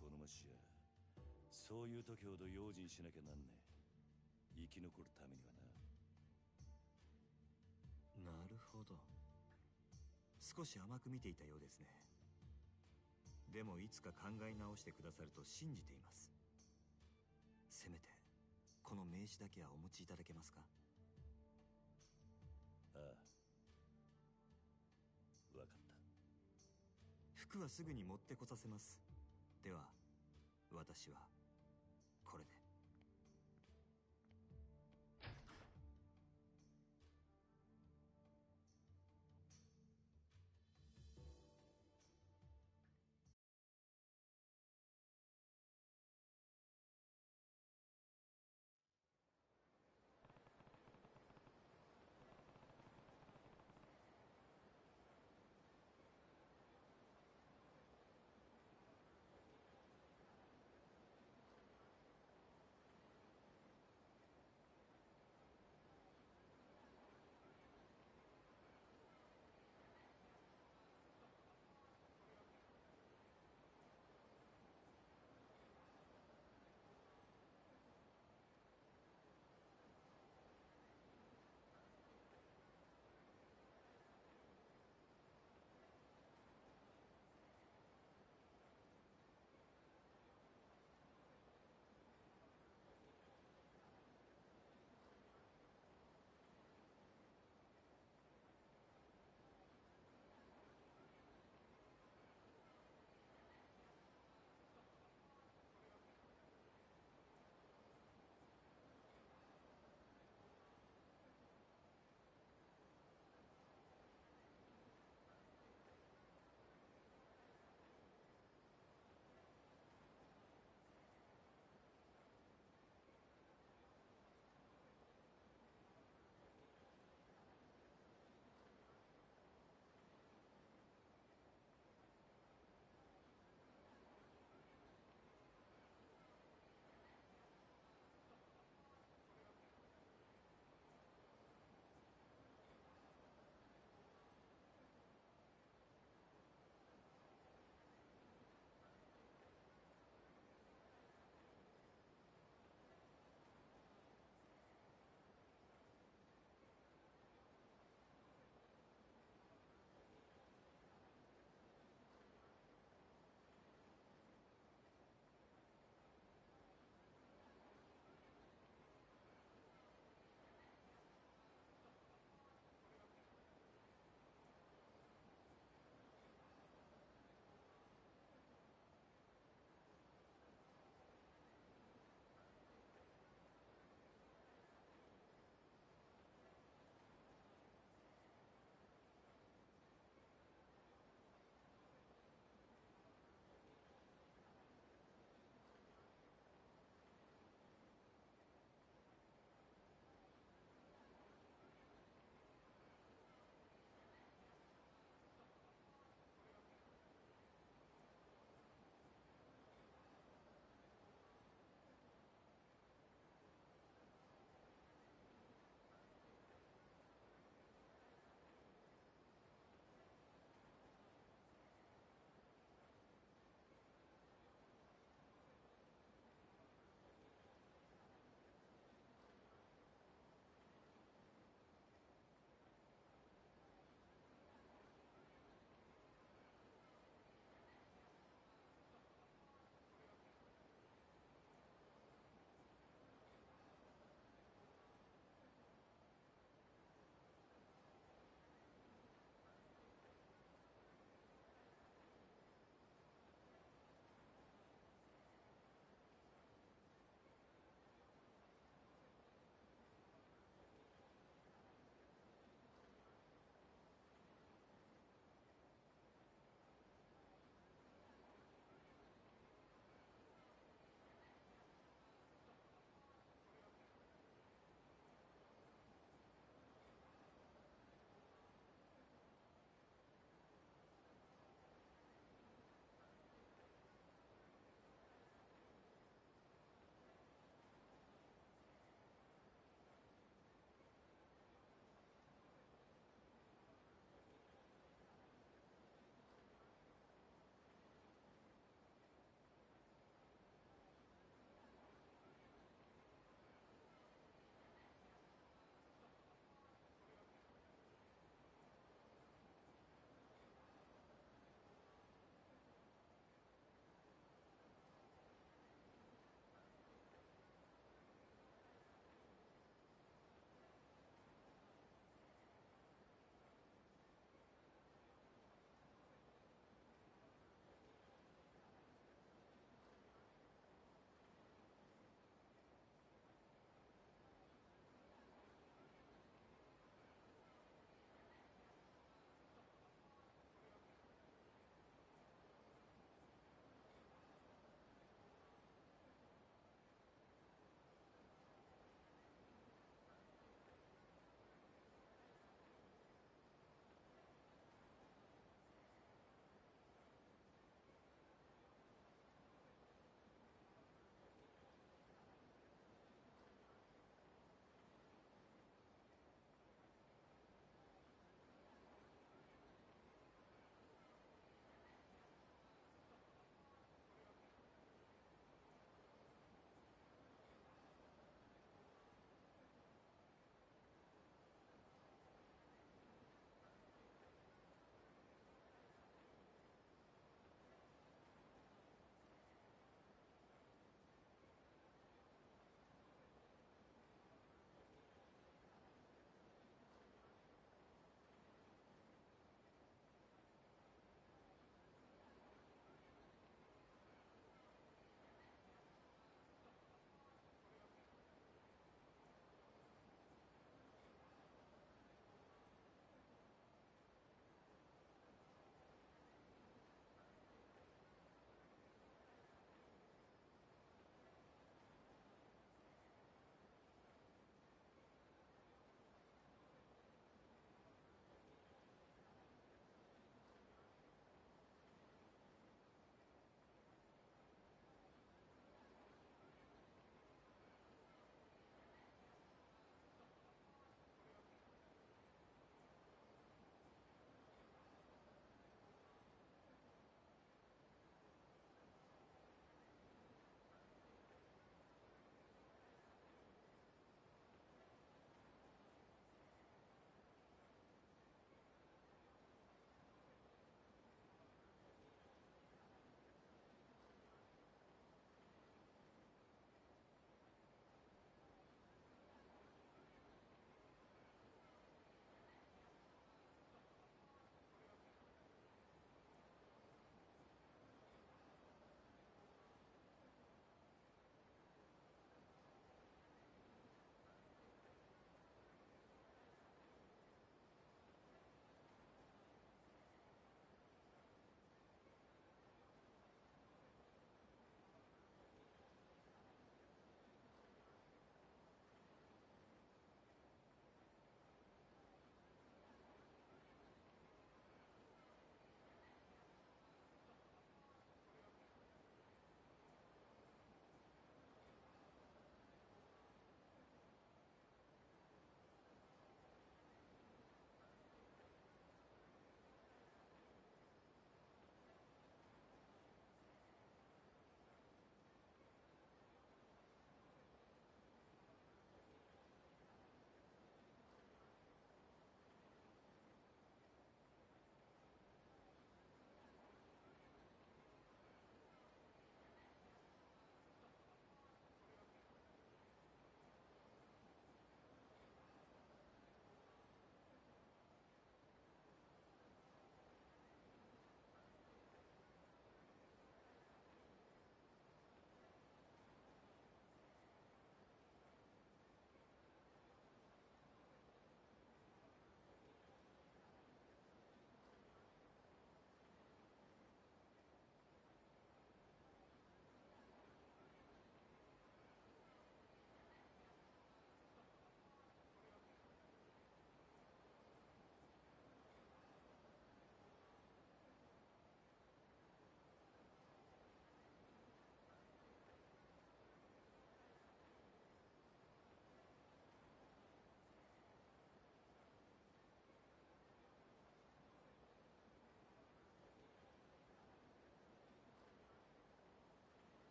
この町じゃそういう時ほど用心しなきゃなんねえ。生き残るためにはな。なるほど。少し甘く見ていたようですね。でもいつか考え直してくださると信じています。せめてこの名刺だけはお持ちいただけますか？ああ、わかった。服はすぐに持ってこさせます。では私はこれで。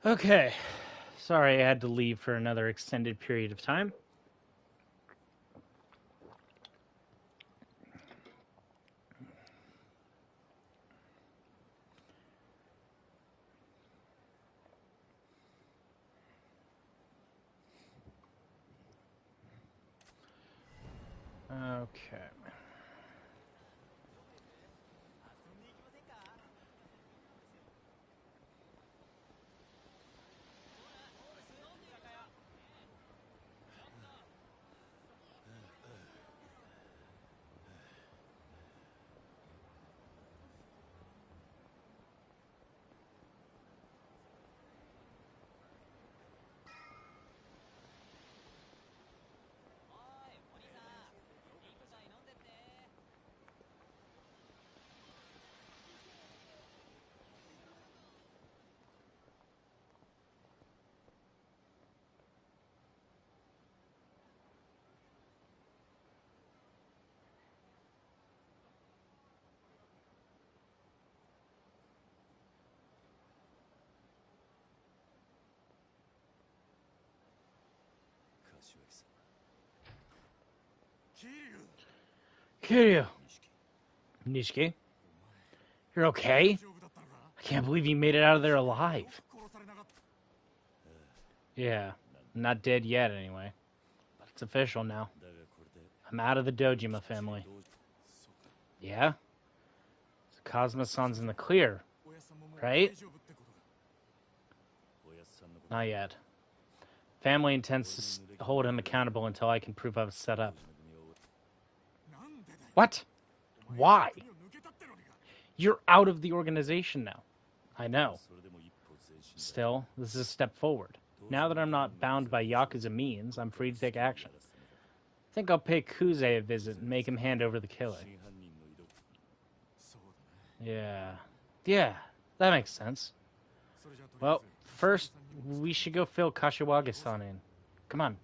Okay. Sorry I had to leave for another extended period of time. Okay. Kiryu. Nishiki. You're okay? I can't believe you made it out of there alive. Yeah. I'm not dead yet, anyway. But it's official now. I'm out of the Dojima family. Yeah? So Cosmo-san's in the clear, right? Not yet. Family intends to hold him accountable until I can prove I was set up. What? Why? You're out of the organization now. I know. Still, this is a step forward. Now that I'm not bound by Yakuza means, I'm free to take action. I think I'll pay Kuze a visit and make him hand over the killer. Yeah. Yeah, that makes sense. Well, first, we should go fill Kashiwagi-san in. Come on.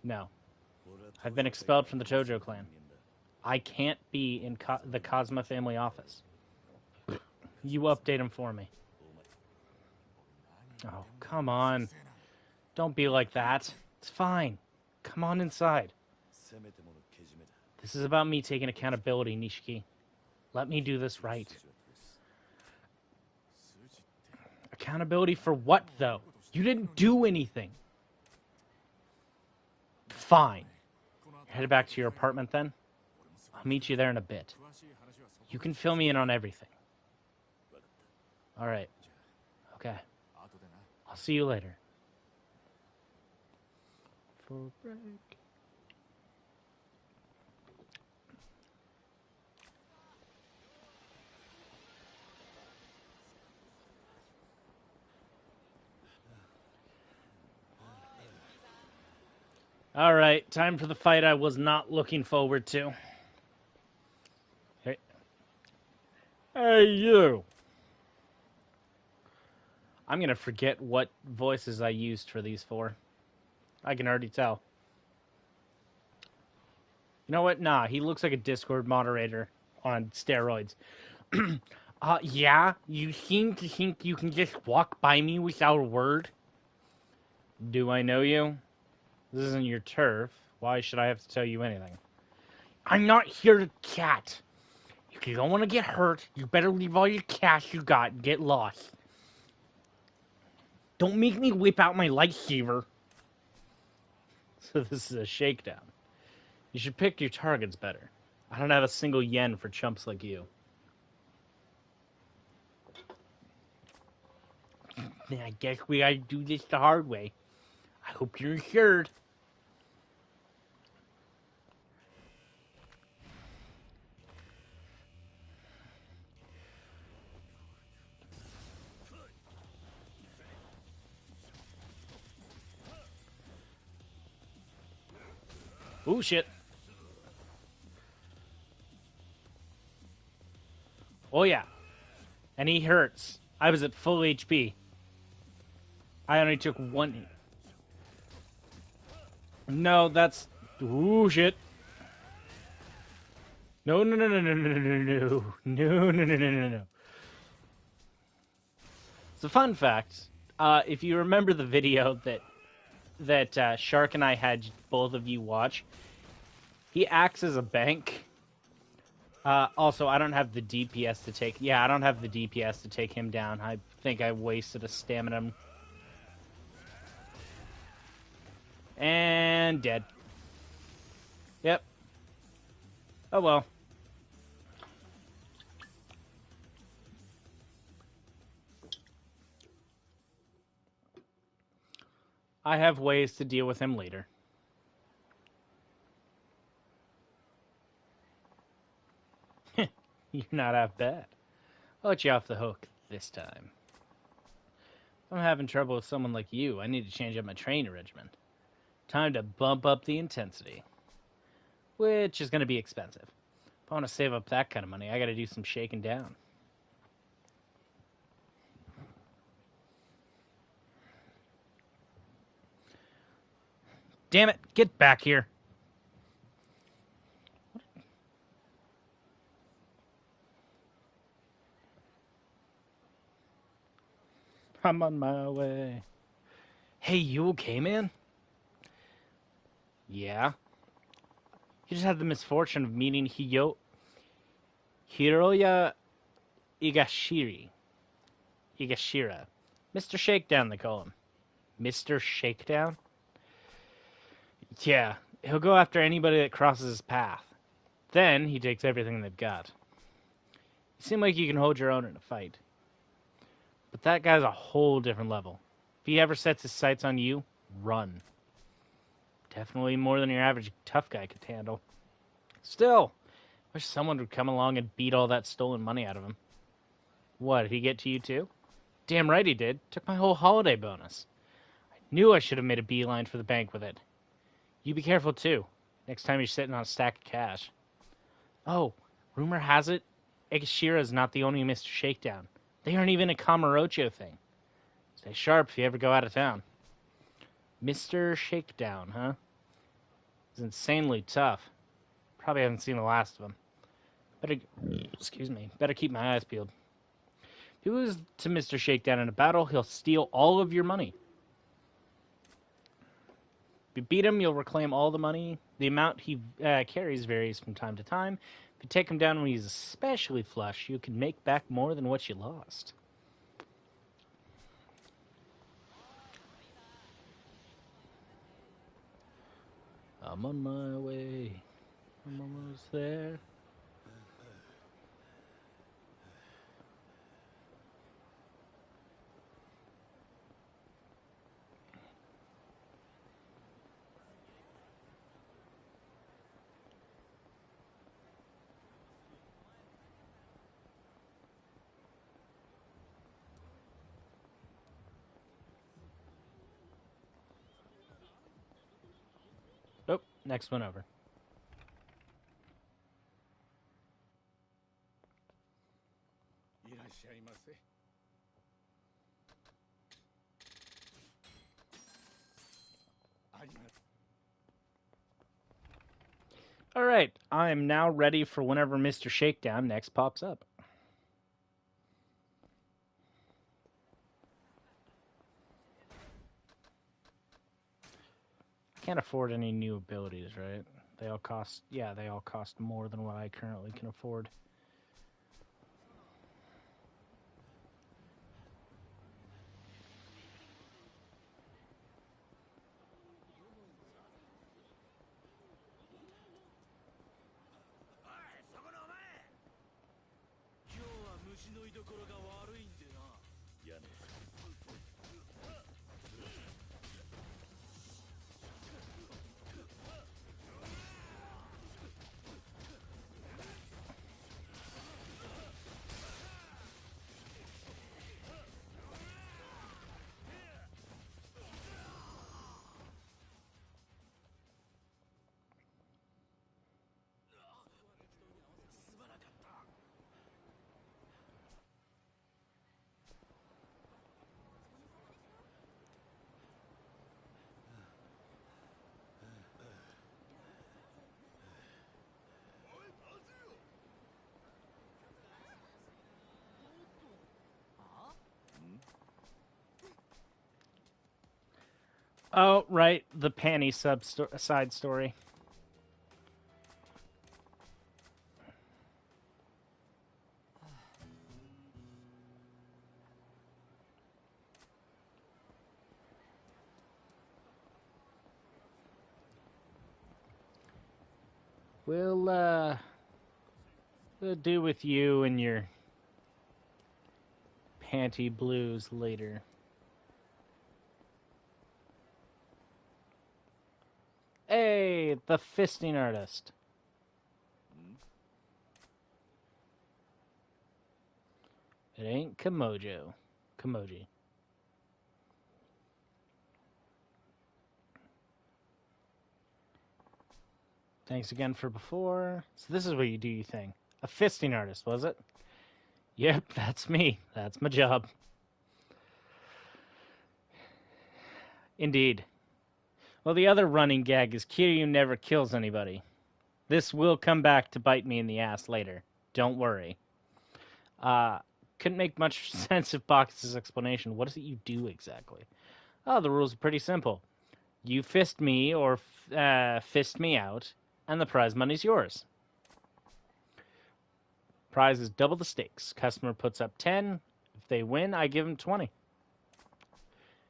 No. I've been expelled from the Tojo clan. I can't be in the Cosma family office. You update him for me. Oh, come on. Don't be like that. It's fine. Come on inside. This is about me taking accountability, Nishiki. Let me do this right. Accountability for what, though? You didn't do anything. Fine. Head back to your apartment, then? I'll meet you there in a bit. You can fill me in on everything. All right. Okay. I'll see you later. For break. All right, time for the fight I was not looking forward to. Hey. Hey, you. I'm going to forget what voices I used for these four. I can already tell. You know what? Nah, he looks like a Discord moderator on steroids. Yeah? You seem to think you can just walk by me without a word? Do I know you? This isn't your turf. Why should I have to tell you anything? I'm not here to chat. If you don't want to get hurt, you better leave all your cash you got and get lost. Don't make me whip out my lightsaber. So this is a shakedown. You should pick your targets better. I don't have a single yen for chumps like you. Then I guess we gotta do this the hard way. I hope you're insured. Ooh, shit. Oh, yeah. And he hurts. I was at full HP. I only took one. No, that's... Ooh, shit. No, no, no, no, no, no, no, no, no, no, no, no, no, no. It's a fun fact. If you remember the video that Shark and I had both of you watch, he acts as a bank. Also, I don't have the DPS to take... Yeah, I don't have the DPS to take him down. I think I wasted a stamina. And dead. Yep. Oh well. I have ways to deal with him later. You're not half bad. I'll let you off the hook this time. If I'm having trouble with someone like you, I need to change up my training regimen. Time to bump up the intensity. Which is going to be expensive. If I want to save up that kind of money, I got to do some shaking down. Damn it, get back here. I'm on my way. Hey, you okay, man? Yeah. You just had the misfortune of meeting Hiroya Igashira. Mr. Shakedown, they call him. Mr. Shakedown? Yeah, he'll go after anybody that crosses his path. Then he takes everything they've got. You seem like you can hold your own in a fight. But that guy's a whole different level. If he ever sets his sights on you, run. Definitely more than your average tough guy could handle. Still, wish someone would come along and beat all that stolen money out of him. What, did he get to you too? Damn right he did. Took my whole holiday bonus. I knew I should have made a beeline for the bank with it. You be careful too, next time you're sitting on a stack of cash. Oh, rumor has it, Egashira is not the only Mr. Shakedown. They aren't even a Kamurocho thing. Stay sharp if you ever go out of town. Mr. Shakedown, huh? He's insanely tough. Probably haven't seen the last of him. Better keep my eyes peeled. If you lose to Mr. Shakedown in a battle, he'll steal all of your money. If you beat him, you'll reclaim all the money. The amount he carries varies from time to time. If you take him down when he's especially flush, you can make back more than what you lost. I'm on my way. I'm almost there. Oh, next one over. Alright, I am now ready for whenever Mr. Shakedown next pops up. I can't afford any new abilities, right? They all cost more than what I currently can afford. Oh, right, the panty side story. We'll do with you and your panty blues later. Hey, the fisting artist. It ain't Kimoji. Thanks again for before. So this is what you do, you thing. A fisting artist, was it? Yep, that's me. That's my job. Indeed. Well, the other running gag is Kiryu never kills anybody. This will come back to bite me in the ass later. Don't worry. Couldn't make much sense of Box's explanation. What is it you do exactly? Oh, the rules are pretty simple. You fist me or fist me out, and the prize money's yours. Prize is double the stakes. Customer puts up 10. If they win, I give them 20.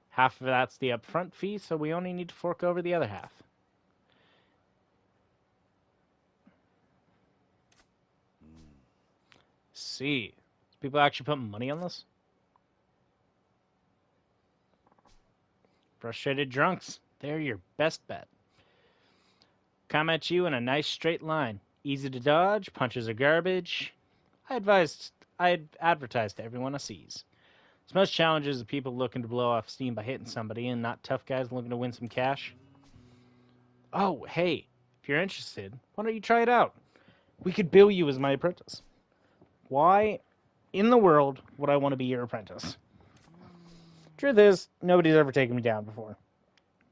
Half of that's the upfront fee, so we only need to fork over the other half. See. People actually put money on this? Frustrated drunks. They're your best bet. Come at you in a nice straight line. Easy to dodge, punches are garbage. I'd advertise to everyone I sees. It's most challenges of people looking to blow off steam by hitting somebody and not tough guys looking to win some cash. Oh, hey, if you're interested, why don't you try it out? We could bill you as my apprentice. Why in the world would I want to be your apprentice? Truth is, nobody's ever taken me down before.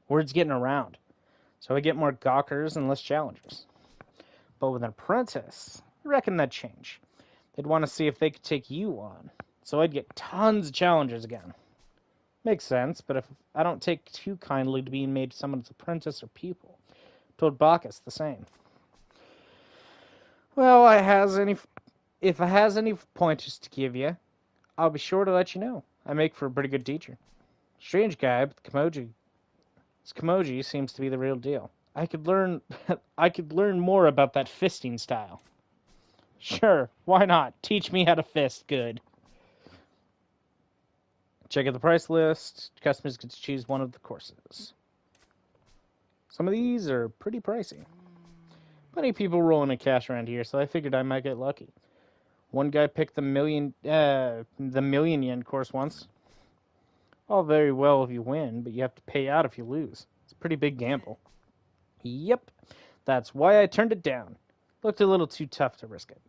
Word's getting around, so I get more gawkers and less challengers. But with an apprentice, I reckon that'd change. They'd want to see if they could take you on, so I'd get tons of challengers again. Makes sense, but if I don't take too kindly to being made someone's apprentice or pupil, told Bacchus the same. Well, if I has any pointers to give you, I'll be sure to let you know. I make for a pretty good teacher. Strange guy, but Kimoji seems to be the real deal. I could learn more about that fisting style. Sure, why not? Teach me how to fist good. Check out the price list. Customers get to choose one of the courses. Some of these are pretty pricey. Plenty of people rolling in cash around here, so I figured I might get lucky. One guy picked the million yen course once. All very well if you win, but you have to pay out if you lose. It's a pretty big gamble. Yep, that's why I turned it down. Looked a little too tough to risk it.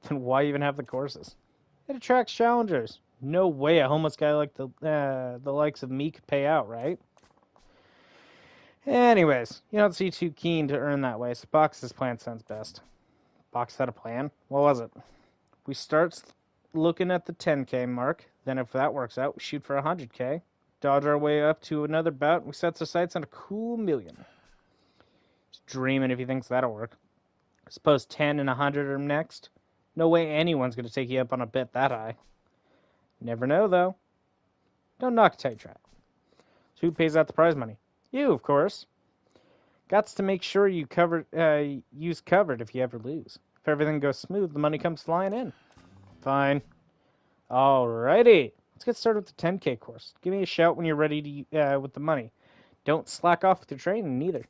Then why even have the courses? It attracts challengers. No way a homeless guy like the likes of me could pay out, right? Anyways, you don't seem too keen to earn that way, so Box's plan sounds best. Box had a plan? What was it? We start looking at the 10K mark, then if that works out, we shoot for 100K. Dodge our way up to another bout, and we set our sights on a cool million. He's dreaming if he thinks that'll work. Suppose 10 and 100 are next. No way anyone's going to take you up on a bet that high. Never know, though. Don't knock a tight trap. So who pays out the prize money? You, of course. Gots to make sure you use covered if you ever lose. If everything goes smooth, the money comes flying in. Fine. Alrighty. Let's get started with the 10K course. Give me a shout when you're ready to with the money. Don't slack off with your training, neither.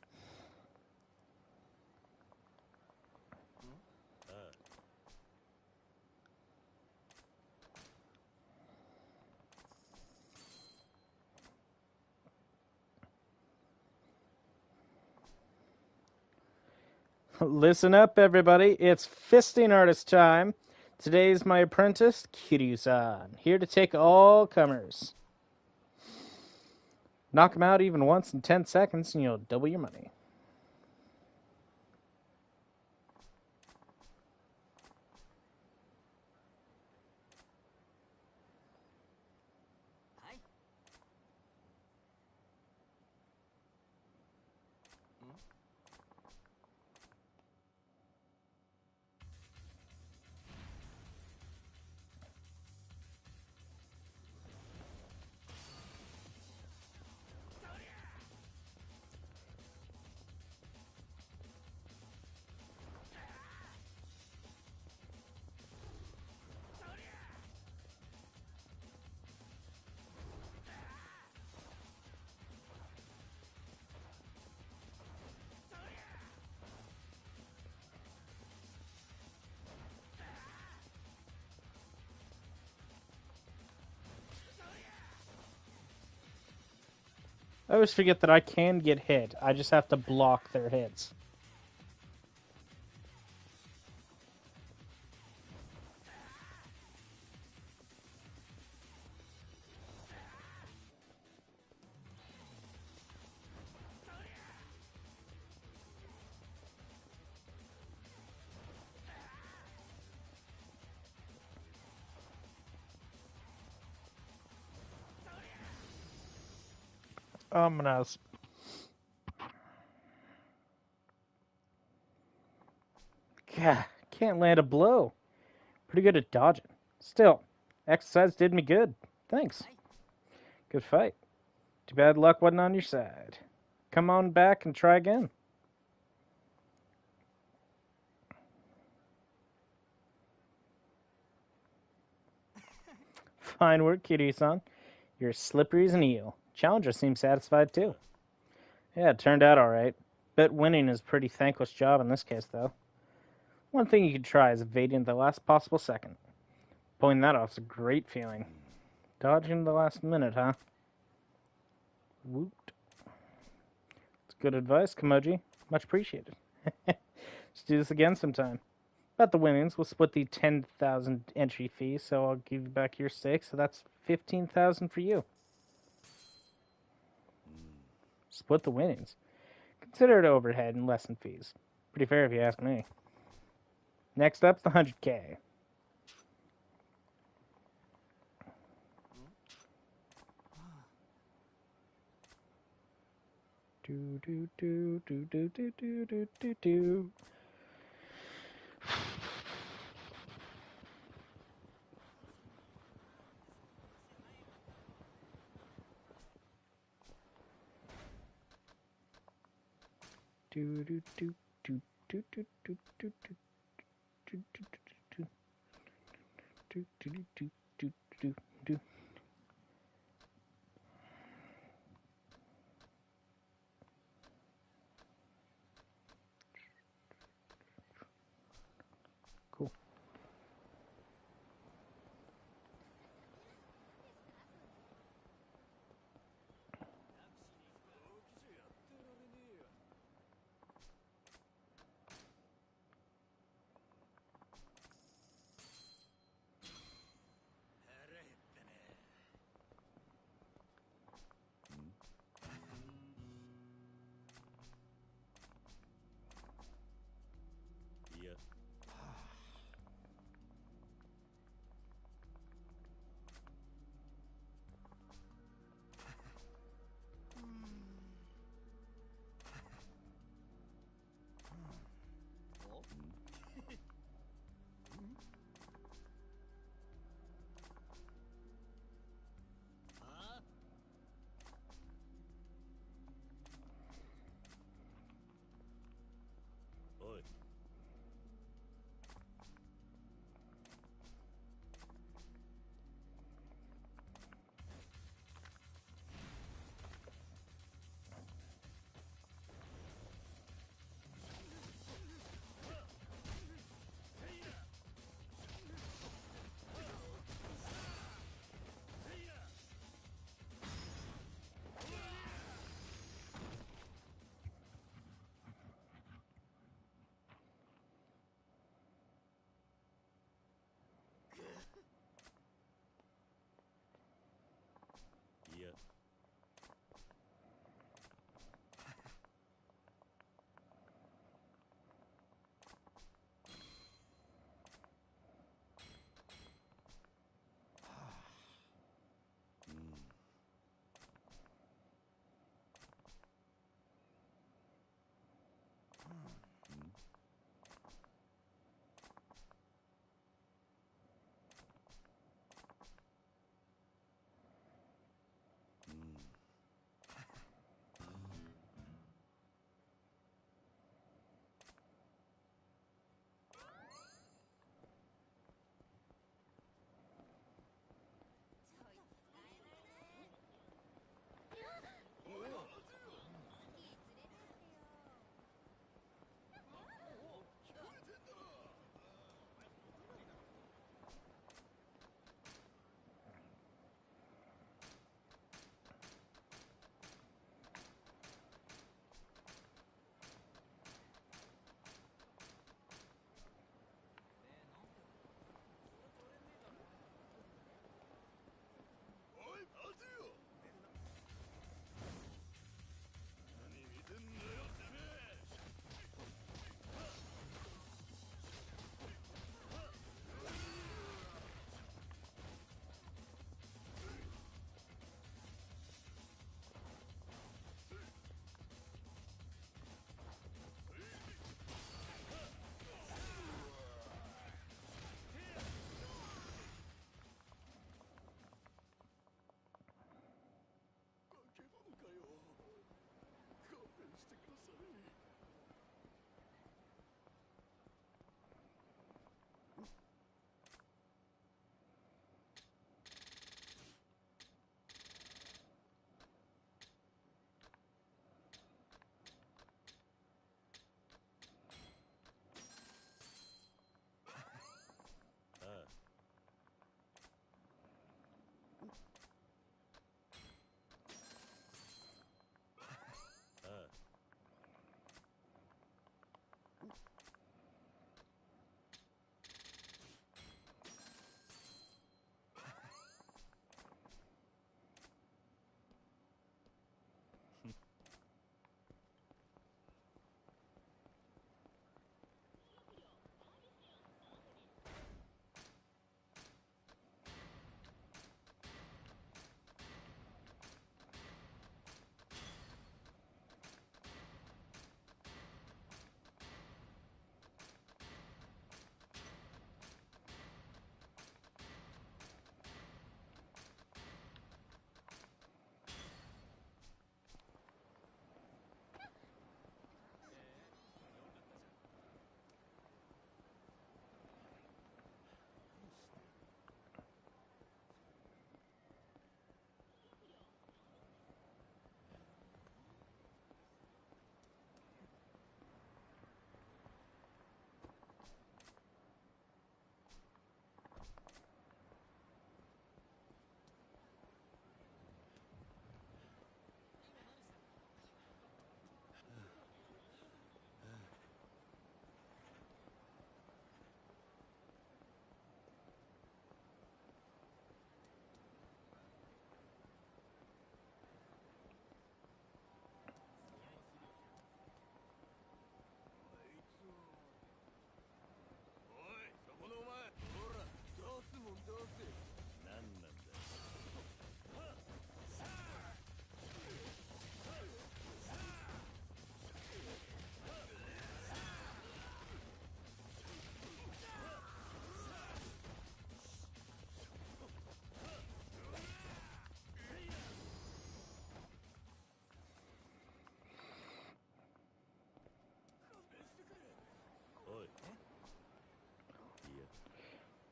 Listen up, everybody. It's fisting artist time. Today's my apprentice, Kiryu-san, here to take all comers. Knock him out even once in 10 seconds, and you'll double your money. I always forget that I can get hit. I just have to block their hits. Ominous. God, can't land a blow. Pretty good at dodging. Still, exercise did me good. Thanks. Good fight. Too bad luck wasn't on your side. Come on back and try again. Fine work, Kiryu-san. You're as slippery as an eel. Challenger seems satisfied, too. Yeah, it turned out all right. Bet winning is a pretty thankless job in this case, though. One thing you could try is evading at the last possible second. Pulling that off is a great feeling. Dodging the last minute, huh? Woot. It's good advice, Kamoji. Much appreciated. Let's do this again sometime. About the winnings, we'll split the 10,000 entry fee, so I'll give you back your stake, so that's 15,000 for you. Split the winnings. Consider it overhead and lesson fees. Pretty fair if you ask me. Next up's the 100K. Do do do do do do do do do do. Do do do do do do do do do do. Cool.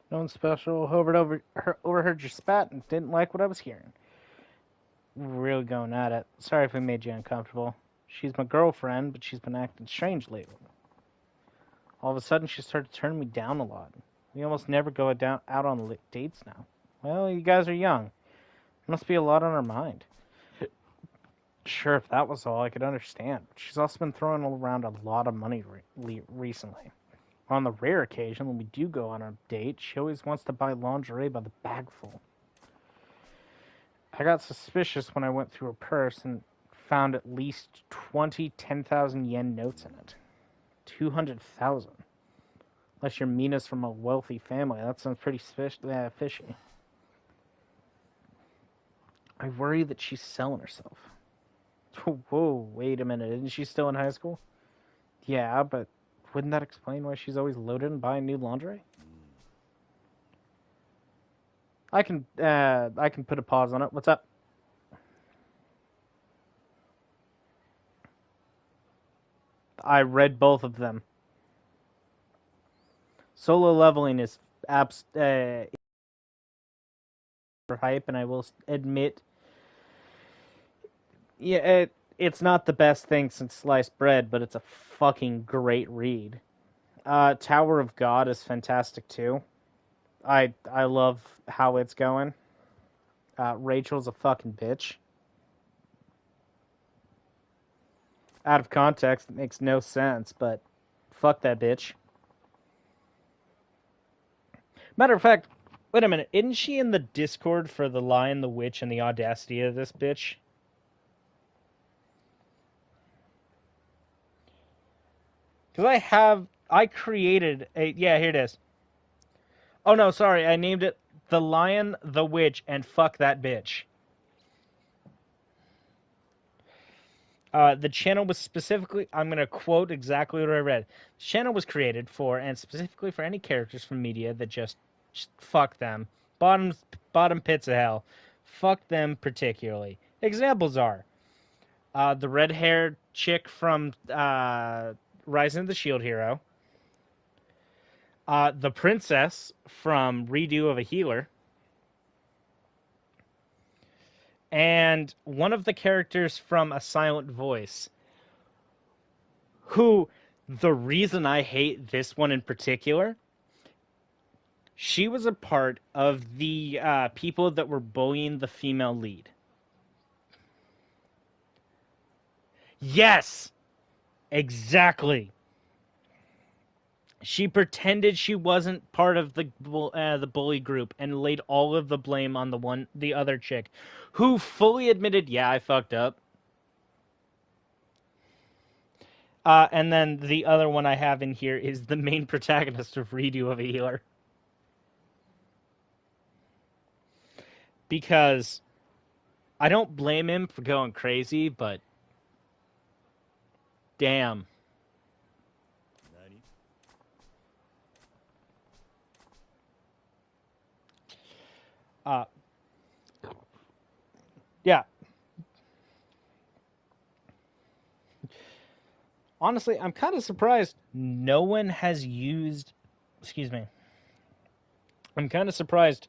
No one special. Overheard your spat and didn't like what I was hearing. Really going at it. Sorry if we made you uncomfortable. She's my girlfriend, but she's been acting strange lately. All of a sudden, she started turning me down a lot. We almost never go out on dates now. Well, you guys are young. Must be a lot on her mind. Sure, if that was all, I could understand. But she's also been throwing around a lot of money recently. On the rare occasion when we do go on a date, she always wants to buy lingerie by the bagful. I got suspicious when I went through her purse and found at least 20 10,000 yen notes in it. 200,000. Unless your Mina's from a wealthy family, that sounds pretty fishy. I worry that she's selling herself. Whoa, wait a minute. Isn't she still in high school? Yeah, but wouldn't that explain why she's always loaded and buying new lingerie? I can put a pause on it. What's up? I read both of them. Solo leveling is for hype, and I will admit, yeah, it's not the best thing since sliced bread, but it's a fucking great read. Tower of God is fantastic too. I love how it's going. Rachel's a fucking bitch. Out of context, it makes no sense, but fuck that bitch. Matter of fact, wait a minute. Isn't she in the Discord for the Lion, the Witch, and the Audacity of this bitch? Because I created a, yeah, here it is. Oh no, sorry, I named it The Lion, the Witch, and Fuck That Bitch. The channel was specifically, I'm going to quote exactly what I read. The channel was created for, and specifically for any characters from media that just fuck them. Bottom pits of hell. Fuck them particularly. Examples are The red-haired chick from Rise of the Shield Hero. The princess from Redo of a Healer. And one of the characters from A Silent Voice. Who, the reason I hate this one in particular, she was a part of the people that were bullying the female lead. Yes! Exactly. She pretended she wasn't part of the bully group and laid all of the blame on the other chick, who fully admitted, "Yeah, I fucked up." And then the other one I have in here is the main protagonist of Redo of a Healer, because I don't blame him for going crazy, but damn. Nani? Yeah. Honestly, I'm kind of surprised no one has used. Excuse me. I'm kind of surprised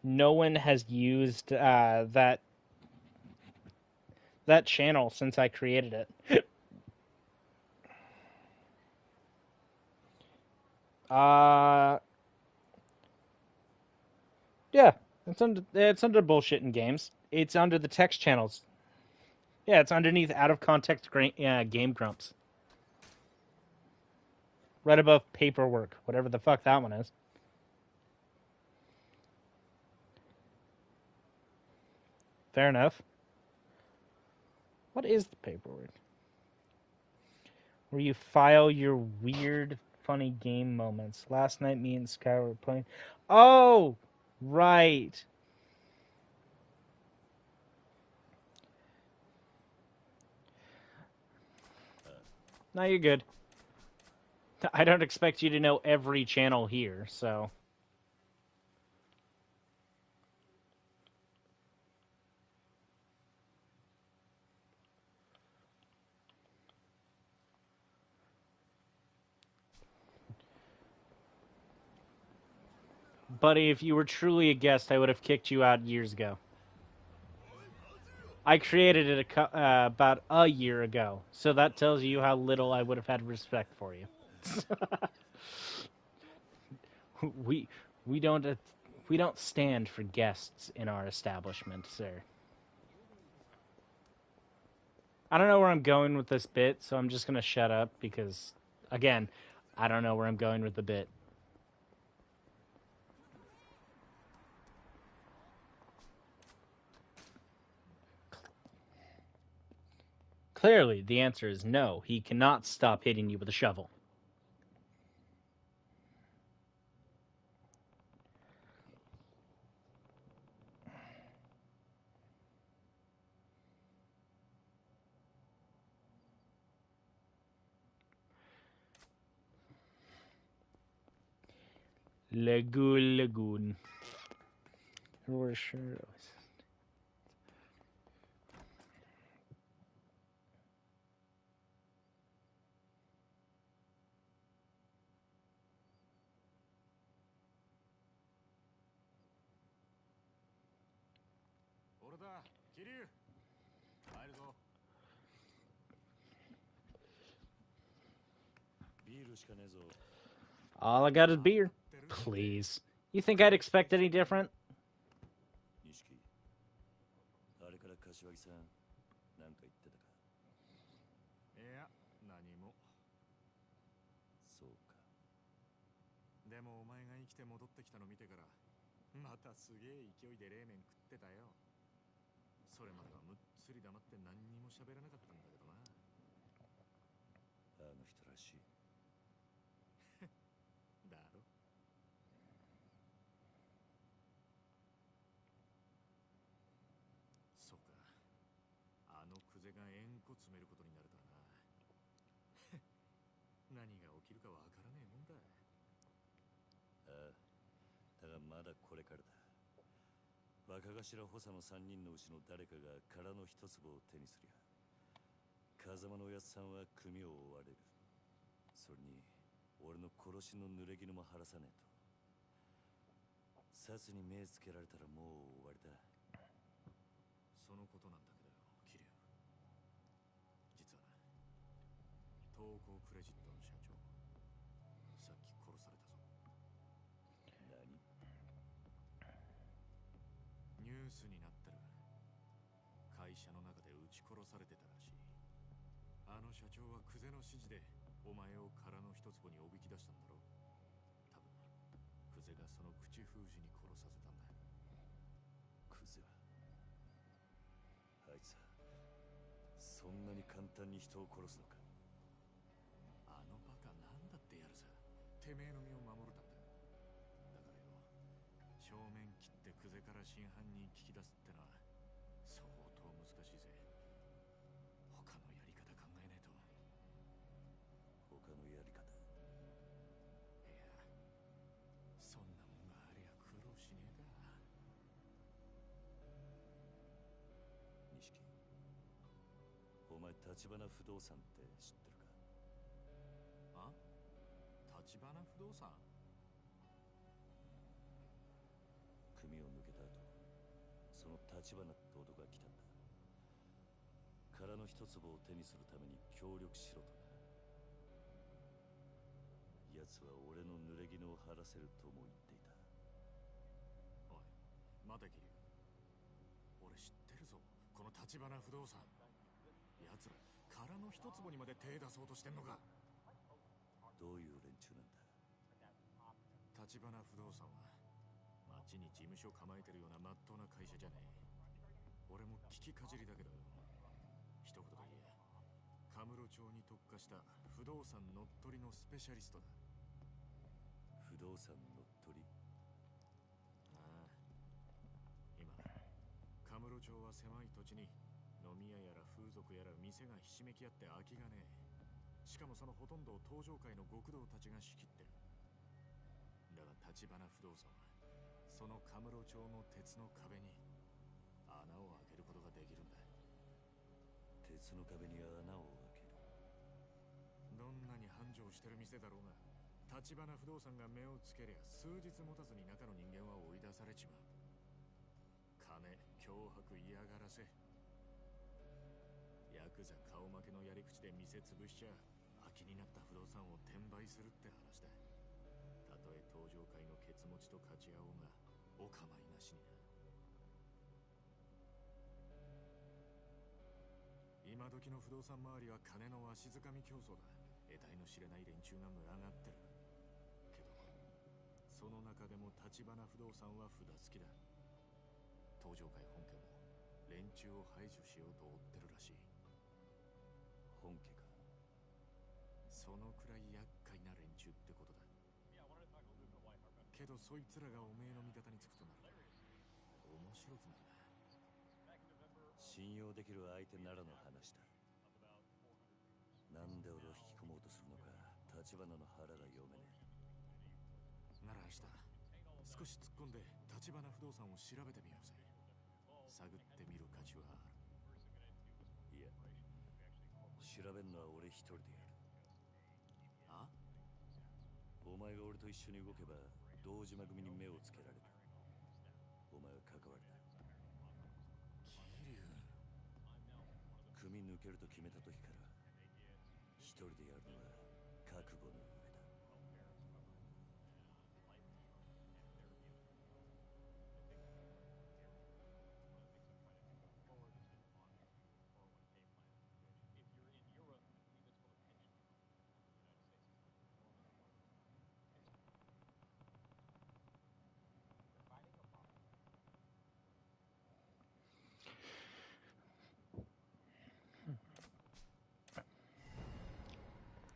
no one has used that channel since I created it. Yeah, it's under bullshit in games. It's under the text channels. Yeah, it's underneath out of context game grumps. Right above paperwork, whatever the fuck that one is. Fair enough. What is the paperwork? Where you file your weird, funny game moments. Last night, me and Sky were playing. Oh, right. No, you're good. I don't expect you to know every channel here, so. Buddy, if you were truly a guest, I would have kicked you out years ago. I created it about a year ago, so that tells you how little I would have had respect for you. we we don't we don't stand for guests in our establishment, sir. I don't know where I'm going with this bit, so I'm just gonna shut up because, again, I don't know where I'm going with the bit. Clearly, the answer is no. He cannot stop hitting you with a shovel. Lagoon. For sure. 俺だ、桐生。入るぞ。ビールしかねえぞ。 All I got is beer. Please. You think I'd expect any different? 錦、あれから柏木さん、なんか言ってたか。いや、何も。そうか。でもお前が生きて戻ってきたの見てから、またすげえ勢いで冷麺食ってたよ。それまではむっつり黙って何にも喋らなかったんだけどな。あの人らしい。だろ。そうか。あのクゼが円弧詰めることになるとはな。何が起きるかわからねえもんだ。ああ、だがまだこれからだ。若頭補佐の3人のうちの誰かが殻の一粒を手にすりゃ、風間のおやつさんは組を追われる。それに俺の殺しの濡れ衣も晴らさねえと。殺に目つけられたらもう終わりだ。そのことなんだけどよ、桐生。実はな、東光クレジットの社長、さっき殺されたぞ。何？ニュースになってる。会社の中で撃ち殺されてたらしい。あの社長はクゼの指示でお前を殻の一坪におびき出したんだろう。多分クゼがその口封じに殺させたんだ。クゼはあいつはそんなに簡単に人を殺すのか。あのバカなんだってやるさ。てめえの身を守るためだ。だからよ、正面切ってクゼから真犯人聞き出すってのは相当難しいぜ。他のやり方考えねえと。他のやり方？いや、そんなもんがありゃ苦労しねえか。錦、お前立花不動産って知ってるか？あ？立花不動産？組を抜けた後、その立花って男が来たんだ。殻の一坪を手にするために協力しろとな。奴は俺の濡れ衣を晴らせるとも言っていた。おい、待て桐生。俺知ってるぞ、この立花不動産。奴ら殻の一坪にまで手出そうとしてんのか。どういう連中なんだ？立花不動産は町に事務所構えてるような真っ当な会社じゃねえ。俺も聞きかじりだけど、一言で言え、カムロ町に特化した不動産乗っ取りのスペシャリストだ。不動産乗っ取り？ああ、今カムロ町は狭い土地に飲み屋やら風俗やら店がひしめき合って空きがねえ。しかもそのほとんどを東上界の極道たちが仕切ってる。だが立花不動産はそのカムロ町の鉄の壁に穴を開けることができるんだ。鉄の壁に穴を開ける？どんなに繁盛してる店だろうが、立花不動産が目をつけりゃ数日持たずに中の人間は追い出されちまう。金、脅迫、嫌がらせ。ヤクザ顔負けのやり口で店潰しちゃ空きになった不動産を転売するって話だ。たとえ東上界のケツ持ちと勝ち合おうがお構いなしにな。今時の不動産周りは金のわしづかみ競争だ。得体の知れない連中が群がってる。けどその中でも立花不動産は札付きだ。東上界本家も連中を排除しようと追ってるらしい。本家か？そのくらい厄介な連中ってことだ。けどそいつらがおめえの味方につくとなると面白くないな。信用できる相手ならの話だ。なんで俺を引き込もうとするのか立花の腹が読めねなら明日少し突っ込んで立花不動産を調べてみようぜ。探ってみる価値はある。え。いや、調べんのは俺一人でやる。あ？お前が俺と一緒に動けば堂島組に目をつけられる。お前は関わりだ。桐生、組抜けると決めた時から一人でやるのは覚悟の上だ。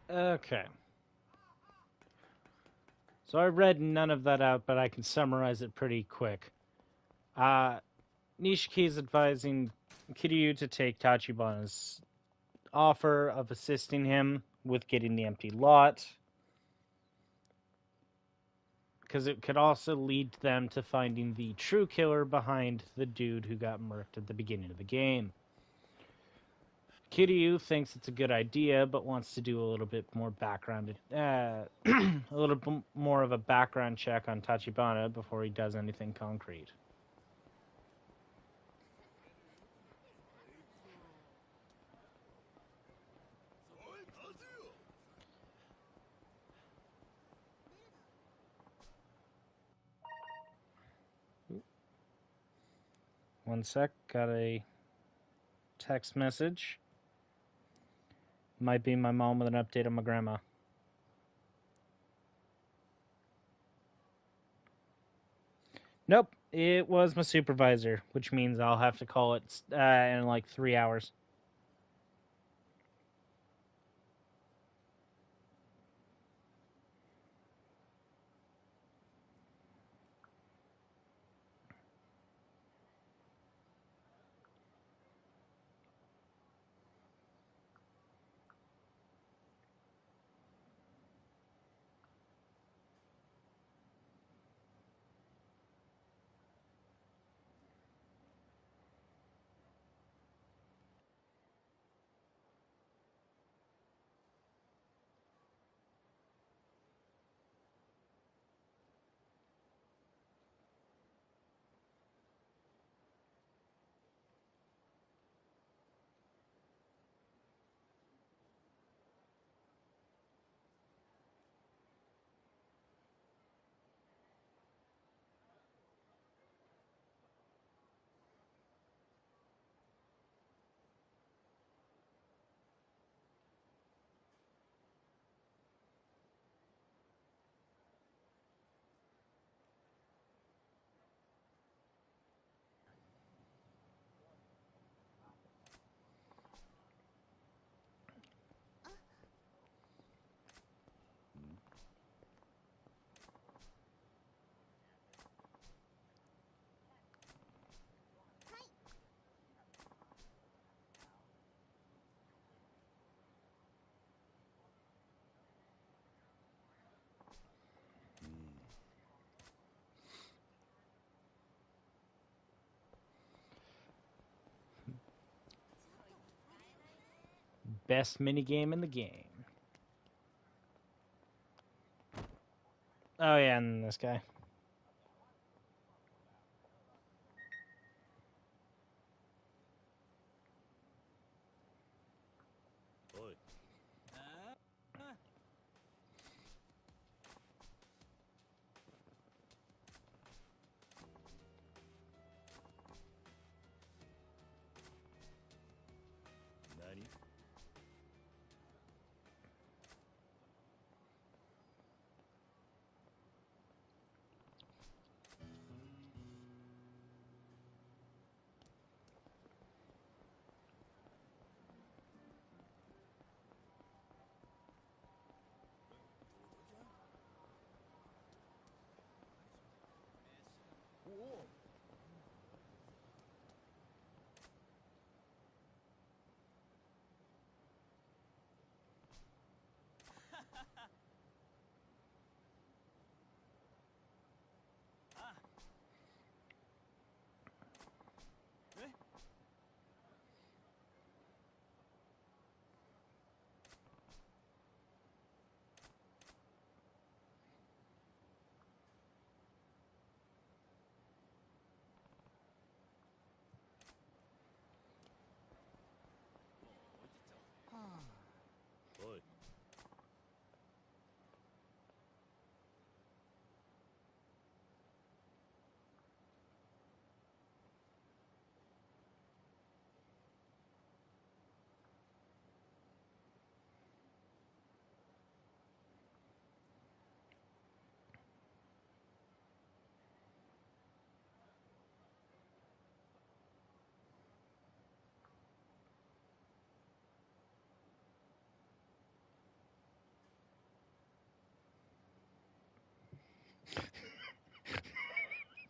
Okay. So I read none of that out, but I can summarize it pretty quick. Nishiki is advising Kiryu to take Tachibana's offer of assisting him with getting the empty lot, because it could also lead them to finding the true killer behind the dude who got murked at the beginning of the game. Kiryu thinks it's a good idea, but wants to do a little bit more background, a little bit more of a background check on Tachibana before he does anything concrete. One sec, got a text message. Might be my mom with an update on my grandma. Nope, it was my supervisor, which means I'll have to call it in like 3 hours. Best minigame in the game. Oh yeah, and this guy.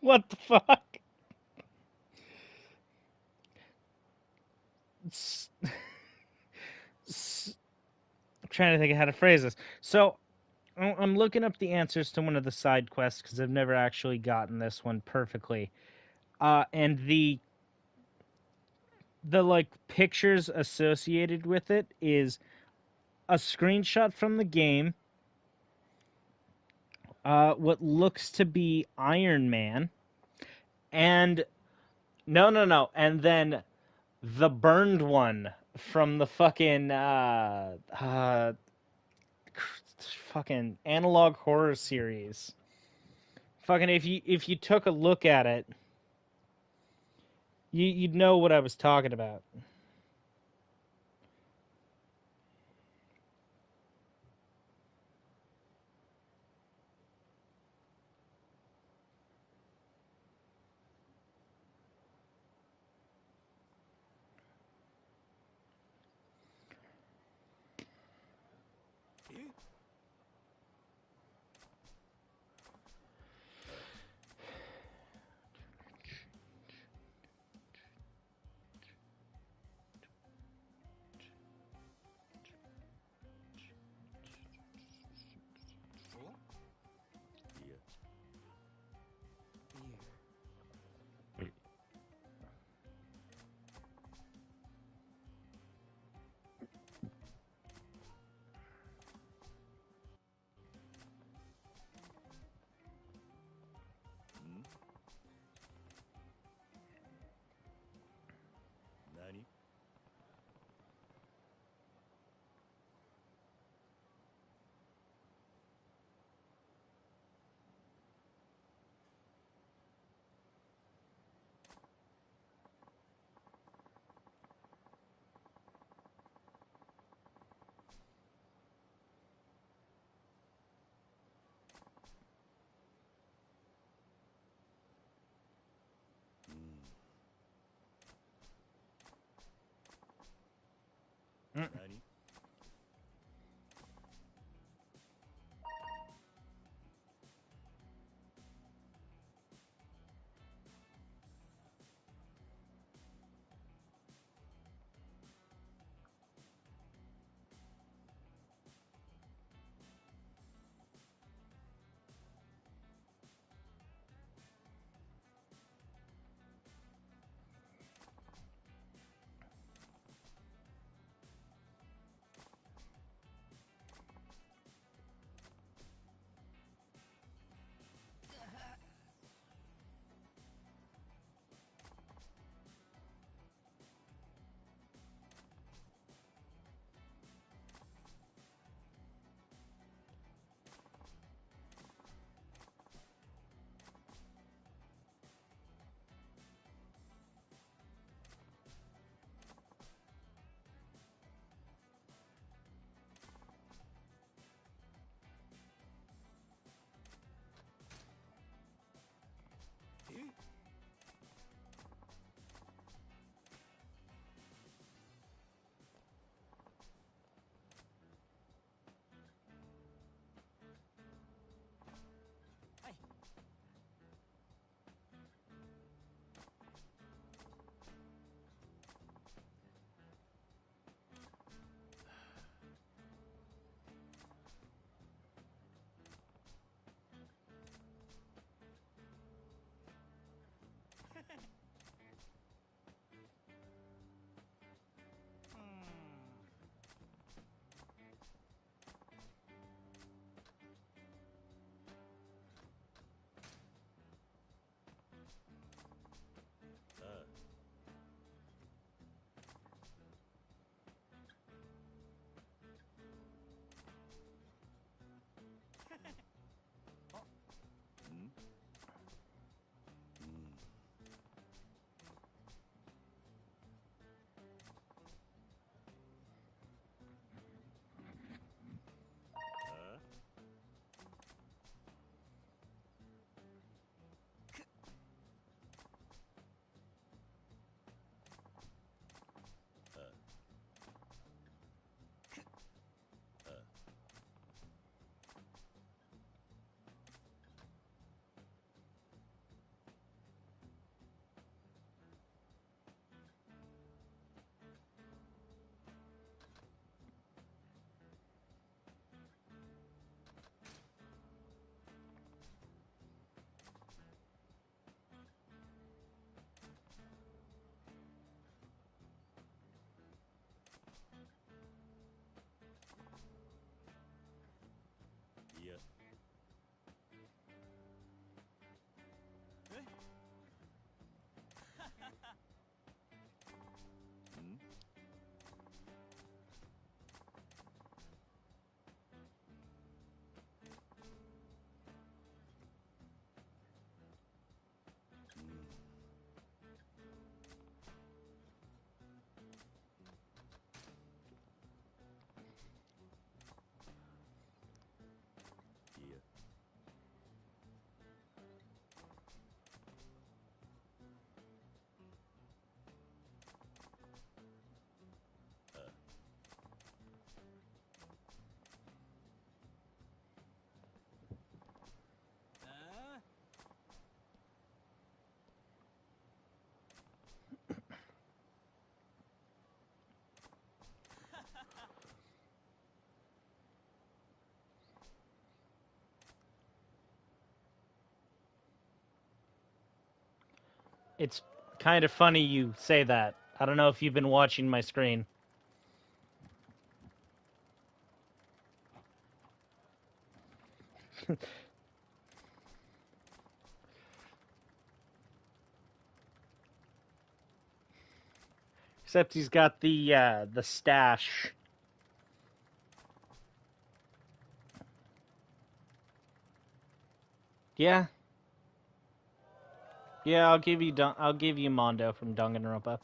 What the fuck? I'm trying to think of how to phrase this. So I'm looking up the answers to one of the side quests because I've never actually gotten this one perfectly. And the like pictures associated with it is a screenshot from the game, what looks to be Iron Man, and no, and then the burned one from the fucking analog horror series. Fucking if you took a look at it, you'd know what I was talking about.何？Mm.何？ It's kind of funny you say that. I don't know if you've been watching my screen. Except he's got the stash. Yeah. Yeah, I'll give you Mondo from Danganronpa.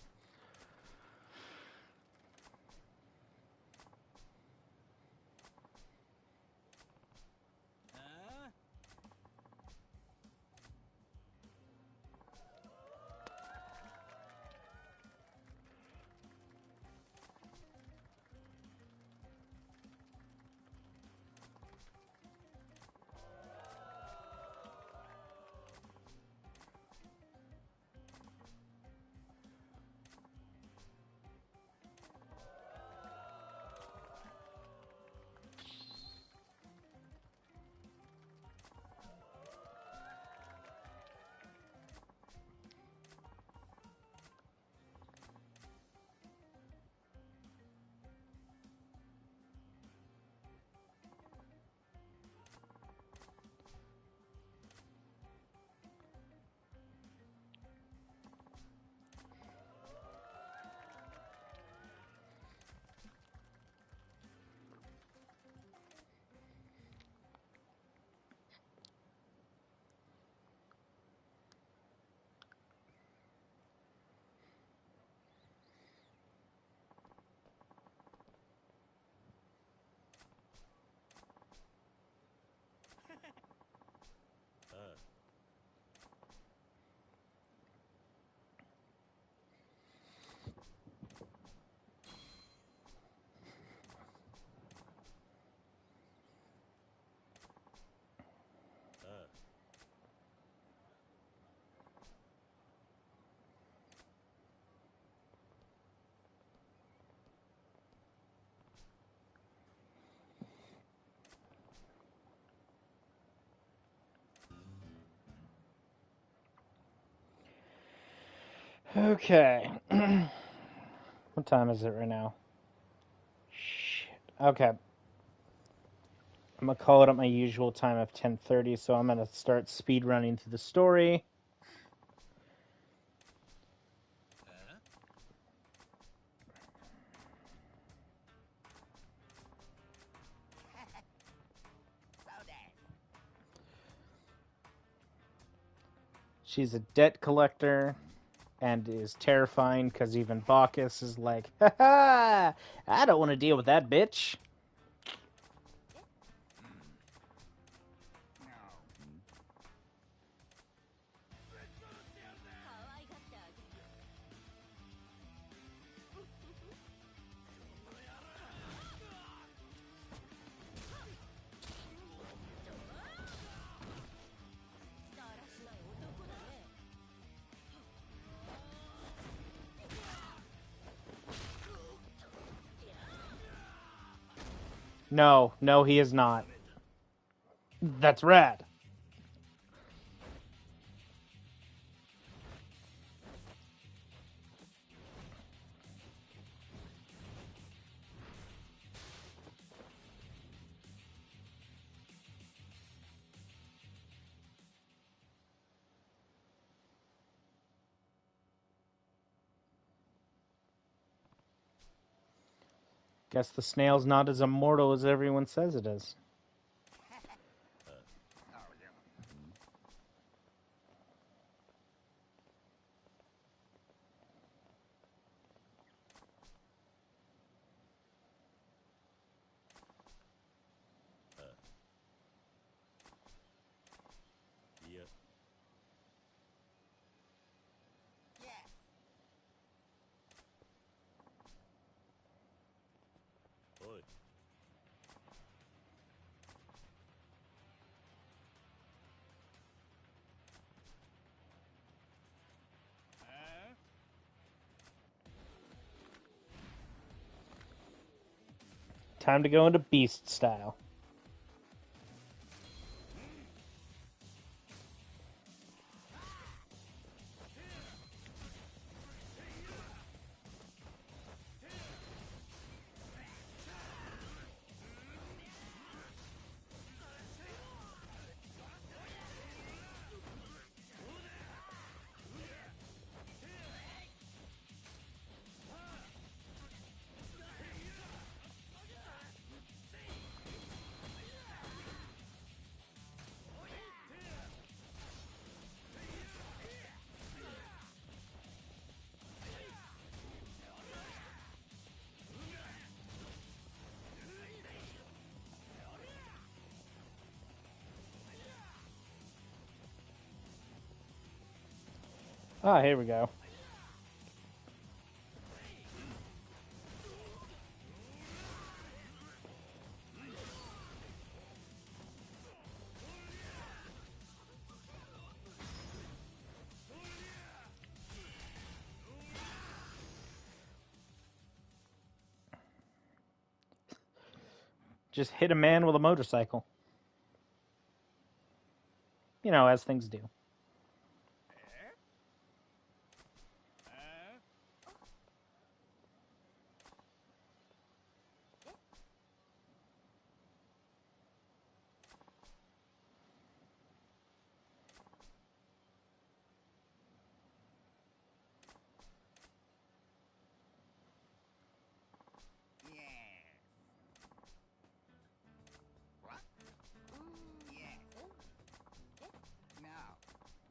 Okay. What time is it right now? Shit. Okay. I'm gonna call it at my usual time of 10:30, so I'm gonna start speed running through the story. She's a debt collector and is terrifying because even Bacchus is like, ha ha, I don't want to deal with that bitch. No, no, he is not. That's rad. Guess the snail's not as immortal as everyone says it is. Yeah. Oi. Time to go into beast style. Ah, here we go. Just hit a man with a motorcycle. You know, as things do.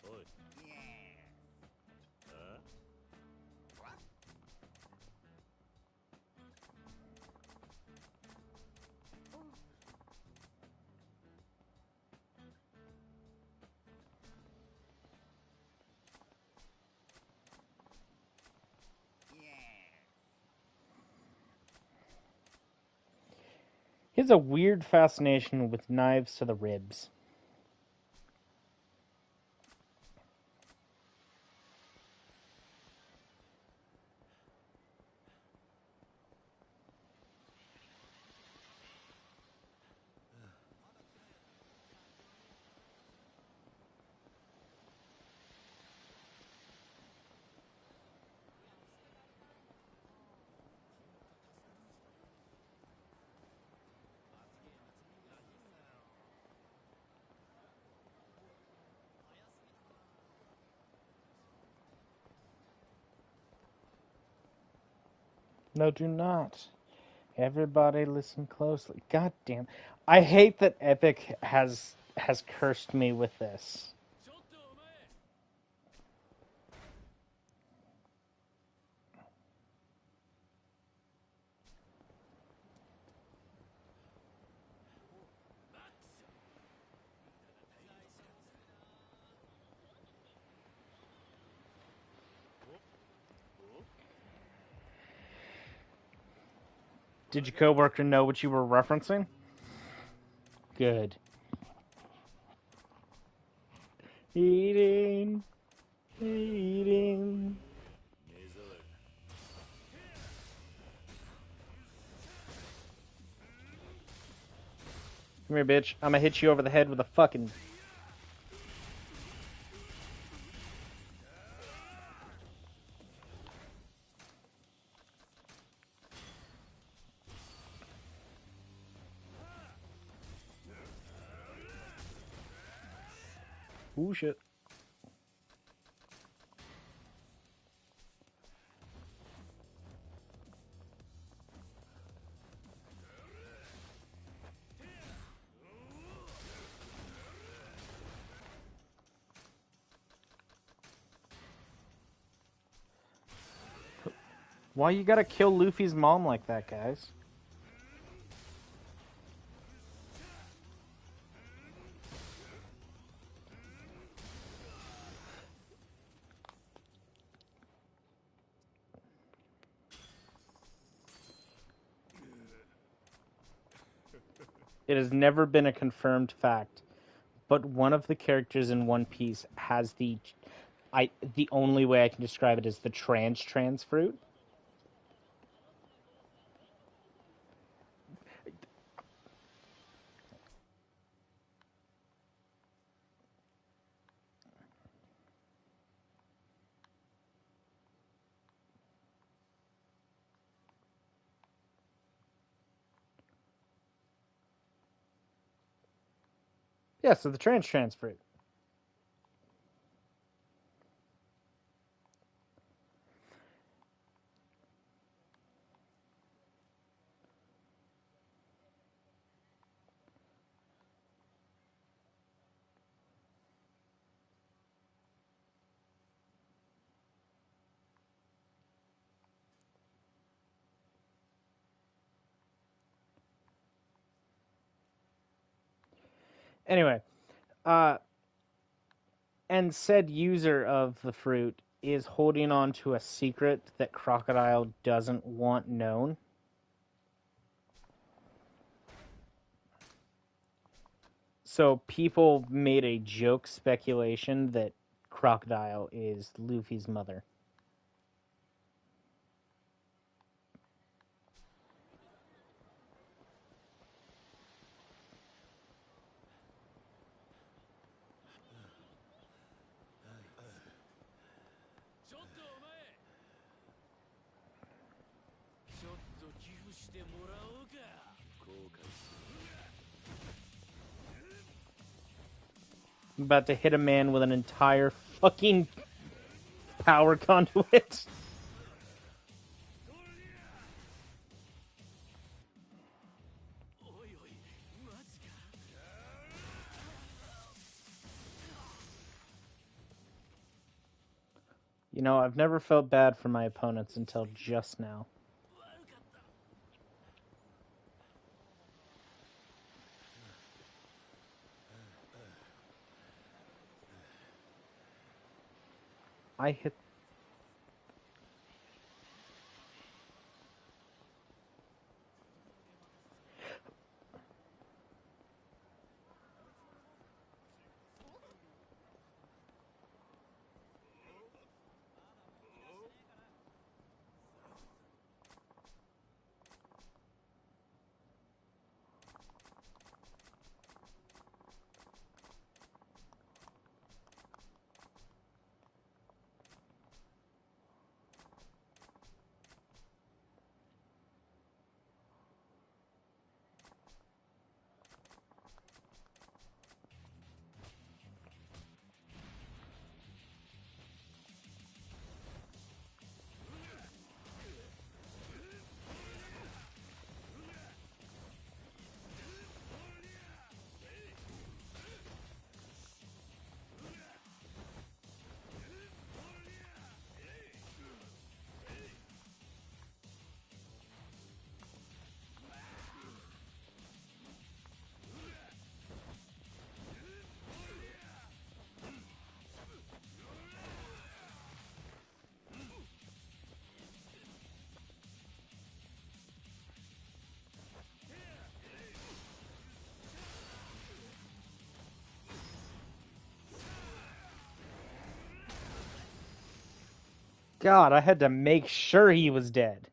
おい。あ？ He has a weird fascination with knives to the ribs. No, do not. Everybody listen closely. God damn. I hate that Epic has cursed me with this. Did your coworker know what you were referencing? Good. Eating. Eating. 目障り。 Come here, bitch. I'm gonna hit you over the head with a fucking. Ooh, shit. Why you gotta kill Luffy's mom like that, guys? It has never been a confirmed fact, but one of the characters in One Piece has the only way I can describe it is the trans fruit. Yeah, so the trans fruit. Anyway, and said user of the fruit is holding on to a secret that Crocodile doesn't want known. So people made a joke speculation that Crocodile is Luffy's mother. I'm about to hit a man with an entire fucking power conduit. You know, I've never felt bad for my opponents until just now. I hit... God, I had to make sure he was dead.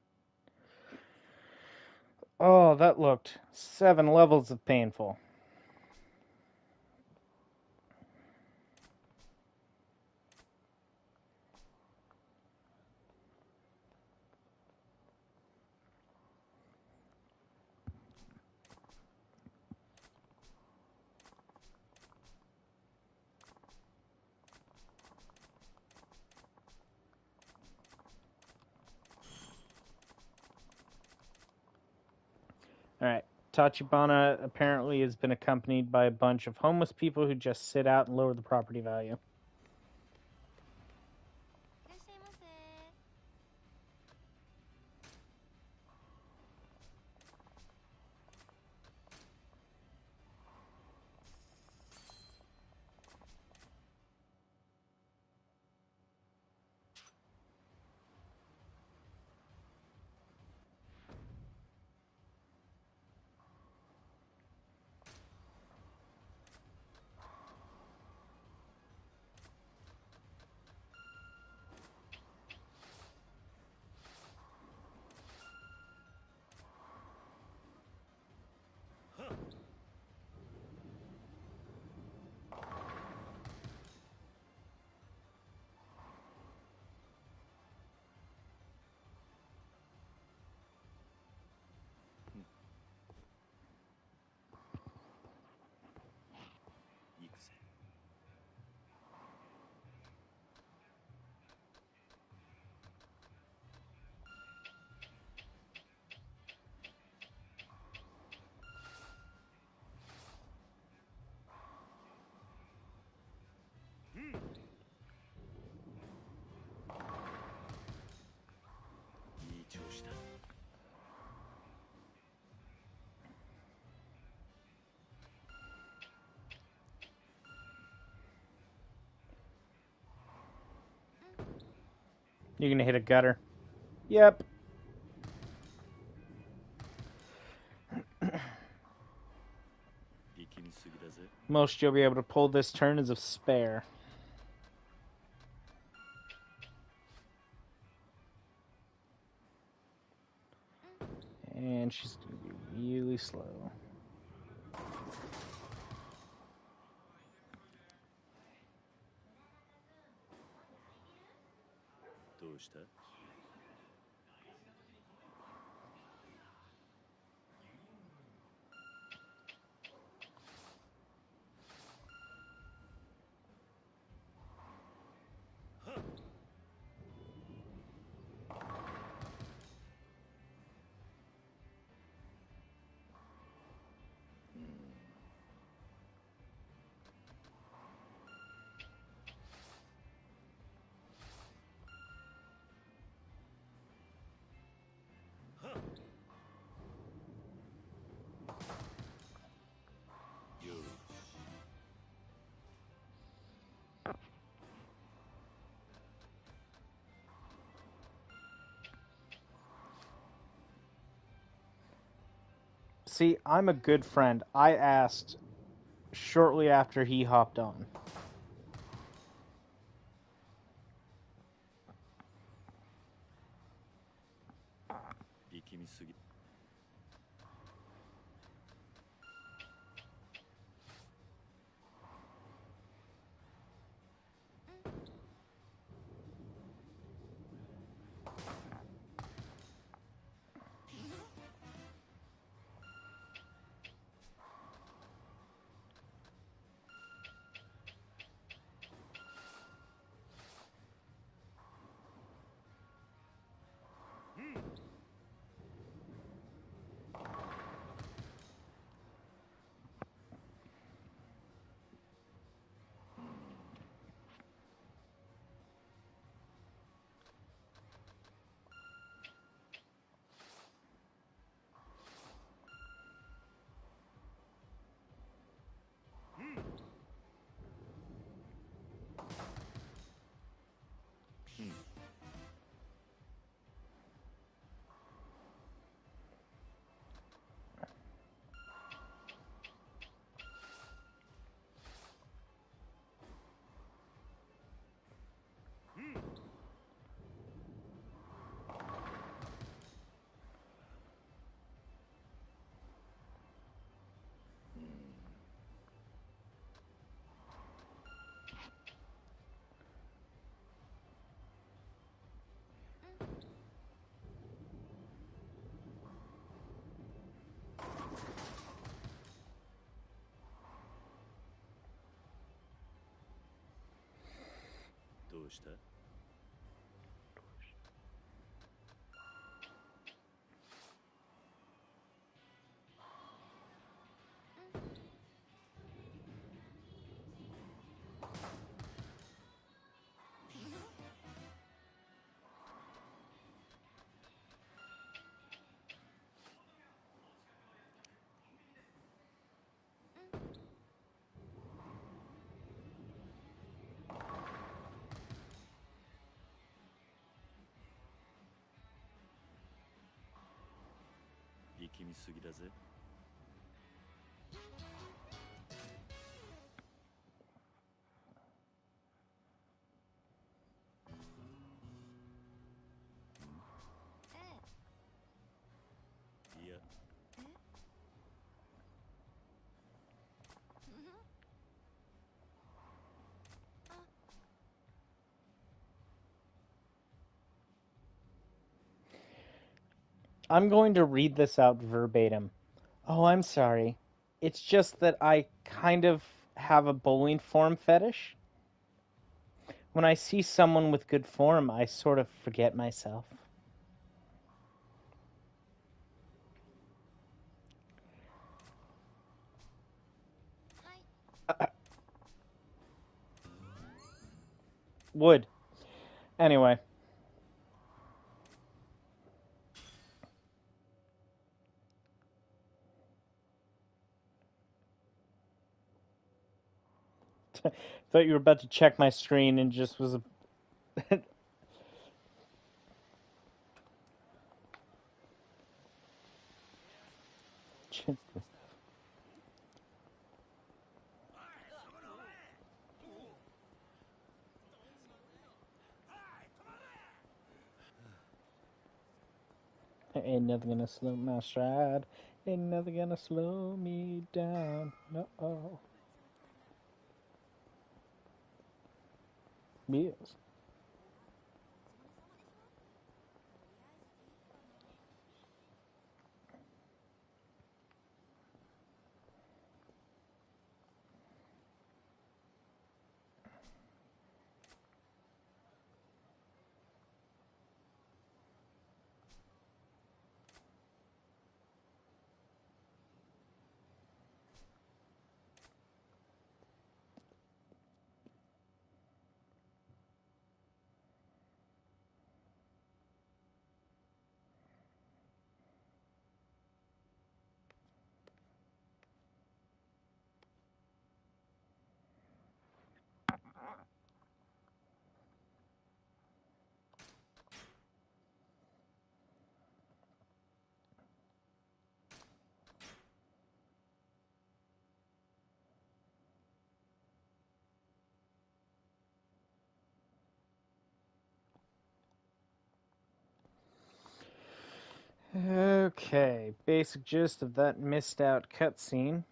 Oh, that looked 7 levels of painful. Alright, Tachibana apparently has been accompanied by a bunch of homeless people who just sit out and lower the property value. You're gonna hit a gutter. Yep. Most you'll be able to pull this turn is a spare. And she's gonna be really slow. See, I'm a good friend. I asked shortly after he hopped on. I'm going to read this out verbatim. Oh, I'm sorry. It's just that I kind of have a bowling form fetish. When I see someone with good form, I sort of forget myself. Would. Anyway. Thought you were about to check my screen and just was Ain't nothing gonna slow my stride. Ain't nothing gonna slow me down. No. Yes. Okay, basic gist of that missed out cutscene.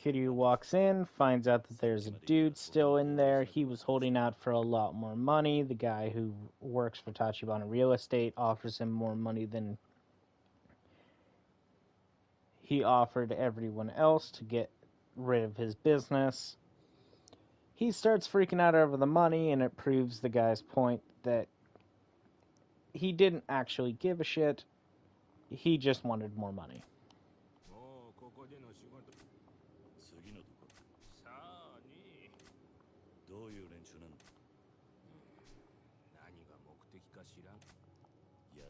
Kiryu walks in, finds out that there's a dude still in there. He was holding out for a lot more money. The guy who works for Tachibana Real Estate offers him more money than he offered everyone else to get rid of his business. He starts freaking out over the money, and it proves the guy's point that he didn't actually give a shit. He just wanted more money. もうここでの仕事次のとこさあねどういう連中なんだ何が目的か知らん闇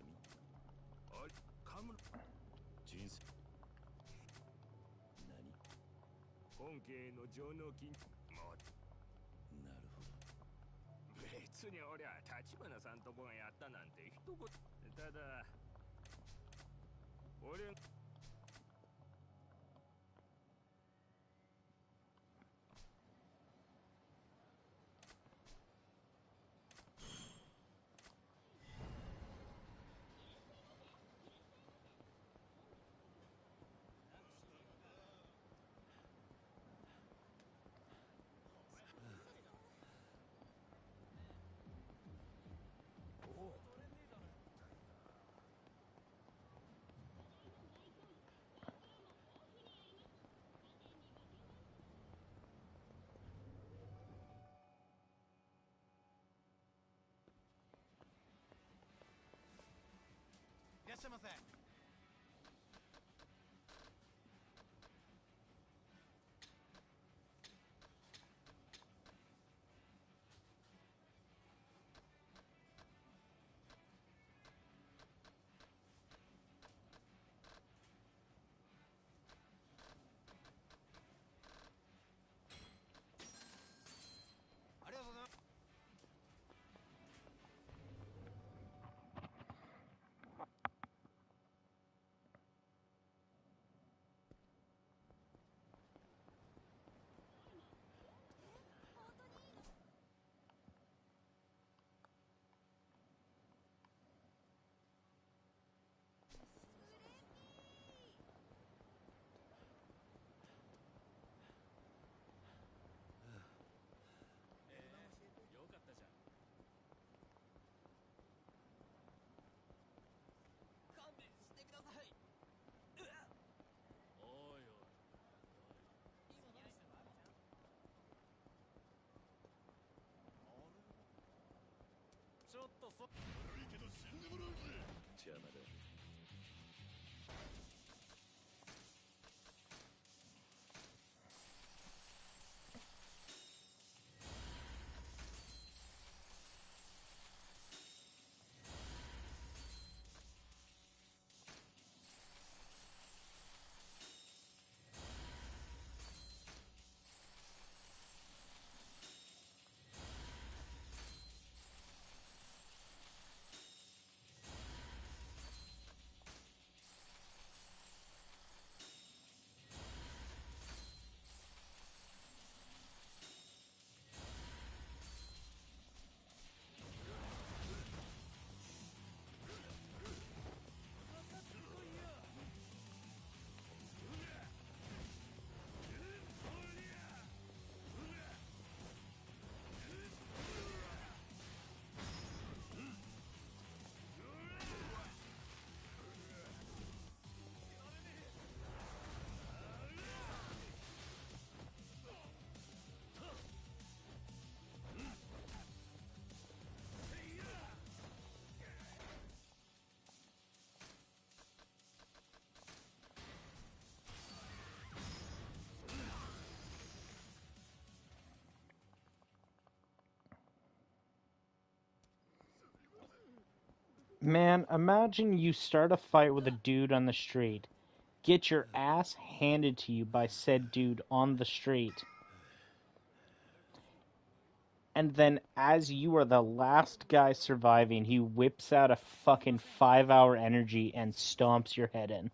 おいカム人生何本家の上納金もうなるほど別に俺は立花さんとこがやったなんて一言ただ俺 いらっしゃいませ。ありがとうございます。よかったじゃん勘弁してくださいおいおいちょっとそ悪いけど死んでもらうぜ邪魔だ Man, imagine you start a fight with a dude on the street, get your ass handed to you by said dude on the street, and then as you are the last guy surviving, he whips out a fucking 5-hour energy and stomps your head in.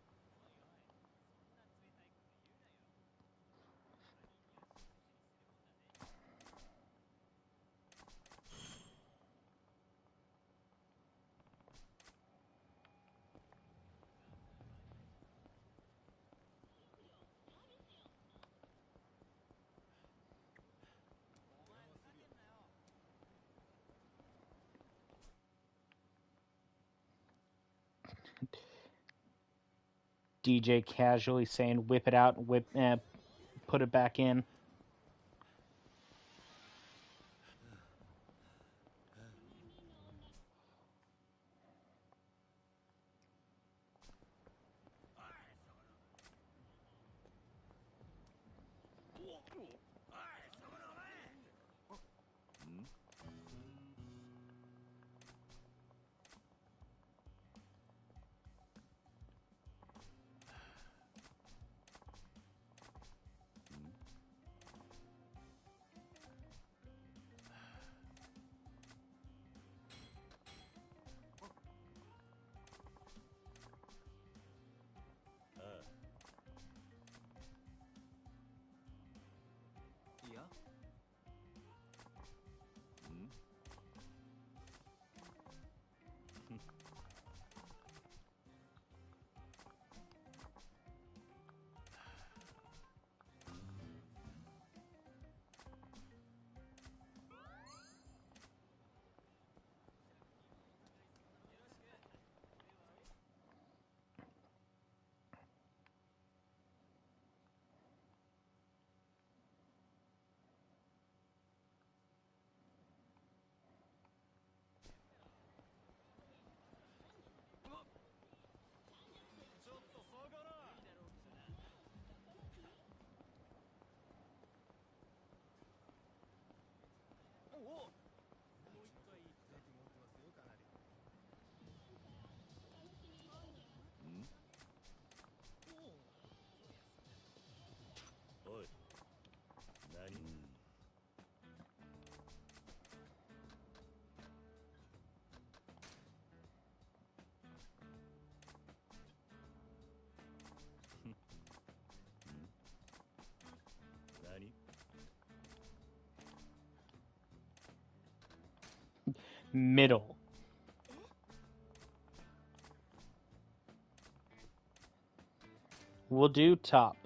DJ casually saying, "Whip it out, put it back in." Middle. We'll do top.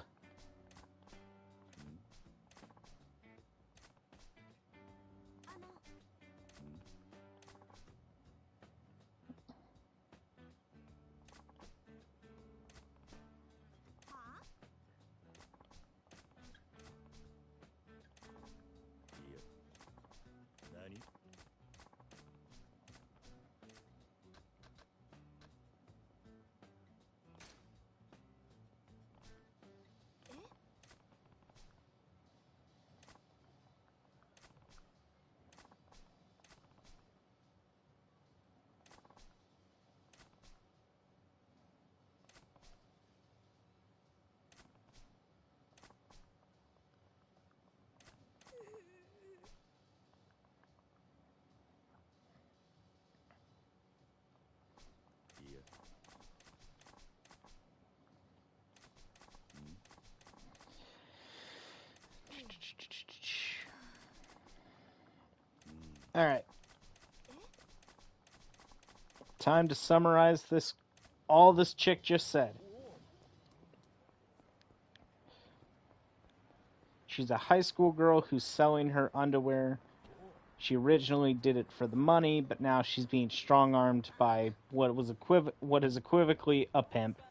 All right. Time to summarize this. All this chick just said. She's a high school girl who's selling her underwear. She originally did it for the money, but now she's being strong-armed by what is equivocally a pimp.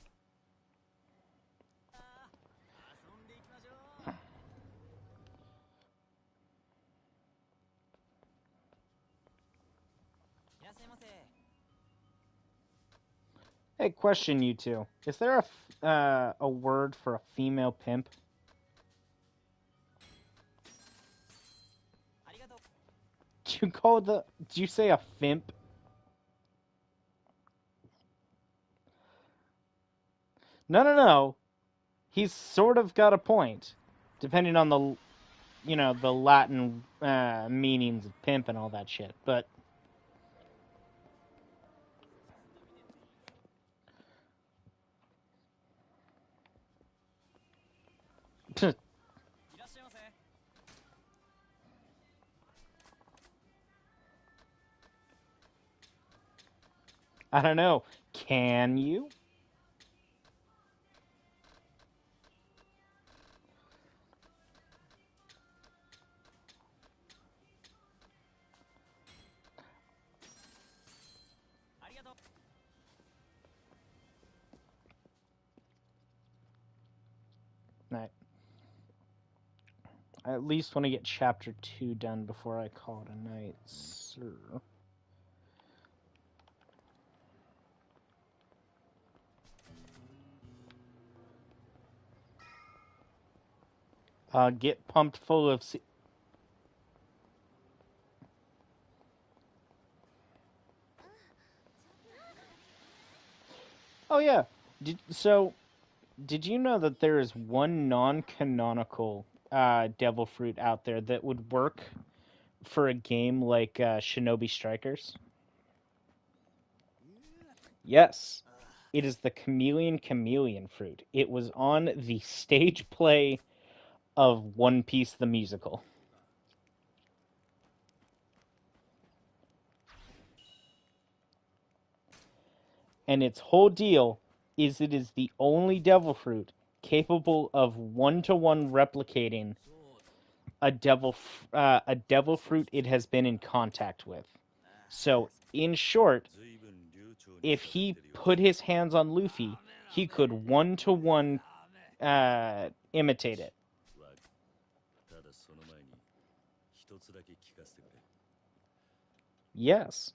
Hey, question, you two. Is there a word for a female pimp? Do you say a fimp? No, no, no. He's sort of got a point, depending on the, the Latin meanings of pimp and all that shit. But I don't know. Can you? I at least want to get chapter 2 done before I call it a night, sir. Get pumped full of. Oh yeah. Did you know that there is one non-canonical devil fruit out there that would work for a game like Shinobi Strikers? Yes. It is the chameleon fruit. It was on the stage play of One Piece the musical. And its whole deal is it is the only devil fruit capable of one-to-one replicating a devil fruit it has been in contact with. So, in short, if he put his hands on Luffy, he could one-to-one imitate it. Yes.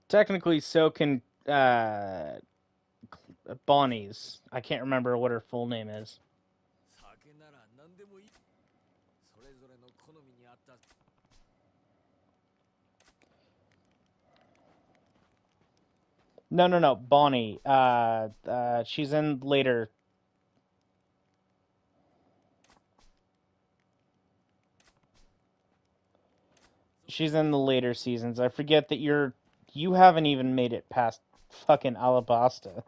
Technically, so can Bonnie's. I can't remember what her full name is. No, no, no. Bonnie. She's in later. She's in the later seasons. I forget that you haven't even made it past fucking Alabasta.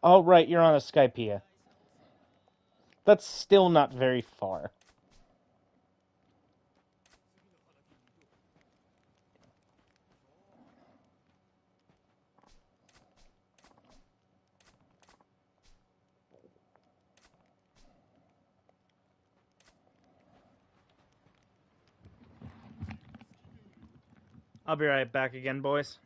Oh right, you're on a Skypea. That's still not very far. I'll be right back again, boys.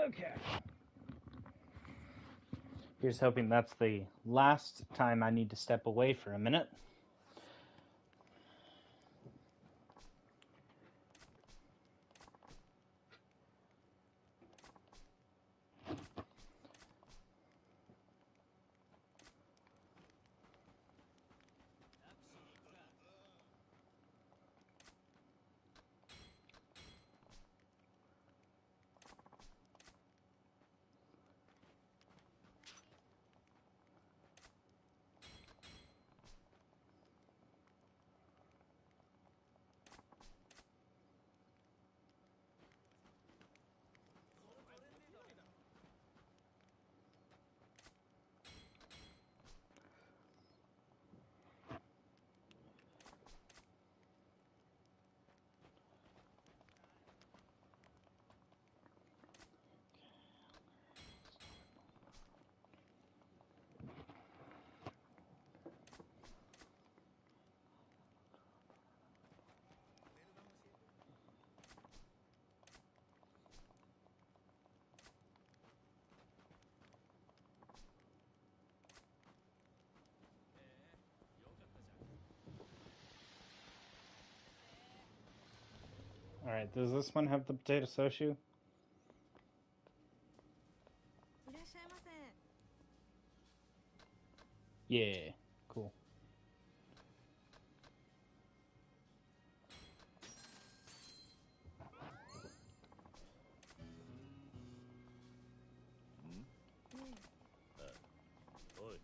Okay. Here's hoping that's the last time I need to step away for a minute. Alright, does this one have the potato soshu? いらっしゃいませ。 Yeah, cool. Oi.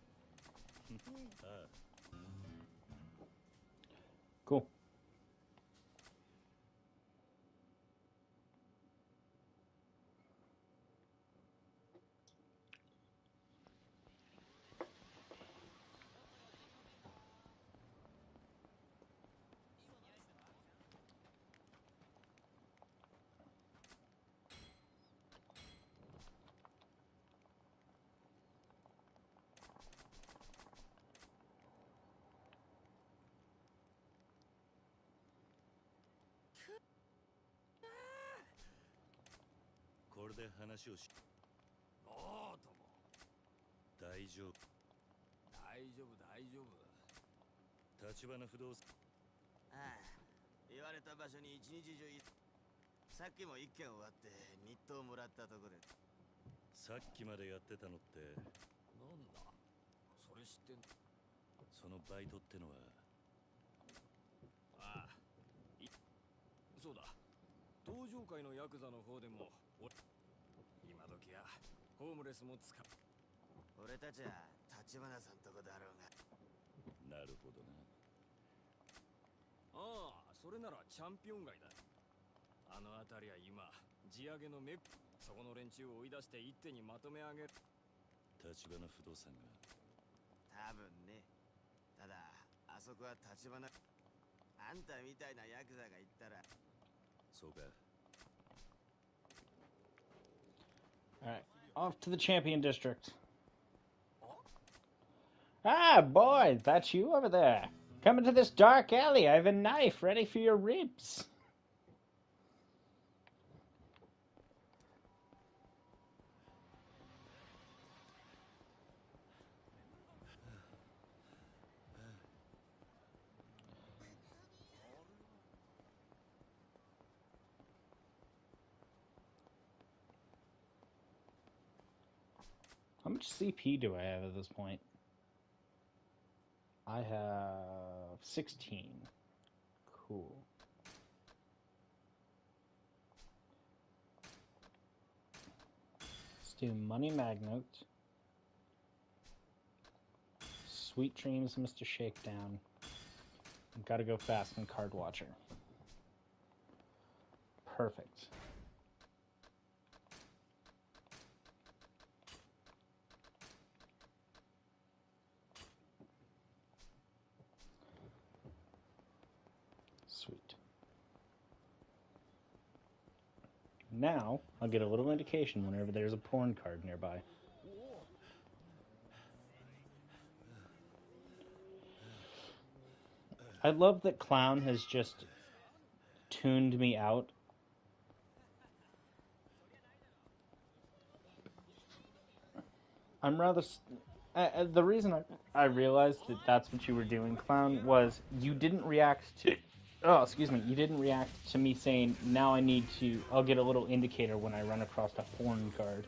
Cool.これで話をし。おーとも。大丈夫。大丈夫大丈夫。立花不動産。ああ、言われた場所に一日中い。さっきも一件終わって日当もらったところで。さっきまでやってたのって、なんだそれ知ってん。そのバイトってのは。ああ、そうだ。登場界のヤクザの方でも今時やホームレスも使う。俺たちは立花さんとこだろうが。なるほどな。ああ、それならチャンピオン街だ。あの辺りは今地上げのメッそこの連中を追い出して一手にまとめ上げる。立花不動産が。多分ね。ただあそこは立花。あんたみたいなヤクザが行ったら。そうか。 Alright, off to the champion district. Ah, boy, that's you over there. Come into this dark alley. I have a knife ready for your ribs. How much CP do I have at this point? I have 16. Cool. Let's do Money Magnet. Sweet Dreams, Mr. Shakedown. Gotta go fast and Card Watcher. Perfect. Sweet. Now, I'll get a little indication whenever there's a porn card nearby. I love that Clown has just tuned me out I'm rather. The reason I realized that that's what you were doing, Clown, was you didn't react to. Oh, excuse me. You didn't react to me saying, now I need to. I'll get a little indicator when I run across a porn card.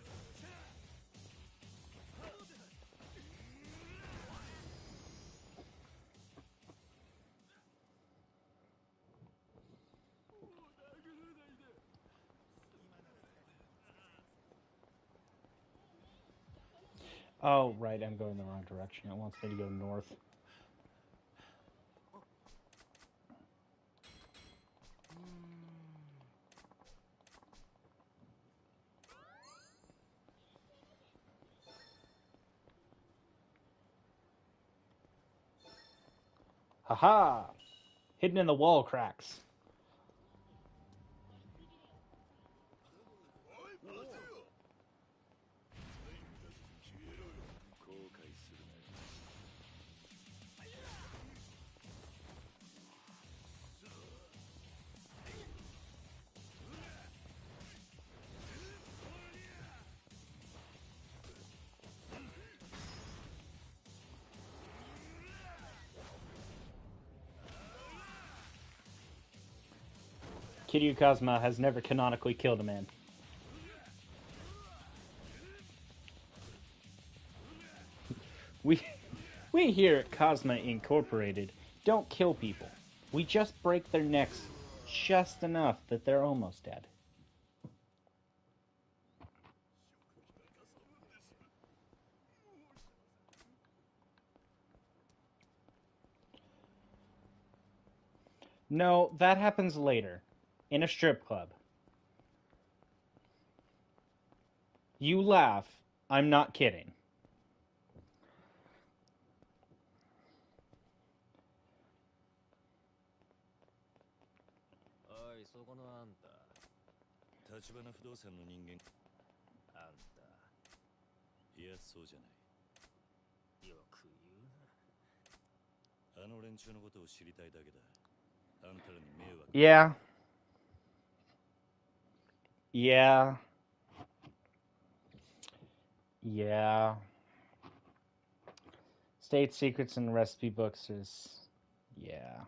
Oh, right. I'm going the wrong direction. It wants me to go north. Haha! Hidden in the wall cracks. Kiryu Kazuma has never canonically killed a man. We here at Cosma Incorporated don't kill people. We just break their necks just enough that they're almost dead. No, that happens later. In a strip club. You laugh. I'm not kidding.おい、そこのあんた。立花不動産の人間。あんた。いや、そうじゃない。よく言うな。あの連中のことを知りたいだけだ。あんたらに迷惑。Yeah. Yeah. Yeah. State secrets and recipe books is... Yeah.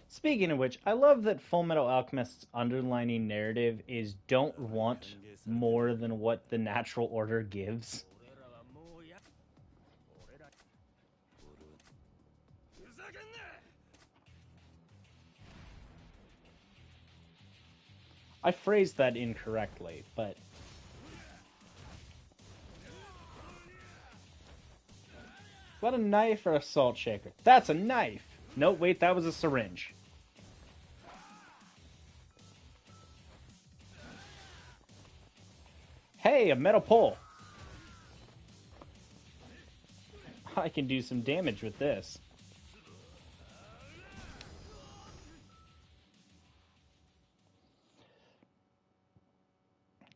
Speaking of which, I love that Full Metal Alchemist's underlining narrative is don't want more than what the natural order gives. I phrased that incorrectly, but... Is that a knife or a salt shaker? That's a knife! No, wait, that was a syringe. Hey, a metal pole! I can do some damage with this.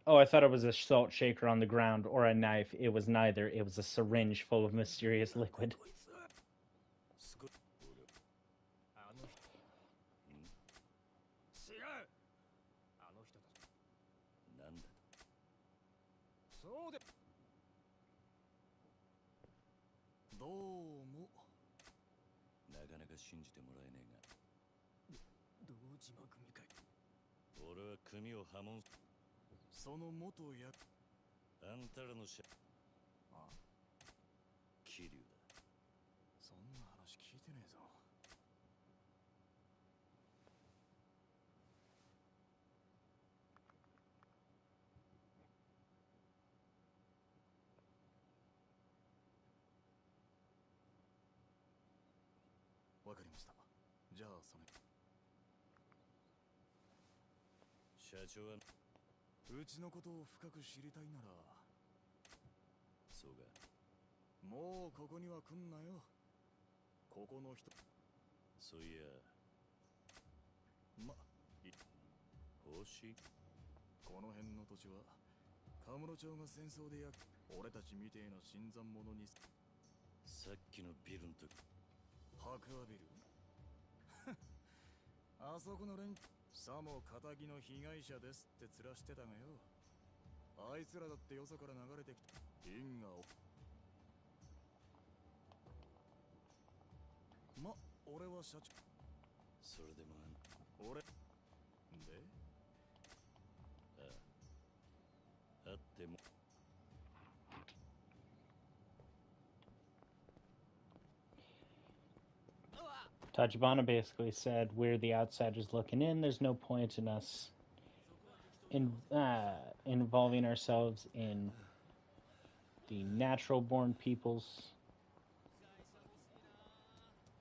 Oh, I thought it was a salt shaker on the ground or a knife. It was neither. It was a syringe full of mysterious liquid. あそこの連さも仇の被害者ですって面してたがよ。あいつらだってよそから流れてきた因果を。ま、俺は社長。それでも俺であってもTachibana basically said, we're the outsiders looking in. There's no point in us involving ourselves in the natural-born people's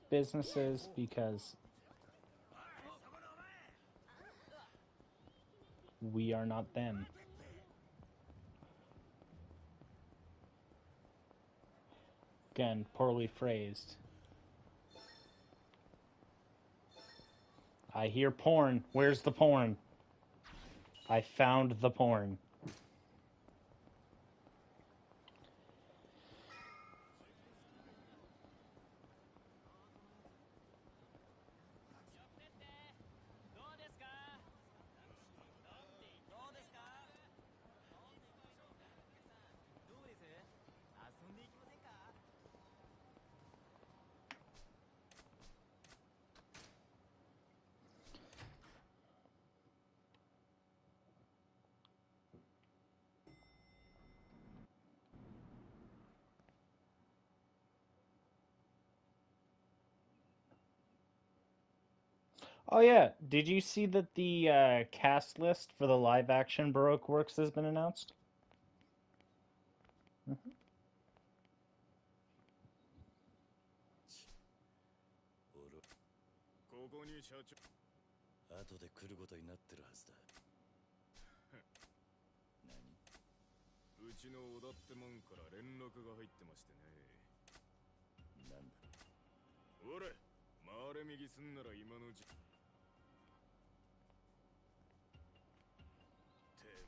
businesses because we are not them. Again, poorly phrased. I hear porn. Where's the porn? I found the porn. Oh yeah, did you see that the cast list for the live-action Baroque works has been announced? Mm-hmm. ここに社長。後で来ることになってるはずだ。うちの小田ってもんから連絡が入ってましてね。なんだ。俺、回れ右すんなら今のうち。て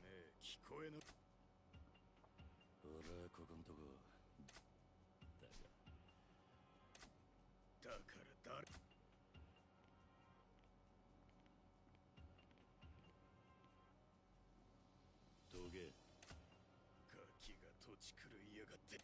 めえ、聞こえな。俺はここんとこ。だから誰。どけ。ガキが土地狂いやがって。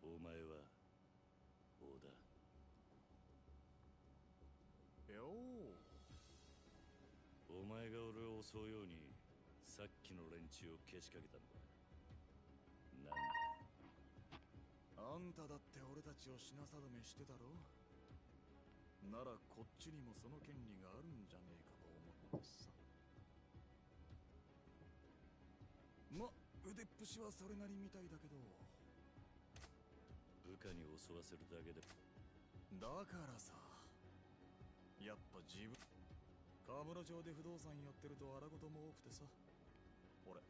お前は王だ。よお前が俺を襲うようにさっきの連中をけしかけたのか。なんあんただって俺たちを品定めしてたろ。ならこっちにもその権利があるんじゃねえかと思ってさ。ま、腕っぷしはそれなりみたいだけど。部下に襲わせるだけで。だからさ、やっぱ自分河村町で不動産やってると荒事も多くてさ。俺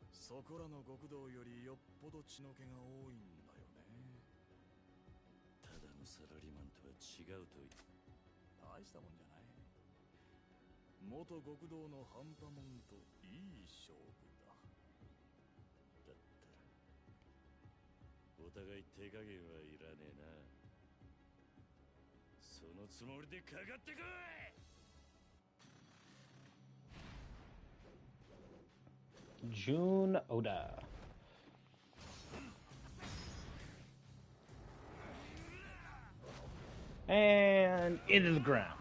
そこらの極道よりよっぽど血の気が多いんだよね。ただのサラリーマンとは違うと言う。大したもんじゃない。元極道の半端もんといい勝負だ。だったらお互い手加減はいらねえな。そのつもりでかかってこい。 Jun Oda. And into the ground.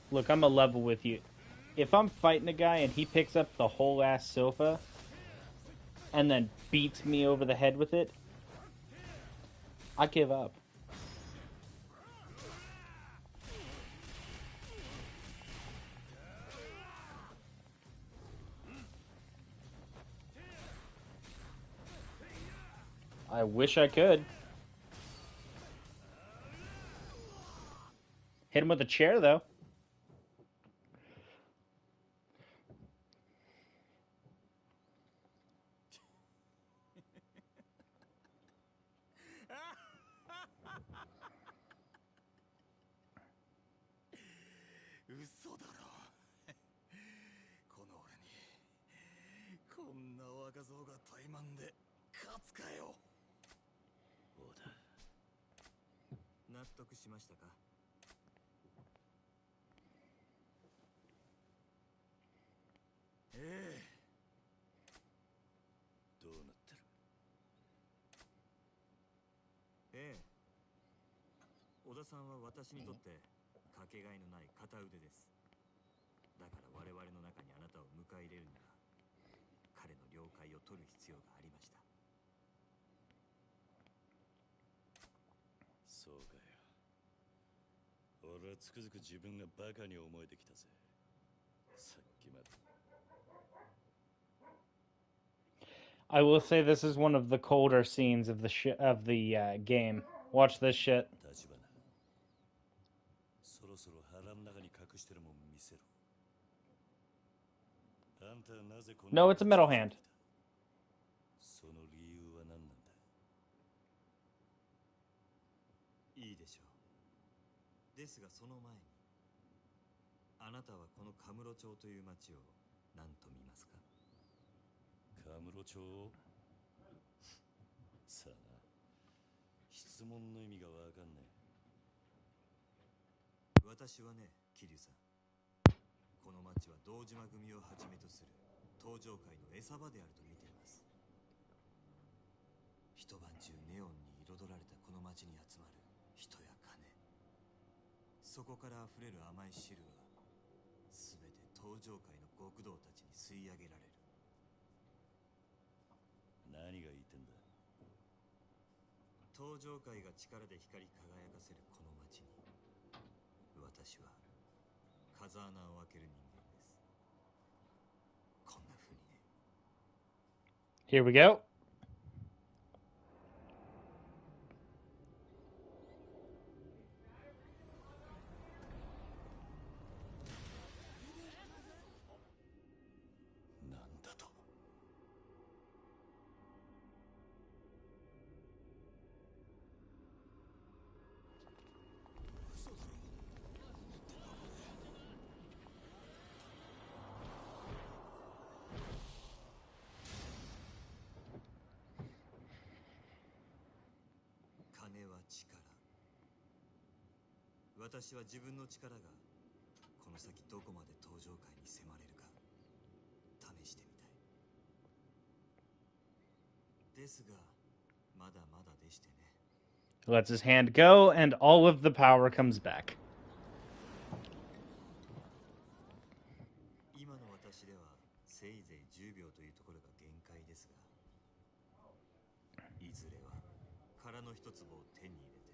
Look, I'm a level with you. If I'm fighting a guy and he picks up the whole ass sofa and then beats me over the head with it, I give up. I wish I could. Hit him with a chair, though.ええ。小田さんは私にとってかけがえのない片腕です。だから我々の中にあなたを迎え入れるには彼の了解を取る必要がありました。そうかよ。俺はつくづく自分がバカに思えてきたぜ。さっきまで。I will say this is one of the colder scenes of the game. Watch this shit. 立花、そろそろ腹の中に隠してるもん見せろ。あんたはなぜこんな No, it's a middle hand. その理由は何なんだ。いいでしょう。ですがその前に、あなたはこのカムロ町という町を何と見ますか？カムロ町さあな。質問の意味がわかんねえ。私はね、桐生さん。この町は堂島組をはじめとする登場界の餌場であると見ています。一晩中ネオンに彩られたこの町に集まる人や金、そこから溢れる甘い汁は全て登場界の極道たちに吸い上げられる。何が言ってんだ。登場界が力で光り輝かせるこの町に、私は風穴を開ける人間です。こんな風にね。Here we go.私は自分の力がこの先どこまで登場界に迫れるか試してみたい。ですがまだまだでしてね。Lets his hand go, and all of the power comes back. 今の私ではせいぜい10秒というところが限界ですが、いずれは殻の一粒を手に入れて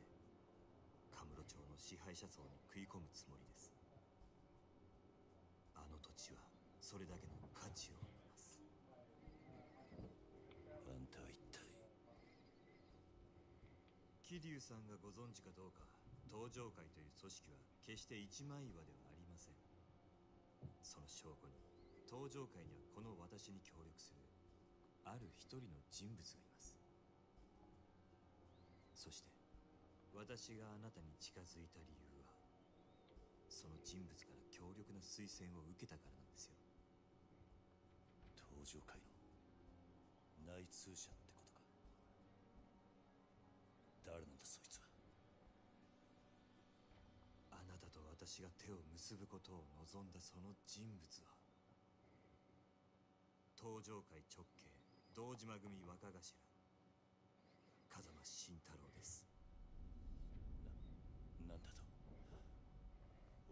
カムロ町の支配者層に食い込むつもりです。あの土地はそれだけの価値を生みます。あんた桐生さんがご存知かどうか、東上会という組織は決して一枚岩ではありません。その証拠に、東上会にはこの私に協力するある一人の人物がいます。そして私があなたに近づいた理由は、その人物から強力な推薦を受けたからなんですよ。東上会の内通者ってことか。誰なんだそいつは。あなたと私が手を結ぶことを望んだその人物は、東上会直系堂島組若頭風間慎太郎です。なんだと。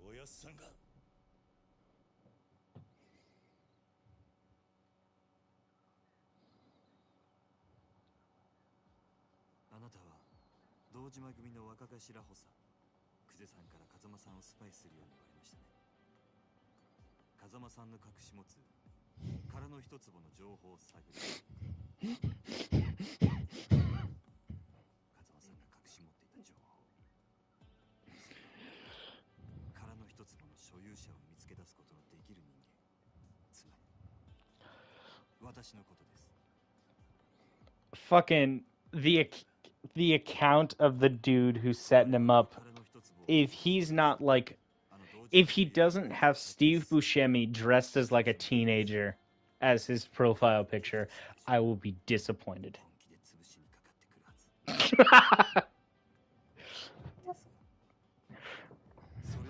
おやっさんが。あなたは堂島組の若頭補佐久世さんから風間さんをスパイするように言われましたね。風間さんの隠し持つ殻の一坪の情報を探り、風間さんが隠し持っていた情報、殻の一坪の所有者を見つけ出すことのできる人間、つまり私のことです。 Fucking the account of the dude who's setting him up, if he's not like, if he doesn't have Steve Buscemi dressed as like a teenager as his profile picture, I will be disappointed. それ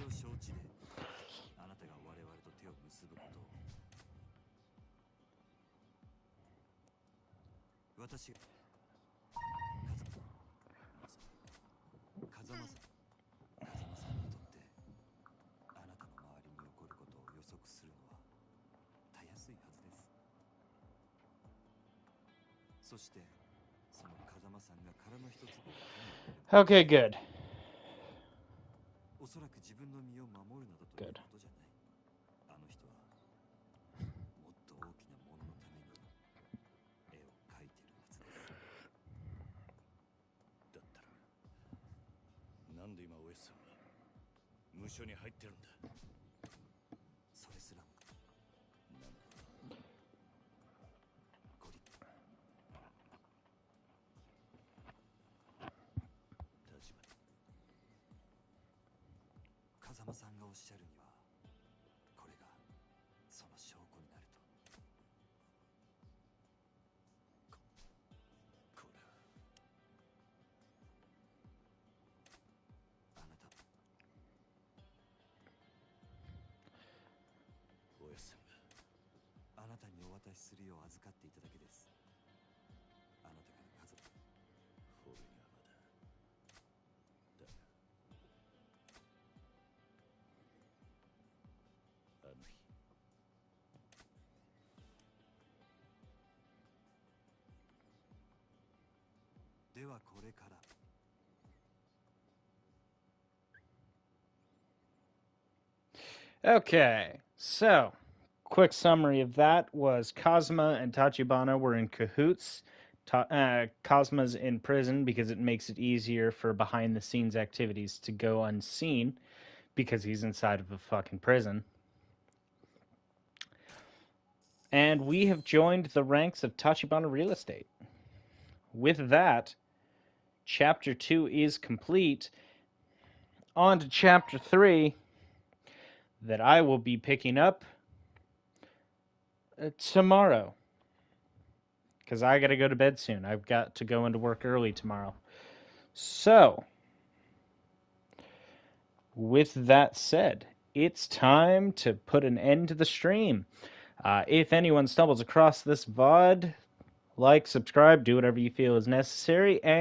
を承知で、あなたが我々と手を結ぶことを、私が風間さんにとってあなたの周りに起こることを予測するのはたやすいはずです。そしてその風間さんが殻の一粒を手に入れる Okay, good. おそらく自分の身を守るなどということじゃない。あの人はもっと大きなもののために絵を描いてるはずです。だったらなんで今おやっさんは無所に入ってるんだ。それすらもなんだ。ご理解。立場。風間さんがおっしゃるには、これがその証拠になると。これはあなたおやっさんが。あなたにお渡しするよう預かっていただけです。あなたから家族、俺にはまだ。だがあの日ではこれから Okay, so quick summary of that was Kazuma and Tachibana were in cahoots. Kazma's in prison because it makes it easier for behind the scenes activities to go unseen because he's inside of a fucking prison. And we have joined the ranks of Tachibana Real Estate. With that, Chapter 2 is complete. On to Chapter 3 that I will be picking up tomorrow. Because I got to go to bed soon. I've got to go into work early tomorrow. So, with that said, it's time to put an end to the stream. If anyone stumbles across this VOD, like, subscribe, do whatever you feel is necessary, and